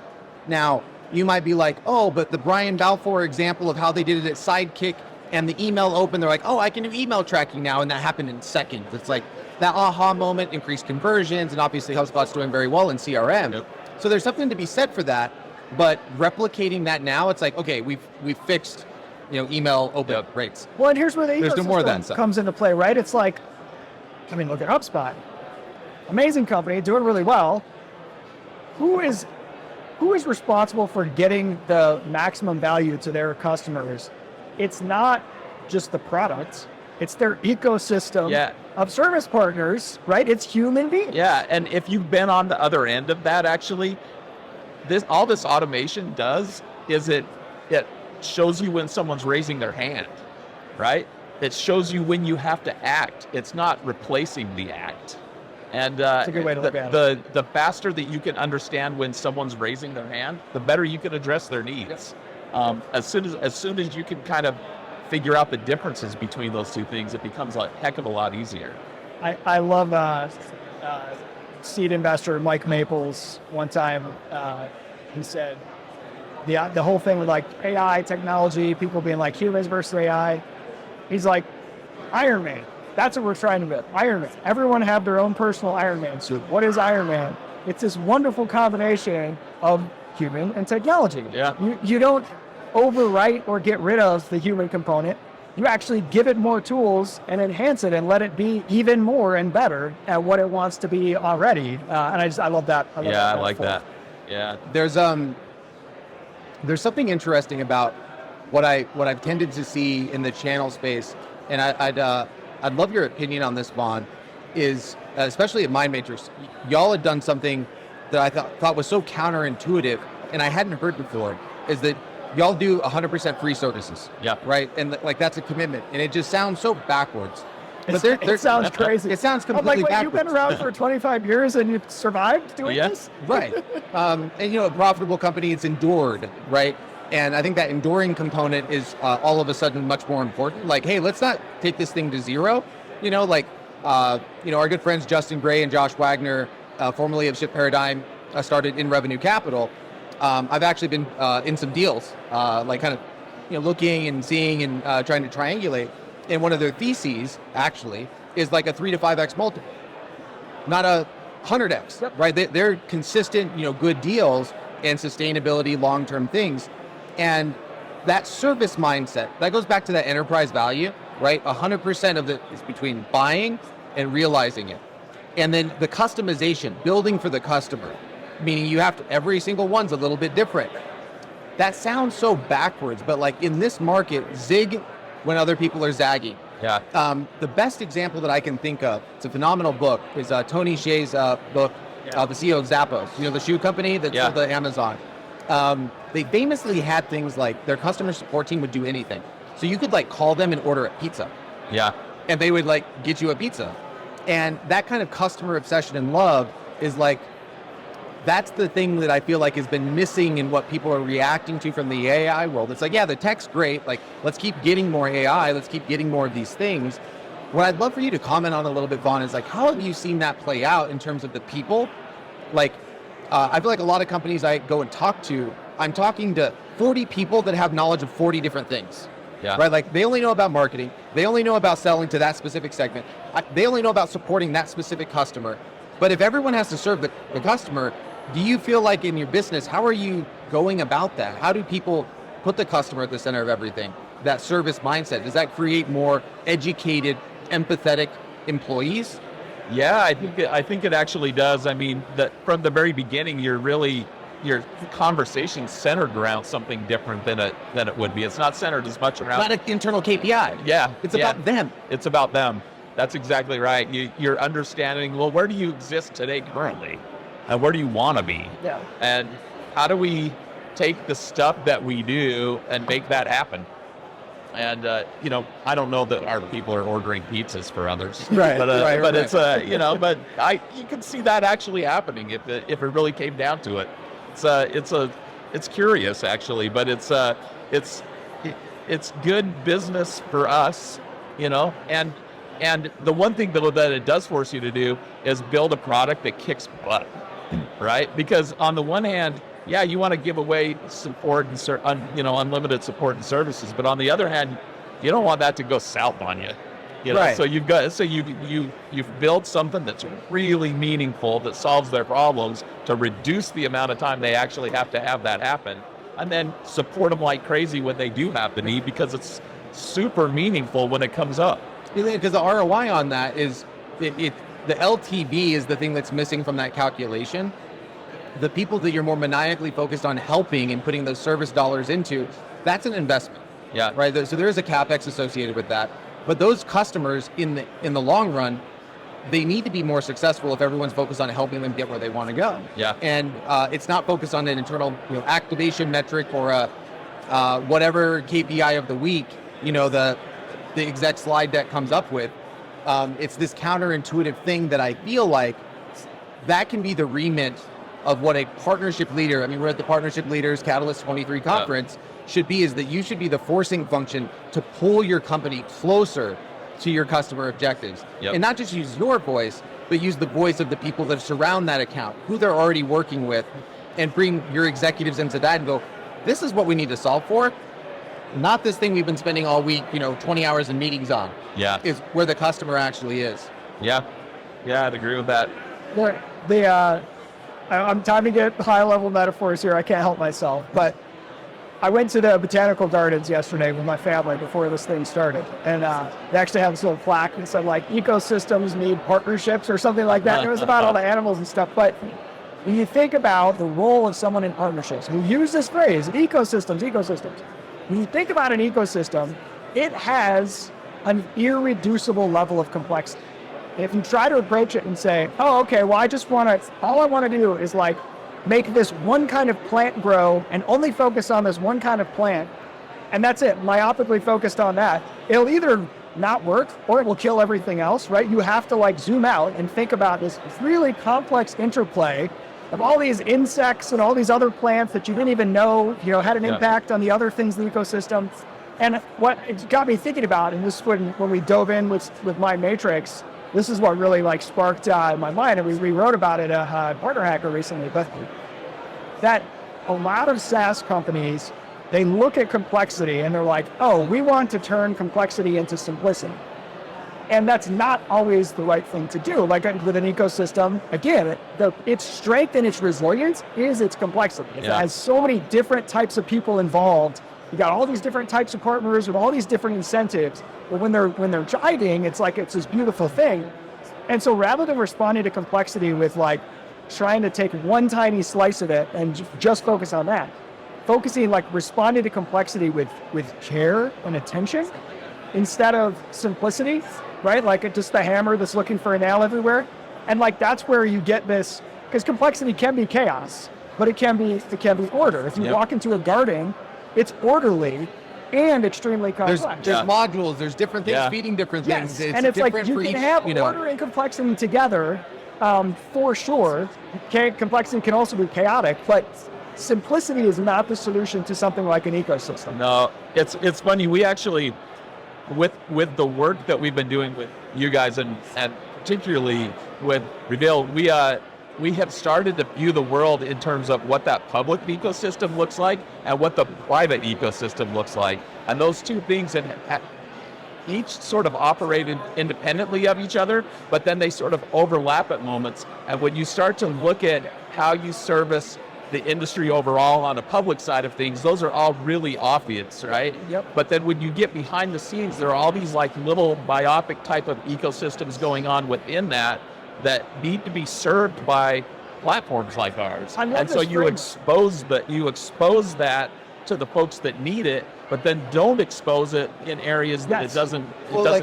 Now, you might be like, oh, but the Bryan Balfour example of how they did it at Sidekick and the email open, they're like, oh, I can do email tracking now, and that happened in seconds. It's like that aha moment, increased conversions, and obviously HubSpot's doing very well in CRM. Yep. So there's something to be said for that, but replicating that now, it's like, okay, we've fixed, email open rates. Well, and here's where the There's no more of that ecosystem stuff. comes into play, right? It's like, look at HubSpot. Amazing company, doing really well. Who is responsible for getting the maximum value to their customers? It's not just the product, it's their ecosystem of service partners, right? It's human beings. Yeah, and if you've been on the other end of that, actually, all this automation does is it shows you when someone's raising their hand. right? It shows you when you have to act. It's not replacing the act. And That's a good way to look at it. the faster that you can understand when someone's raising their hand, the better you can address their needs. As soon as you can kind of figure out the differences between those two things, it becomes a heck of a lot easier. I love seed investor Mike Maples. One time he said the whole thing with like AI technology, people being like humans versus AI. He's like, Iron Man. That's what we're trying to build. Iron Man. Everyone have their own personal Iron Man suit. What is Iron Man? It's this wonderful combination of human and technology. Yeah. You don't overwrite or get rid of the human component. You actually give it more tools and enhance it and let it be even more and better at what it wants to be already. And I love that. I like that. Yeah. There's something interesting about what I've tended to see in the channel space, and I'd love your opinion on this, Vaughn, is especially at Mindmatrix, y'all had done something that I thought was so counterintuitive and I hadn't heard before, is that y'all do 100% free services. Yeah. Right? And like that's a commitment. And it just sounds so backwards. But it sounds crazy. It sounds completely I'm like, wait, backwards. you've been around for 25 years and you've survived doing this? Right. And a profitable company, it's endured, right? And I think that enduring component is all of a sudden much more important. Like, hey, let's not take this thing to zero. Our good friends Justin Gray and Josh Wagner, formerly of Shift Paradigm, started in Revenue Capital. I've actually been in some deals, looking and seeing and trying to triangulate. And one of their theses actually is like a 3 to 5x multiple, not a 100x. Yep. Right? They're consistent, good deals and sustainability, long-term things. And that service mindset, that goes back to that enterprise value, right? 100% of it is between buying and realizing it. And then the customization, building for the customer, meaning you have to, every single one's a little bit different. That sounds so backwards, but like in this market, zig when other people are zagging. Yeah. The best example that I can think of, it's a phenomenal book, is Tony Hsieh's book, the CEO of Zappos, the shoe company that sold to Amazon. They famously had things like their customer support team would do anything. So you could like call them and order a pizza. Yeah. And they would like get you a pizza. And that kind of customer obsession and love is like, that's the thing that I feel like has been missing in what people are reacting to from the AI world. It's like, yeah, the tech's great. Like, let's keep getting more AI. Let's keep getting more of these things. What I'd love for you to comment on a little bit, Vaughn, is like, how have you seen that play out in terms of the people? Like, I feel like a lot of companies I go and talk to, I'm talking to 40 people that have knowledge of 40 different things. Yeah. Right? Like, they only know about marketing. They only know about selling to that specific segment. They only know about supporting that specific customer. But if everyone has to serve the customer, do you feel like in your business, how are you going about that? How do people put the customer at the center of everything? That service mindset, does that create more educated, empathetic employees? Yeah, I think it actually does. I mean, that from the very beginning, your conversation centered around something different than it would be. It's not centered as much around. It's not an internal KPI. Yeah, it's about them. It's about them. That's exactly right. You're understanding. Well, where do you exist today currently? And where do you want to be? Yeah. And how do we take the stuff that we do and make that happen? And I don't know that our people are ordering pizzas for others, right? But it's but you can see that actually happening if it really came down to it. It's curious actually, but it's good business for us, and the one thing though that it does force you to do is build a product that kicks butt. Right? Because on the one hand, yeah, you want to give away support and unlimited support and services, but on the other hand, you don't want that to go south on you. Right. So you've built something that's really meaningful that solves their problems to reduce the amount of time they actually have to have that happen, and then support them like crazy when they do have the need because it's super meaningful when it comes up. Because the ROI on that is the LTV is the thing that's missing from that calculation. The people that you're more maniacally focused on helping and putting those service dollars into, that's an investment. Yeah. Right. So there is a CapEx associated with that. But those customers in the long run, they need to be more successful if everyone's focused on helping them get where they want to go. Yeah. And it's not focused on an internal activation metric or a whatever KPI of the week. the exec slide deck comes up with. It's this counterintuitive thing that I feel like that can be the remit of what a partnership leader, I mean, we're at the Partnership Leaders Catalyst 23 conference, should be, is that you should be the forcing function to pull your company closer to your customer objectives. And not just use your voice, but use the voice of the people that surround that account, who they're already working with, and bring your executives into that and go, this is what we need to solve for. Not this thing we've been spending all week, 20 hours in meetings on. Is where the customer actually is. Yeah, I'd agree with that. I'm time to get high-level metaphors here. I can't help myself. But I went to the botanical gardens yesterday with my family before this thing started. And they actually have this little plaque that said, like, ecosystems need partnerships or something like that. And it was about all the animals and stuff. But when you think about the role of someone in partnerships, we use this phrase, ecosystems. When you think about an ecosystem, it has an irreducible level of complexity. If you try to approach it and say, oh, okay, well, all I want to do is like make this one kind of plant grow and only focus on this one kind of plant, and that's it, myopically focused on that, it'll either not work or it will kill everything else, right? You have to like zoom out and think about this really complex interplay of all these insects and all these other plants that you didn't even know, had an impact on the other things in the ecosystem. And what it got me thinking about, and this is when we dove in with Mindmatrix, this is what really like sparked my mind, and we wrote about it at Partner Hacker recently, but that a lot of SaaS companies, they look at complexity and they're like, oh, we want to turn complexity into simplicity. And that's not always the right thing to do. Like with an ecosystem, again, its strength and its resilience is its complexity. It has so many different types of people involved. You got all these different types of partners with all these different incentives. But when they're jiving, it's like it's this beautiful thing. And so rather than responding to complexity with like trying to take one tiny slice of it and just focus on that, responding to complexity with care and attention instead of simplicity, right? Like just the hammer that's looking for a nail everywhere. And like that's where you get this, because complexity can be chaos, but it can be order. If you walk into a garden, it's orderly and extremely complex. There's modules, there's different things feeding different things. And it's like you can have order and complexity together for sure. Complexity can also be chaotic, but simplicity is not the solution to something like an ecosystem. No, it's funny. We actually, with the work that we've been doing with you guys and particularly with Reveal, we have started to view the world in terms of what that public ecosystem looks like and what the private ecosystem looks like. And those two things each sort of operated independently of each other, but then they sort of overlap at moments. And when you start to look at how you service the industry overall on the public side of things, those are all really obvious, right? But then when you get behind the scenes, there are all these like little biopic type of ecosystems going on within that need to be served by platforms like ours. And so you expose that to the folks that need it, but then don't expose it in areas that it doesn't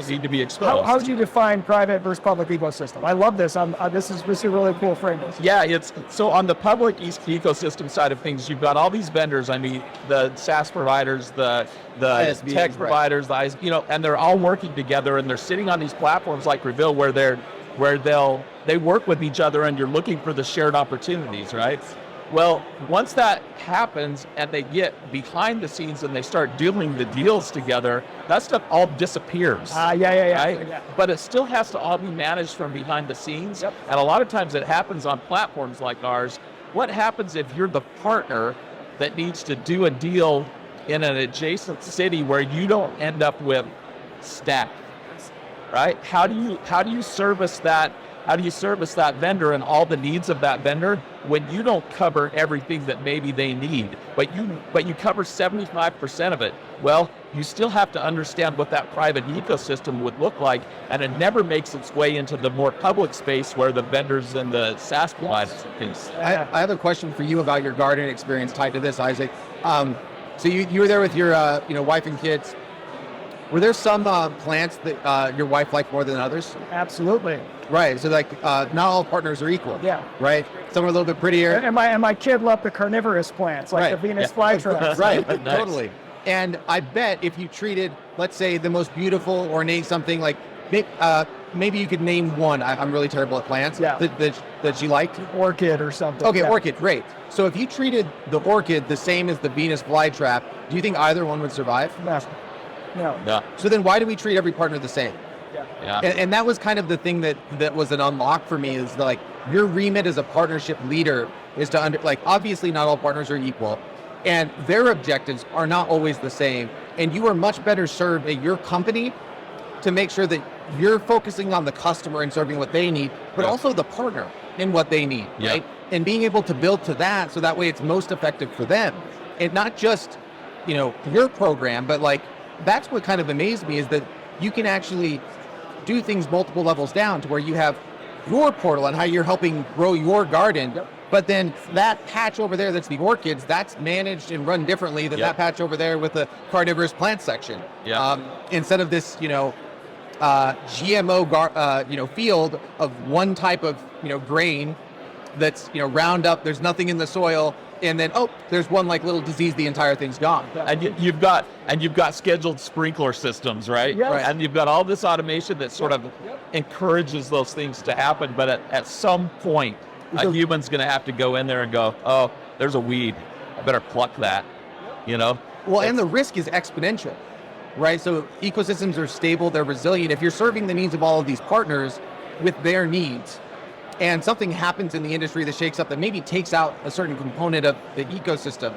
need to be exposed. How would you define private versus public ecosystem? I love this. This is a really cool framework. Yeah, it's so on the public ecosystem side of things, you've got all these vendors. I mean, the SaaS providers, the ISVs, tech providers, and they're all working together, and they're sitting on these platforms like Reveal where they work with each other, and you're looking for the shared opportunities, right? Well, once that happens and they get behind the scenes and they start doing the deals together, that stuff all disappears. Right? Yeah. But it still has to all be managed from behind the scenes. And a lot of times it happens on platforms like ours. What happens if you're the partner that needs to do a deal in an adjacent city where you don't end up with staff, right? How do you service that? How do you service that vendor and all the needs of that vendor when you don't cover everything that maybe they need, but you cover 75% of it? Well, you still have to understand what that private ecosystem would look like, and it never makes its way into the more public space where the vendors and the SaaS providers can. I have a question for you about your garden experience tied to this, Isaac. So you were there with your wife and kids. Were there some plants that your wife liked more than others? Absolutely. Right. So not all partners are equal. Yeah. Right. Some are a little bit prettier. And my kid loved the carnivorous plants, like the Venus flytrap. Right. Nice. Totally. And I bet if you treated let's say, the most beautiful, ornate something like, maybe you could name one. I'm really terrible at plants. Yeah. That you liked. Orchid or something. Okay, Yeah. orchid, great. So if you treated the orchid the same as the Venus flytrap, do you think either one would survive? No. No. So then why do we treat every partner the same? Yeah. And that was kind of the thing that was an unlock for me, is like, your remit as a partnership leader is to obviously not all partners are equal, and their objectives are not always the same. And you are much better served at your company to make sure that you're focusing on the customer and serving what they need, but also the partner and what they need, right? And being able to build to that, so that way it's most effective for them. And not just, your program, but like, that's what kind of amazed me, is that you can actually do things multiple levels down to where you have your portal and how you're helping grow your garden. But then that patch over there that's the orchids, that's managed and run differently than that patch over there with the carnivorous plant section. Instead of this, GMO field of one type of grain that's round up, there's nothing in the soil, and then there's one like little disease, the entire thing's gone. And you've got scheduled sprinkler systems, right? Yes. Right. And you've got all this automation that sort of encourages those things to happen, but at some point a human's going to have to go in there and go, oh, there's a weed, I better pluck that. Well, and the risk is exponential, right? So ecosystems are stable, they're resilient. If you're serving the needs of all of these partners with their needs, and something happens in the industry that shakes up, that maybe takes out a certain component of the ecosystem,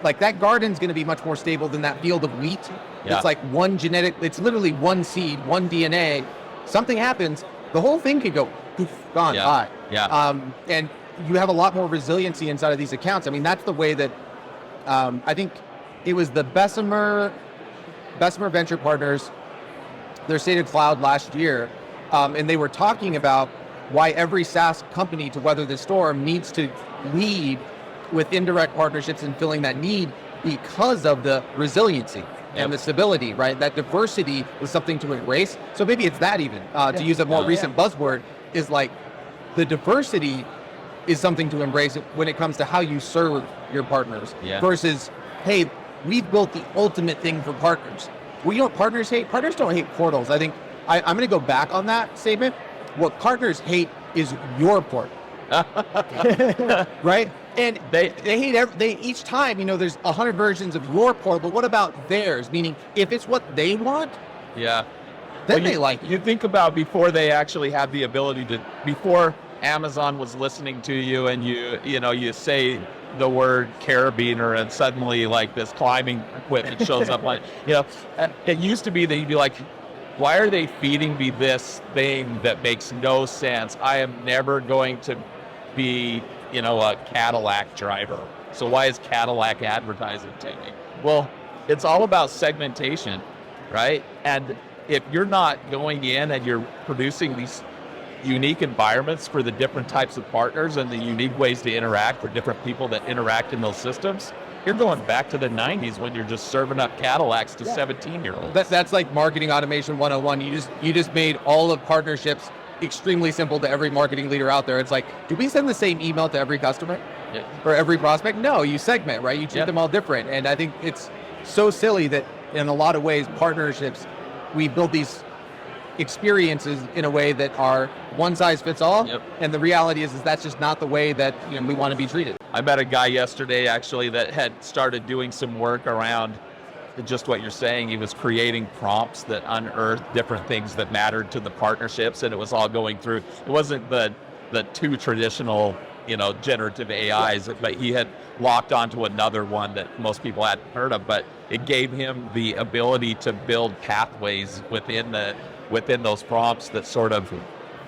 like that garden's going to be much more stable than that field of wheat. It's like one genetic, it's literally one seed, one DNA. Something happens, the whole thing could go poof, gone, bye. And you have a lot more resiliency inside of these accounts. I mean, that's the way that I think it was the Bessemer Venture Partners, their State of Cloud last year, and they were talking about why every SaaS company, to weather the storm, needs to lead with indirect partnerships and filling that need, because of the resiliency and the stability, right? That diversity is something to embrace. So maybe it's that even, to use a more recent buzzword, is like, the diversity is something to embrace when it comes to how you serve your partners versus, hey, we've built the ultimate thing for partners. Well, you know what partners hate? Partners don't hate portals. I think I'm going to go back on that statement. What partners hate is your portal, right? And they hate each time, there's 100 versions of your portal, but what about theirs? Meaning, if it's what they want, then they like it. You think about before they actually had the ability to, before Amazon was listening to you, and you say the word carabiner, and suddenly like this climbing equipment shows up. It used to be that you'd be like, why are they feeding me this thing that makes no sense? I am never going to be, a Cadillac driver. So why is Cadillac advertising to me? Well, it's all about segmentation, right? And if you're not going in and you're producing these unique environments for the different types of partners and the unique ways to interact for different people that interact in those systems, you're going back to the 90s when you're just serving up Cadillacs to 17-year-olds. That's like marketing automation 101. You just made all of partnerships extremely simple to every marketing leader out there. It's like, do we send the same email to every customer or every prospect? No, you segment, right? You treat them all different. And I think it's so silly that in a lot of ways, partnerships, we build these experiences in a way that are one size fits all. And the reality is that's just not the way that we want to be treated. I met a guy yesterday actually that had started doing some work around just what you're saying. He was creating prompts that unearthed different things that mattered to the partnerships, and it was all going through. It wasn't the two traditional, generative AIs, but he had locked onto another one that most people hadn't heard of, but it gave him the ability to build pathways within those prompts that sort of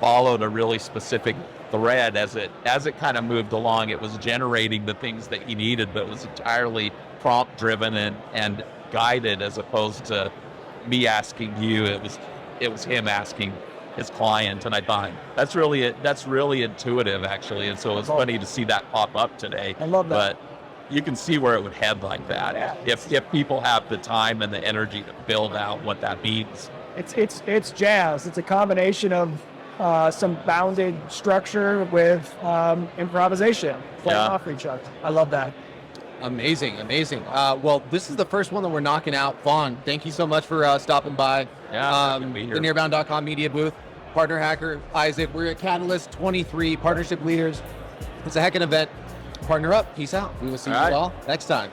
followed a really specific thread as it kind of moved along. It was generating the things that he needed, but it was entirely prompt driven and guided, as opposed to me asking you. It was him asking his client, and I thought that's really intuitive actually, and so it's funny to see that pop up today. I love that. But you can see where it would head like that if people have the time and the energy to build out what that means. It's jazz. It's a combination of some bounded structure with improvisation playing off each other. I love that. Amazing. Well, this is the first one that we're knocking out. Vaughn, thank you so much for stopping by. Yeah, good to be here. The Nearbound.com media booth. Partner hacker Isaac. We're at Catalyst 23, partnership leaders. It's a heck of an event. Partner up. Peace out. We will see you all next time.